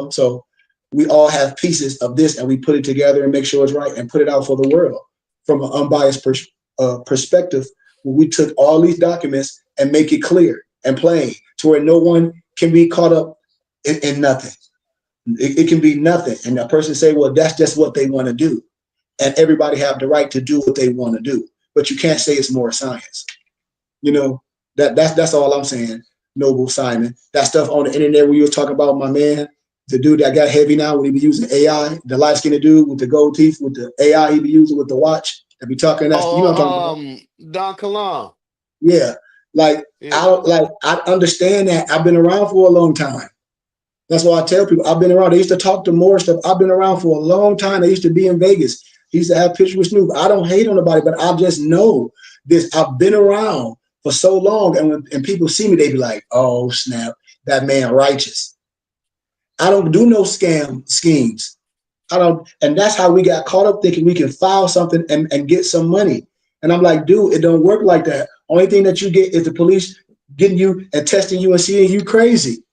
So we all have pieces of this and we put it together and make sure it's right and put it out for the world from an unbiased perspective, where we took all these documents and make it clear and plain to where no one can be caught up in nothing. It can be nothing. And a person say, well, that's just what they want to do. And everybody have the right to do what they want to do. But you can't say it's more science. That's all I'm saying, Noble Simon. That stuff on the internet where you were talking about my man, the dude that got heavy now when he be using AI, the light-skinned dude with the gold teeth, with the AI he be using with the watch. That be talking. That's what I'm talking about. Don Kalam. Yeah. I understand that. I've been around for a long time. That's why I tell people I've been around. They used to talk to more stuff. I've been around for a long time. I used to be in Vegas. He used to have pictures with Snoop. I don't hate on nobody, but I just know this. I've been around for so long, and when people see me, they be like, "Oh snap, that man righteous." I don't do no schemes. I don't, and that's how we got caught up thinking we can file something and get some money. And I'm like, dude, it don't work like that. Only thing that you get is the police getting you and testing you and seeing you crazy.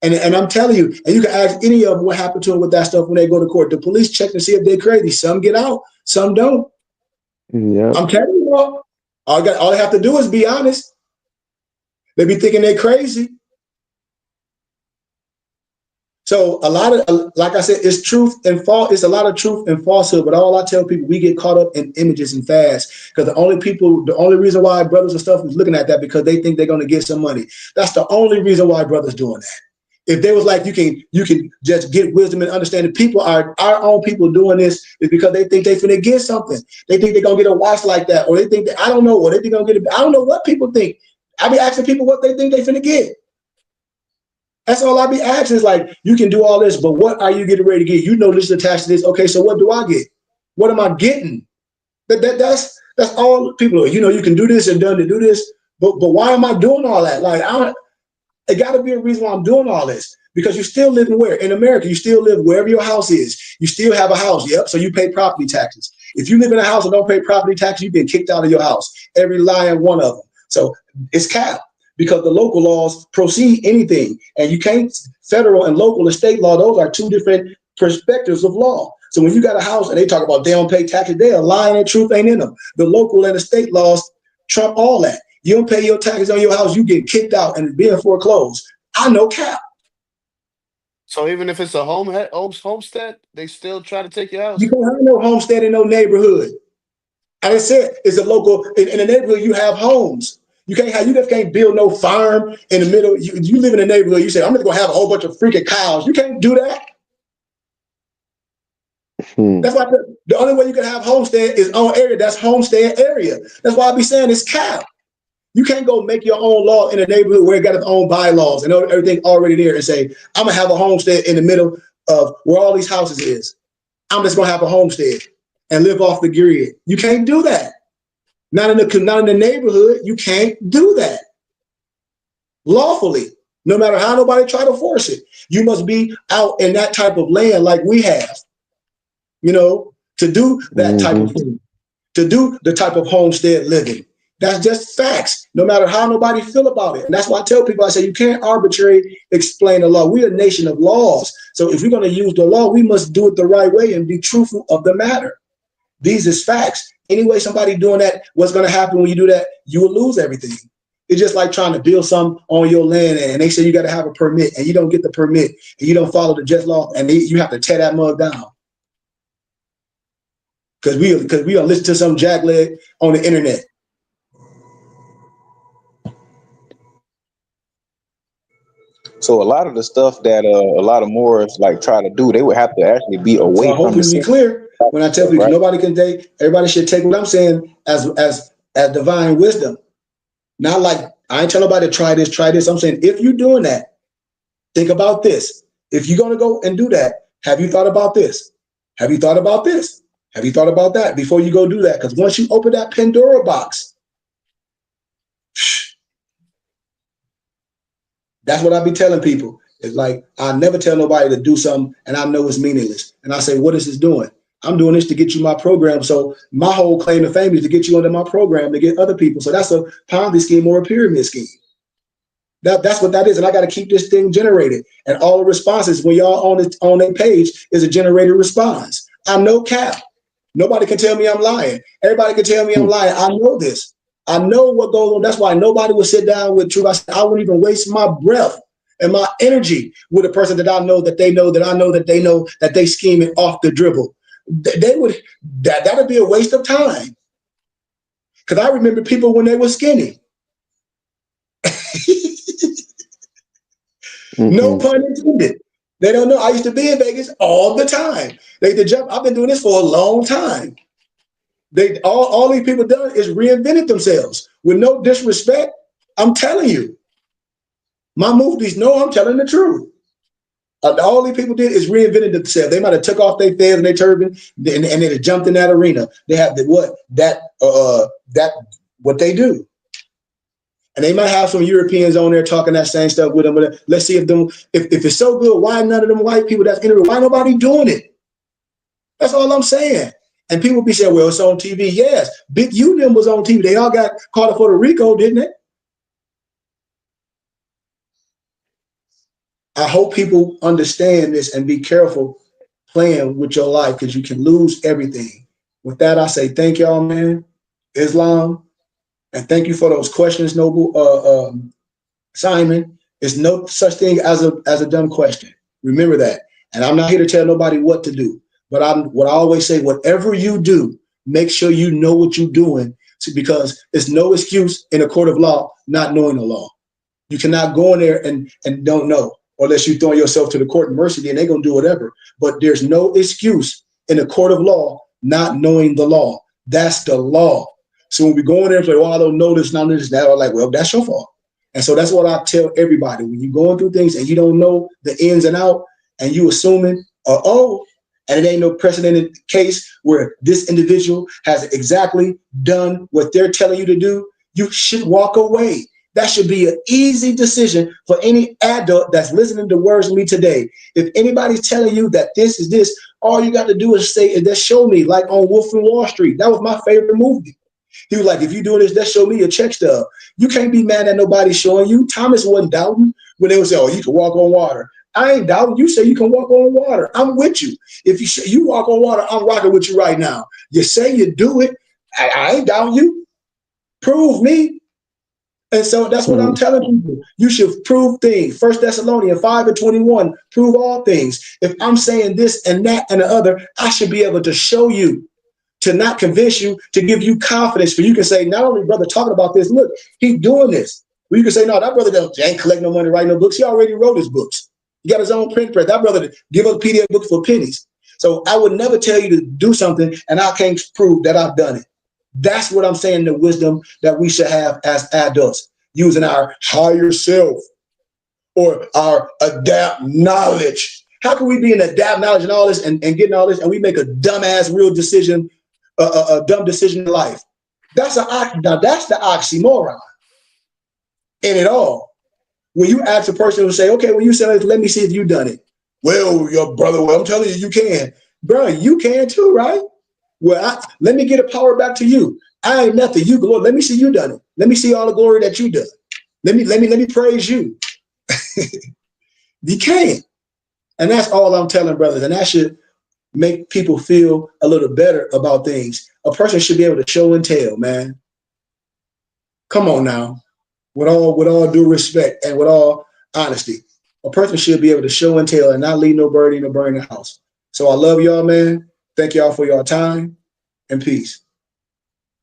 And I'm telling you, and you can ask any of them what happened to them with that stuff when they go to court. The police check to see if they're crazy. Some get out, some don't. Yep. I'm telling you, all they have to do is be honest. They be thinking they're crazy. So a lot of, like I said, it's truth and false. It's a lot of truth and falsehood. But all I tell people, we get caught up in images and fads because the only reason why brothers and stuff is looking at that because they think they're going to get some money. That's the only reason why brothers doing that. If they was like, you can just get wisdom and understanding. People are our own people doing this is because they think they finna get something. They think they're gonna get a watch like that, or they think that, I don't know, or they think they're gonna get I don't know what people think. I be asking people what they think they finna get. That's all I be asking is like, you can do all this, but what are you getting ready to get? You know this is attached to this. Okay, so what do I get? What am I getting? That's all people are. You know, you can do this and done to do this, but why am I doing all that? Like it got to be a reason why I'm doing all this because you still live where? In America, you still live wherever your house is. You still have a house. Yep. So you pay property taxes. If you live in a house and don't pay property taxes, you've been kicked out of your house. Every lion one of them. So it's capped because the local laws proceed anything. And you can't, federal and local and state law, those are two different perspectives of law. So when you got a house and they talk about they don't pay taxes, they are lying and truth ain't in them. The local and the state laws trump all that. You don't pay your taxes on your house, you get kicked out and being foreclosed. I know cap. So even if it's a homestead, they still try to take your house. You don't have no homestead in no neighborhood. And I said, it's a local in a neighborhood. You have homes. You just can't build no farm in the middle. You live in a neighborhood. You say I'm just gonna have a whole bunch of freaking cows. You can't do that. That's why the only way you can have homestead is on area. That's homestead area. That's why I be saying it's cap. You can't go make your own law in a neighborhood where it got its own bylaws and everything already there and say, I'm gonna have a homestead in the middle of where all these houses is. I'm just gonna have a homestead and live off the grid. You can't do that. Not in the neighborhood. You can't do that lawfully. No matter how nobody try to force it, you must be out in that type of land like we have. You know, to do that type of thing, to do the type of homestead living. That's just facts, no matter how nobody feel about it. And that's why I tell people, I say, you can't arbitrarily explain the law. We're a nation of laws. So if we're going to use the law, we must do it the right way and be truthful of the matter. These is facts. Anyway, somebody doing that, what's going to happen when you do that? You will lose everything. It's just like trying to build something on your land and they say you got to have a permit and you don't get the permit and you don't follow the just law and you have to tear that mug down. Because we don't listen to some jackleg on the internet. So a lot of the stuff that a lot of Moors like try to do, they would have to actually be away So I hope from the we be city. clear when I tell people Right. nobody can take. Everybody should take what I'm saying as divine wisdom. Not like I ain't tell nobody to try this. I'm saying if you're doing that, think about this. If you're gonna go and do that, have you thought about this? Have you thought about this? Have you thought about that before you go do that? Because once you open that Pandora box, that's what I be telling people. It's like I never tell nobody to do something and I know it's meaningless. And I say, what is this doing? I'm doing this to get you my program. So my whole claim to fame is to get you under my program to get other people. So that's a Ponzi scheme or a pyramid scheme. That's what that is. And I got to keep this thing generated. And all the responses when y'all on their page is a generated response. I'm no cap. Nobody can tell me I'm lying. Everybody can tell me I'm lying. I know this. I know what goes on. That's why nobody will sit down with truth. I said, I wouldn't even waste my breath and my energy with a person that I know that they know that I know that they know that they scheming off the dribble. That'd be a waste of time. Because I remember people when they were skinny. No pun intended. They don't know. I used to be in Vegas all the time. I've been doing this for a long time. All these people done is reinvented themselves with no disrespect. I'm telling you, my movies know I'm telling the truth. The only people did is reinvented themselves. They might have took off their fez and their turban and then jumped in that arena. They have that what they do. And they might have some Europeans on there talking that same stuff with them. But let's see if it's so good, why none of them white people that's in it, why nobody doing it? That's all I'm saying. And people be saying, well, it's on TV. Yes, Big Union was on TV. They all got caught up for the RICO, didn't it? I hope people understand this and be careful playing with your life because you can lose everything. With that, I say thank y'all, man. Islam, and thank you for those questions, Noble. Simon, there's no such thing as a dumb question. Remember that. And I'm not here to tell nobody what to do. But what I always say, whatever you do, make sure you know what you're doing, because there's no excuse in a court of law not knowing the law. You cannot go in there and don't know, unless you throw yourself to the court of mercy, then they're going to do whatever. But there's no excuse in a court of law not knowing the law. That's the law. So when we go in there and say, well, I don't know this, not this, that, I'm like, well, that's your fault. And so that's what I tell everybody. When you're going through things and you don't know the ins and out, and you assuming, and it ain't no precedented case where this individual has exactly done what they're telling you to do, you should walk away. That should be an easy decision for any adult that's listening to words of me today. If anybody's telling you that this is this, all you got to do is say, just show me, like on Wolf of Wall Street. That was my favorite movie. He was like, if you're doing this, just show me your check stub. You can't be mad at nobody showing you. Thomas wasn't doubting when they would say, oh, you can walk on water. I ain't doubting. You say you can walk on water. I'm with you. If you say you walk on water, I'm rocking with you right now. You say you do it. I ain't doubting you. Prove me. And so that's what I'm telling people. You should prove things. 1 Thessalonians 5:21, prove all things. If I'm saying this and that and the other, I should be able to show you, to not convince you, to give you confidence. For you can say, not only brother talking about this, look, he's doing this. Or you can say, no, that brother ain't collecting no money, writing no books. He already wrote his books. He got his own print press. That brother give us PDF books for pennies. So I would never tell you to do something and I can't prove that I've done it. That's what I'm saying, the wisdom that we should have as adults, using our higher self or our adapt knowledge. How can we be in adapt knowledge and all this and getting all this and we make a dumbass real decision, a dumb decision in life? That's the oxymoron in it all. When you ask a person who say, okay, when you say, let me see if you done it. Well, your brother, well, I'm telling you, you can. Bro, you can too, right? Well, let me get a power back to you. I ain't nothing. You glory. Let me see you done it. Let me see all the glory that you done. Let me praise you. You can't. And that's all I'm telling brothers. And that should make people feel a little better about things. A person should be able to show and tell, man. Come on now. With all due respect and with all honesty, a person should be able to show and tell and not leave no birdie in a burning house. So I love y'all, man. Thank y'all for your time and peace.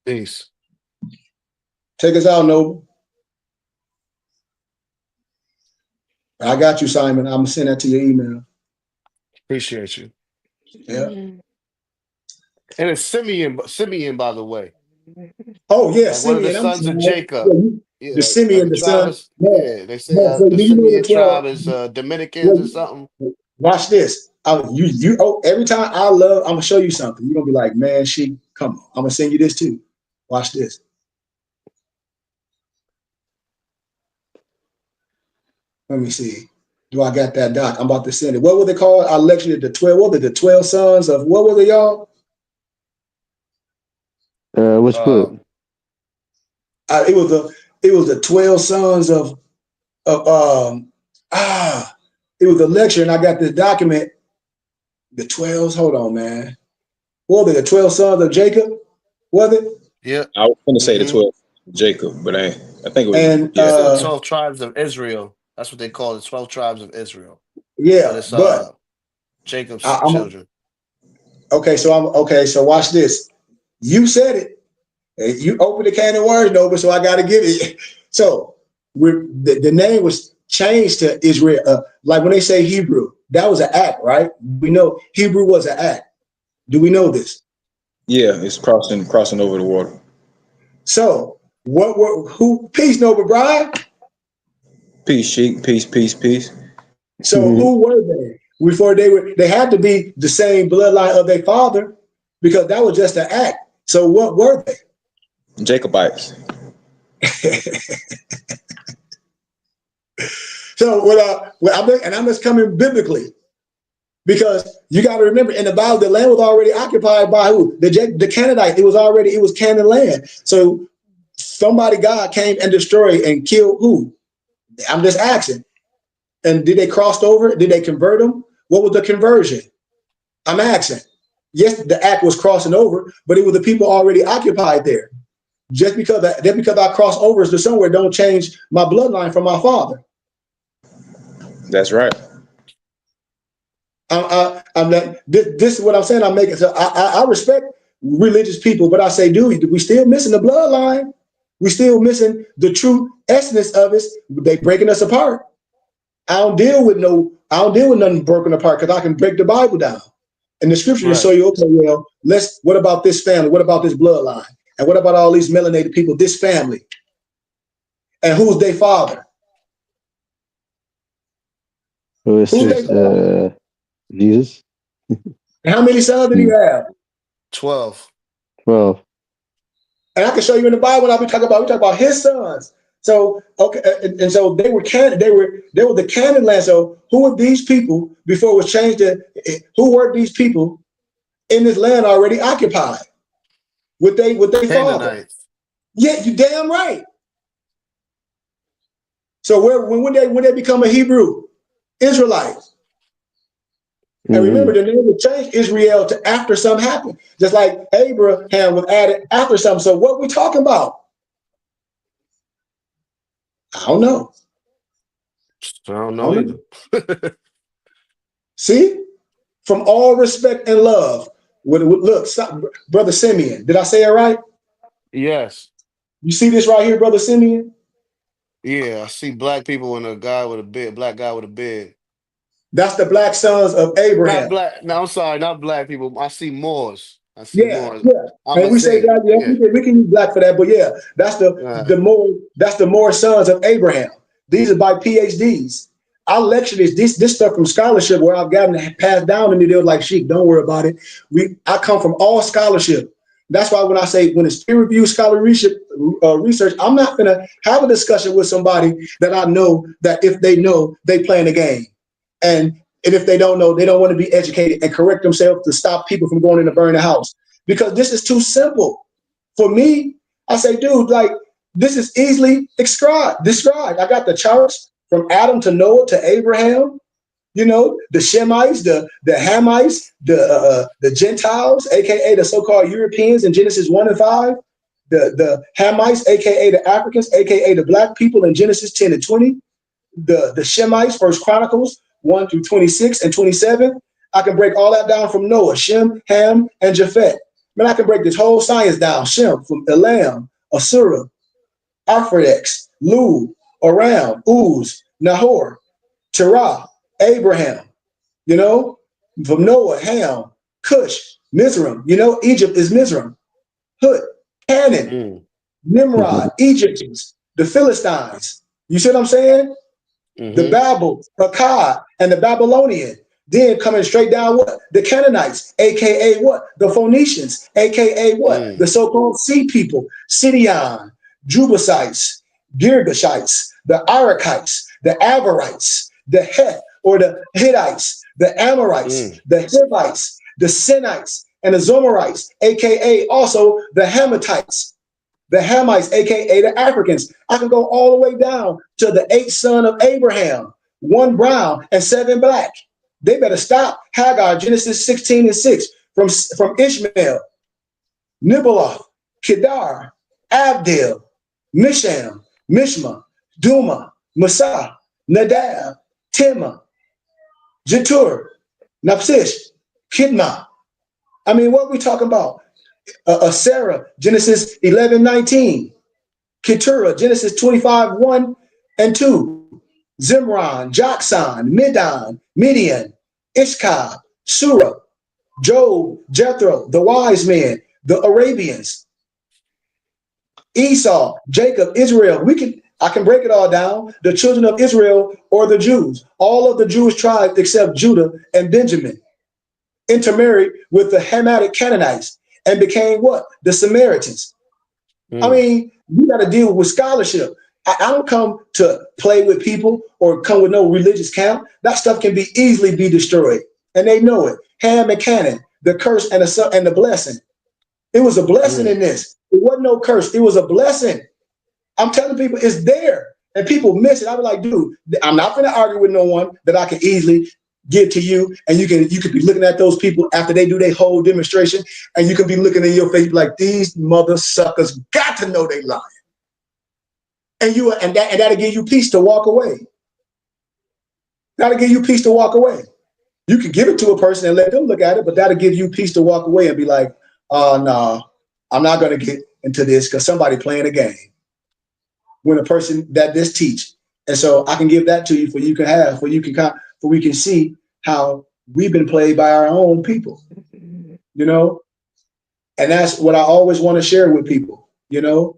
Peace. Take us out, Noble. I got you, Simon. I'm gonna send that to your email. Appreciate you. Yeah. And it's Simeon, by the way. Oh yeah, Like one of the Simeon. sons of Jacob. The Simeon, the son. Yeah, they say So the do you know Simeon the 12? tribe is Dominicans or something. Watch this. Every time I'm gonna show you something. You're gonna be like, man, come on. I'm gonna send you this too. Watch this. Let me see. Do I got that doc? I'm about to send it. What were they called? I lectured the 12. What were the 12 sons of what were they, y'all? Which book? It was the 12 sons of it was a lecture, and I got this document. The 12s, hold on, man. What were they, the 12 sons of Jacob? Was it? Yeah. I was going to say the 12 Jacob, but I think it was. And the 12 tribes of Israel. That's what they call the 12 tribes of Israel. Yeah, but it's Jacob's children. So watch this. You said it. You opened the can of words, Nova, so I got to give it. So the name was changed to Israel. Like when they say Hebrew, that was an act, right? We know Hebrew was an act. Do we know this? Yeah, it's crossing over the water. So who? Peace, Nova Brian. Peace, Sheik. Peace. So who were they before they had to be the same bloodline of their father because that was just an act. So what were they? Jacobites. So I'm just coming biblically because you got to remember in the Bible the land was already occupied by who? The Canaanites. It was Canaan land. So God came and destroyed and killed who? I'm just asking. And did they cross over? Did they convert them? What was the conversion? I'm asking. Yes, the act was crossing over, but it was the people already occupied there. Just because I cross over to somewhere don't change my bloodline from my father. That's right. I'm not, this is what I'm saying. I'm making. So I respect religious people, but I say, dude, we still missing the bloodline. We still missing the true essence of it. They breaking us apart. I don't deal with nothing broken apart because I can break the Bible down. And the scripture will show you, okay, well, what about this family? What about this bloodline? And what about all these melanated people, this family? And who's their father? Who's Jesus? And how many sons did he have? 12. 12. And I can show you in the Bible we talk about his sons. So okay, and so they were the Canaan land. So who were these people before it was changed who were these people in this land already occupied with their father? Yeah, you damn right. So when they become a Hebrew Israelite? And remember, the name would change Israel to after something happened, just like Abraham was added after something. So what are we talking about? I don't know. I don't know either. See, from all respect and love, look, stop, Brother Simeon. Did I say it right? Yes. You see this right here, Brother Simeon? Yeah, I see black people and a guy with a beard, black guy with a beard. That's the black sons of Abraham. Not black. No, I'm sorry, not black people. I see Moors. Yeah. I'm And we say saying, that, we can use black for that, but yeah, that's the more sons of Abraham. These are by PhDs. I lecture this stuff from scholarship where I've gotten passed down to me. They were like, "Sheik, don't worry about it." I come from all scholarship. That's why when I say when it's peer reviewed scholarship research, I'm not gonna have a discussion with somebody that I know that if they know they playing a game, and if they don't know, they don't want to be educated and correct themselves to stop people from going in to burn the house. Because this is too simple. For me, I say, dude, like, this is easily described. I got the charts from Adam to Noah to Abraham, the Shemites, the Hamites, the Gentiles, aka the so-called Europeans in Genesis 1 and 5, the Hamites, aka the Africans, aka the black people in Genesis 10 and 20, the Shemites, First Chronicles 1 through 26 and 27. I can break all that down from Noah, Shem, Ham, and Japheth. Man, I can break this whole science down. Shem from Elam, Asura, Arphaxad, Lud, Aram, Uz, Nahor, Terah, Abraham, from Noah, Ham, Cush, Mizraim. Egypt is Mizraim. Hut, Canaan, Nimrod, Egyptians, the Philistines. You see what I'm saying? The Babel, Akkad, and the Babylonian. Then coming straight down what? The Canaanites, aka what? The Phoenicians, aka what? The so-called sea people, Sidon, Jebusites, Girgashites, the Arakites, the Avarites, the Heth or the Hittites, the Amorites, the Hivites, the Sinites, and the Zomarites, aka also the Hamites. The Hamites, aka the Africans. I can go all the way down to the 8th son of Abraham, 1 brown and 7 black. They better stop Hagar, Genesis 16 and 6, from Ishmael, Nibaloth, Kedar, Abdil, Misham, Mishma, Duma, Massa, Nadab, Tema, Jetur, Napsish, Kidma. I mean, what are we talking about? Sarah, Genesis 11:19. Keturah, Genesis 25:1 and 2. Zimran, Joksan, Midan, Midian, Ishkah, Surah, Job, Jethro, the wise men, the Arabians, Esau, Jacob, Israel. I can break it all down. The children of Israel or the Jews, all of the Jewish tribes except Judah and Benjamin, intermarried with the Hamitic Canaanites and became what? The Samaritans. I mean, you got to deal with scholarship. I don't come to play with people or come with no religious camp. That stuff can be easily be destroyed, and they know it. Ham and Canaan, the curse and the blessing. It was a blessing in this. It wasn't no curse. It was a blessing. I'm telling people it's there, and people miss it. I was like, dude, I'm not going to argue with no one that I can easily give to you, and you could be looking at those people after they do their whole demonstration, and you can be looking in your face like these mother suckers got to know they lying, and that'll give you peace to walk away. That'll give you peace to walk away. You can give it to a person and let them look at it, but that'll give you peace to walk away and be like, oh no, I'm not going to get into this because somebody playing a game. When a person that this teach, and so I can give that to you for you can have, for we can see how we've been played by our own people, you know, and that's what I always want to share with people, you know.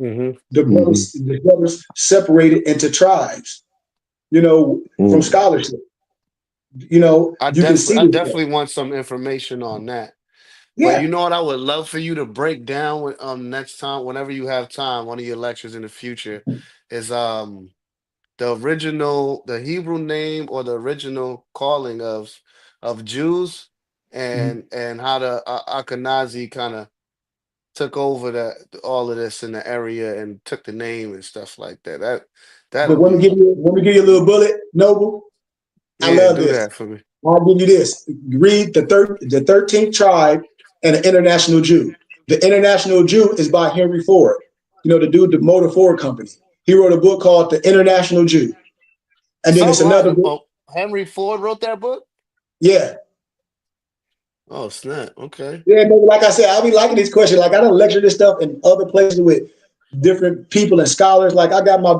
The brothers separated into tribes, you know, from scholarship, you know. I You can see definitely want some information on that. But yeah. you know what I would love for you to break down with, next time, whenever you have time, one of your lectures in the future, is the Hebrew name or the original calling of Jews, and how the Ashkenazi kind of took over all of this in the area and took the name and stuff like that. But That'll let me be, give you a little bullet, Noble. I yeah, love do this. that for me. I'll give you this. Read the 13th tribe and the international Jew. The international Jew is by Henry Ford. You know, the dude, the Motor Ford Company. He wrote a book called The International Jew. And then it's another book. Oh, Henry Ford wrote that book? Yeah. Oh, snap. Okay. Yeah, but like I said, I'll be liking these questions. Like I done lecture this stuff in other places with different people and scholars. Like I got my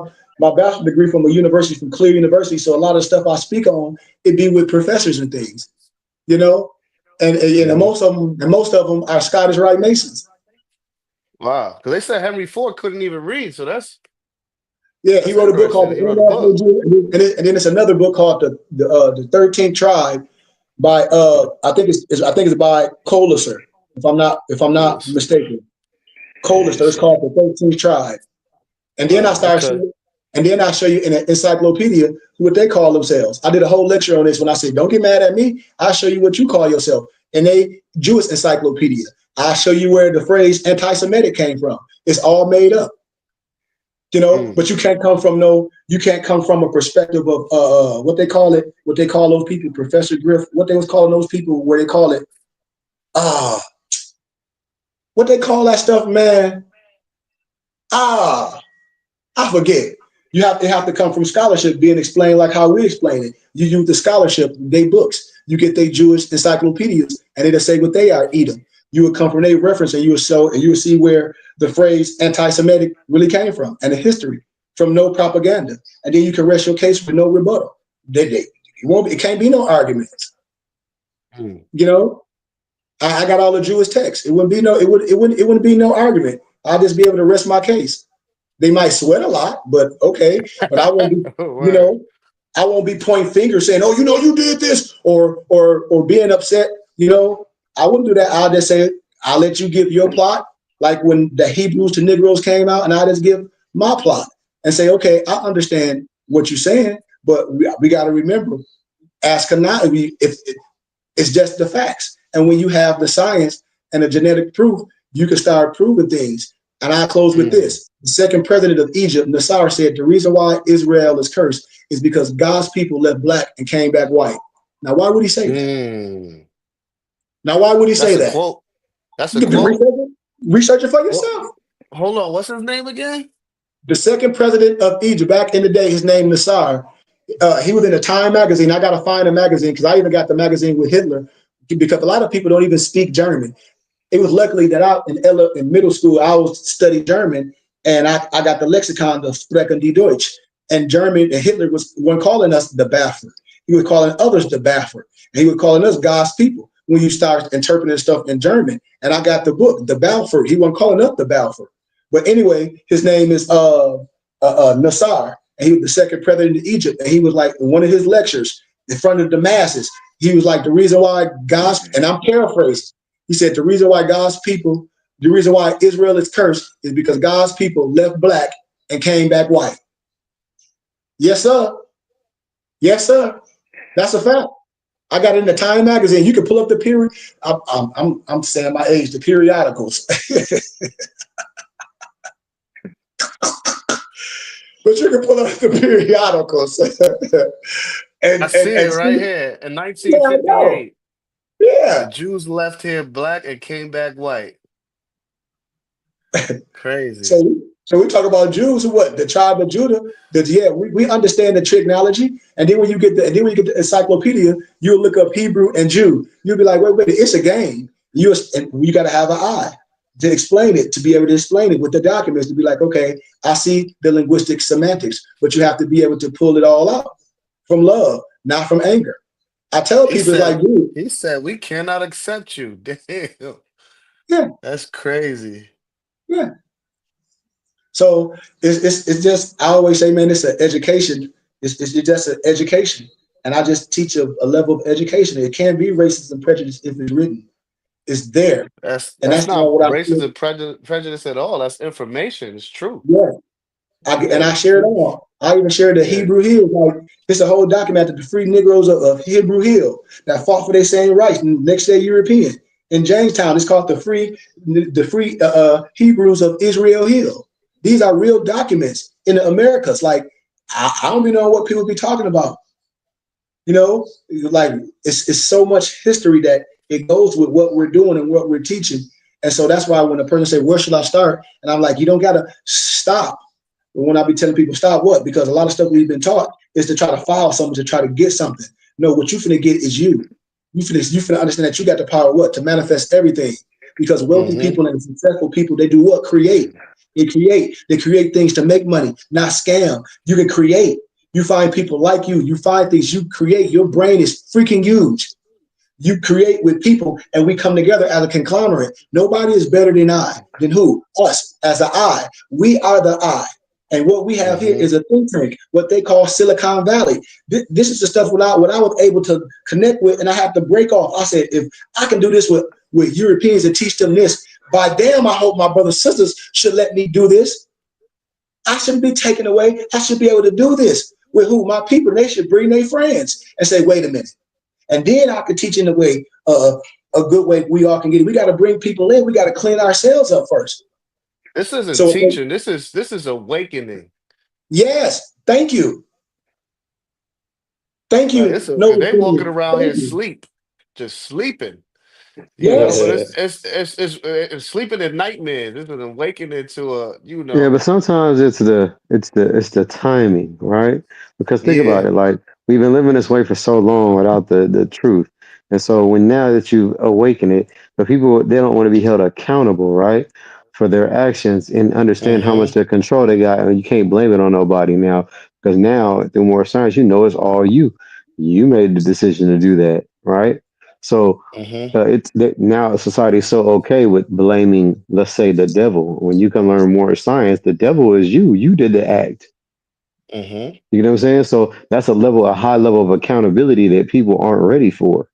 bachelor's degree from a university, from Clear University. So a lot of stuff I speak on, it be with professors and things, you know? And most of them are Scottish Rite Masons. Wow. Because they said Henry Ford couldn't even read, so that's Yeah, he wrote a book called interesting. The He wrote a International book. Jew, and then it's another book called the 13th Tribe by I think it's by Coliser, if I'm not Yes. mistaken. Yeah, Colister. It's so called the 13th Tribe. And then wow, okay. I show you in an encyclopedia what they call themselves. I did a whole lecture on this when I said, don't get mad at me. I'll show you what you call yourself. In a Jewish encyclopedia, I'll show you where the phrase anti-Semitic came from. It's all made up. You know, but you can't come from a perspective of what they call those people, Professor Griff, what they was calling those people where they call it what they call that stuff, man. I forget. They have to come from scholarship being explained like how we explain it. You use the scholarship, they books. You get their Jewish encyclopedias, and it'll say what they are eating. You would come from their reference, and you would see where the phrase anti-Semitic really came from, and the history from no propaganda. And then you can rest your case with no rebuttal. It can't be no arguments. You know, I got all the Jewish texts. It wouldn't be no argument. I'd just be able to rest my case. They might sweat a lot, but okay. But I won't be, Word. I won't be pointing fingers saying, "Oh, you did this," or being upset. You know, I wouldn't do that. I'll just say, "I'll let you give your plot." Like when the Hebrews to Negroes came out, and I just give my plot and say, "Okay, I understand what you're saying, but we got to remember, ask not if it's just the facts. And when you have the science and the genetic proof, you can start proving things." And I close with this. The second president of Egypt, Nasser, said the reason why Israel is cursed is because God's people left black and came back white. Now, why would he say that? Now, why would he say That's a that? quote. That's a You can quote. research it for What? yourself. Hold on. What's his name again? The second president of Egypt, back in the day, his name Nasser. He was in a Time magazine. I got to find a magazine because I even got the magazine with Hitler because a lot of people don't even speak German. It was luckily that in middle school, I was studying German, and I got the lexicon of Sprechen die Deutsch. And German, and Hitler wasn't calling us the Baffer. He was calling others the Baffer. And he was calling us God's people when you start interpreting stuff in German. And I got the book, the Balfour. He wasn't calling us the Balfour. But anyway, his name is Nasar, and he was the second president of Egypt, and he was like in one of his lectures in front of the masses. He was like, the reason why God's, and I'm paraphrasing, he said the reason why God's people, the reason why Israel is cursed is because God's people left black and came back white. Yes, sir. Yes, sir. That's a fact. I got it in the Time magazine. You can pull up the period. I'm saying my age, the periodicals. But you can pull up the periodicals. I see it And right see, here. In yeah, I know. 1958, the Yeah. Jews left here black and came back white. Crazy. So so we talk about Jews who what? The tribe of Judah. That yeah, we understand the technology. And then when you get the encyclopedia, you'll look up Hebrew and Jew. You'll be like, wait, it's a game. You gotta have an eye to explain it, to be able to explain it with the documents, to be like, okay, I see the linguistic semantics, but you have to be able to pull it all out from love, not from anger. I tell He people it's like, said, dude, he said, we cannot accept you. Damn. yeah, That's crazy. yeah. So it's just I always say, man, it's an education. It's just an education, and I just teach a level of education. It can't be racist and prejudice if it's written. It's there, and That's that's not not what I racist feel. and prejudice at all. That's information. It's true. Yeah, Yeah, and I it's share it true. all. I even share the Yeah. Hebrew Hill. Like it's a whole document that the free Negroes of Hebrew Hill that fought for their same rights. And next day European in Jamestown, it's called the free Hebrews of Israel Hill. These are real documents in the Americas. Like I don't even know what people be talking about. You know, like it's so much history that it goes with what we're doing and what we're teaching. And so that's why when a person say, "Where should I start?" and I'm like, "You don't gotta stop." But when I be telling people stop, what? Because a lot of stuff we've been taught is to try to file something, to try to get something. No, what you finna get is you. You finna understand that you got the power what? To manifest everything. Because wealthy Mm-hmm. people and successful people, they do what? Create. They create things to make money, not scam. You can create. You find people like you. You find things you create. Your brain is freaking huge. You create with people, and we come together as a conglomerate. Nobody is better than I. Than who? Us as the I. We are the I. And what we have here Mm-hmm. is a think tank, what they call Silicon Valley. This is the stuff what I was able to connect with, and I have to break off. I said, if I can do this with Europeans and teach them this, by damn, I hope my brothers and sisters should let me do this. I shouldn't be taken away. I should be able to do this with who? My people. They should bring their friends and say, wait a minute. And then I could teach in a way, a good way we all can get it. We got to bring people in. We got to clean ourselves up first. This isn't So teaching. This is awakening. yes, thank you. Thank Like you. it's No they walking opinion. around here Thank you. sleep, just sleeping. But Yes. it's sleeping in nightmares. This is an awakening to Yeah, but sometimes it's the timing, right? Because think about yeah. it, like we've been living this way for so long without the truth. And so when now that you awaken it, but people they don't want to be held accountable, right? For their actions and understand how much Mm-hmm. their control they got, and you can't blame it on nobody now. Because now through more science, you know it's all you. You made the decision to do that, right? So Mm-hmm. it's that now society is so okay with blaming, let's say, the devil. When you can learn more science, the devil is you. You did the act. Mm-hmm. You know what I'm saying? So that's a high level of accountability that people aren't ready for.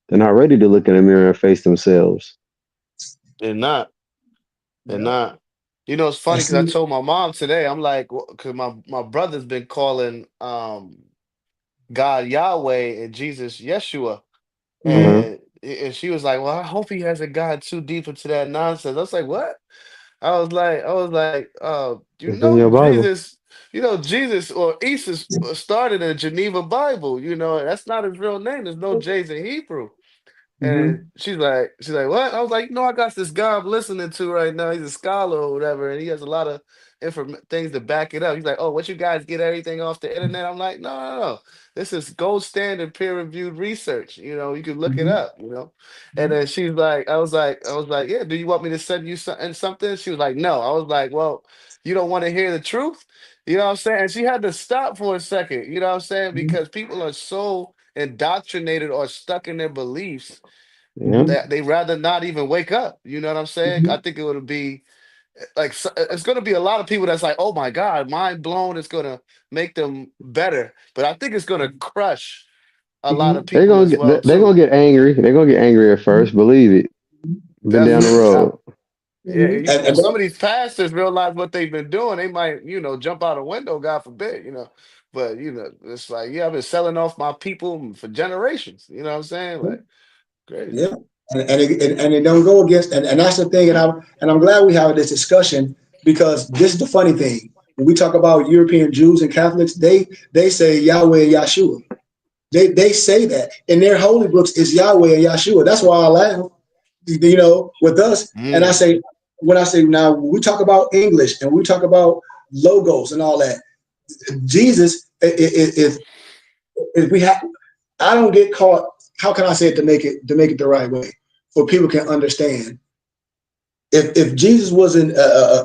They're not ready to look in the mirror and face themselves. They're not. They're Yep. not. It's And funny because I see, told my mom today. I'm like, because my brother's been calling God Yahweh and Jesus Yeshua. mhm, And she was like, "Well, I hope he hasn't gone too deep into that nonsense." I was like, "What?" I was like, It's in your Bible. Jesus or Isis started a Geneva Bible. That's not his real name. There's no J's in Hebrew." And mhm, she's like, what? I was like, I got this guy I'm listening to right now. He's a scholar or whatever, and he has a lot of things to back it up. He's like, oh, what you guys get everything off the internet? I'm like, no, no, no. This is gold standard peer reviewed research. You can look it mhm, up. And then she's like, I was like, yeah. Do you want me to send you something? She was like, no. I was like, well, you don't want to hear the truth. You know what I'm saying? And she had to stop for a second. You know what I'm saying? mhm, Because people are so indoctrinated or stuck in their beliefs Yeah. mhm, that they rather not even wake up. You know what I'm saying? I mhm. think it would be. like it's going to be a lot of people that's like, oh my God, mind blown. It's going to make them better, but I think it's going to crush a lot of They're people gonna as get well they're gonna too. get angry. They're gonna get angry at first. Believe it. Been down the Definitely. road. Yeah, if And some of these pastors realize what they've been doing, they might, jump out a window, God forbid, But it's like, yeah, I've been selling off my people for generations. You know what I'm saying? Like crazy. yeah, and it don't go against, and that's the thing, and I'm glad we have this discussion because this is the funny thing. When we talk about European Jews and Catholics, they say Yahweh and Yahshua. They say that in their holy books is Yahweh and Yahshua. That's why I laugh, with us. And I Mm, say, when I say now we talk about English and we talk about logos and all that, Jesus if we have, I don't get caught. How can I say it to make it the right way so people can understand? If Jesus wasn't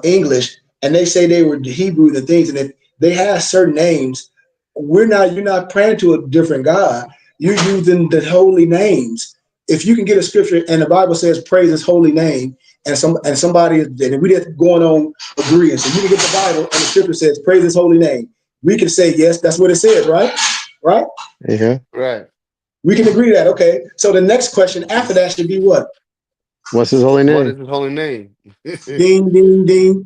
English and they say they were Hebrew and things, and if they have certain names, you're not praying to a different God. You're using the holy names. If you can get a scripture and the Bible says praise his holy name, and somebody and we just going on agreeing, so you can get the Bible and the scripture says praise his holy name. We can say yes, that's what it says, right? Right? Yeah. right. We can agree that. Okay. So the next question after that should be what? What's his holy What is name? his holy name? Ding, ding, ding.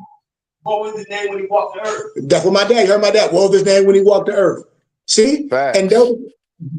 What was his name when he walked the earth? That's what my dad heard. My dad. What was his name when he walked the earth? See, and Facts.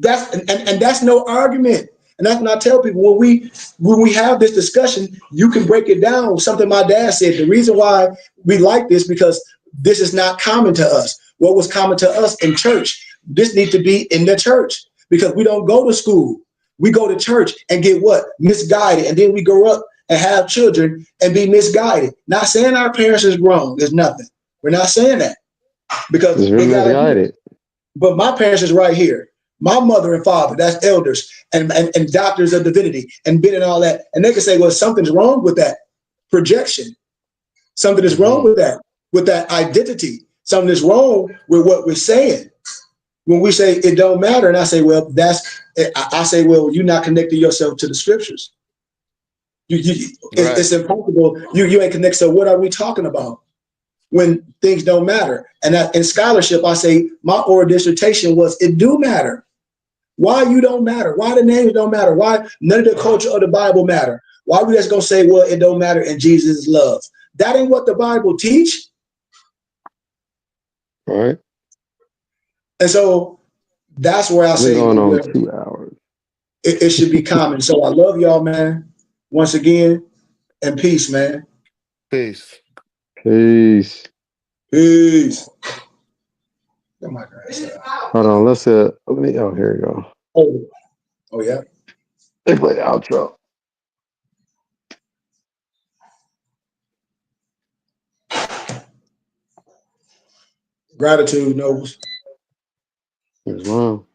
that's no argument. And that's what I tell people when we have this discussion, you can break it down. Something my dad said. The reason why we like this because this is not common to us. What was common to us in church, this needs to be in the church because we don't go to school. We go to church and get what? Misguided, and then we grow up and have children and be misguided. Not saying our parents is wrong. There's nothing. We're not saying that because It's they been gotta do it. misguided. But my parents is right here. My mother and father, that's elders and doctors of divinity and been and all that. And they can say, well, something's wrong with that projection. Something is wrong Hmm. with that identity. Something is wrong with what we're saying. When we say it don't matter, and I say, well, I say, well, you're not connecting yourself to the scriptures. Right. It's impossible. You ain't connected. So what are we talking about when things don't matter? And in scholarship, I say my oral dissertation was it do matter. Why you don't matter? Why the names don't matter? Why none of the culture of the Bible matter? Why we just gonna say, well, it don't matter and Jesus is love? That ain't what the Bible teach. All right. And so that's where I It's been say going on where 2 hours. it should be common. So I love y'all, man. Once again, and peace, man. Peace. Peace. Peace. Oh my God. Hold on. Let's let me. Oh, here we go. Oh yeah. They play the outro. Gratitude knows. As well.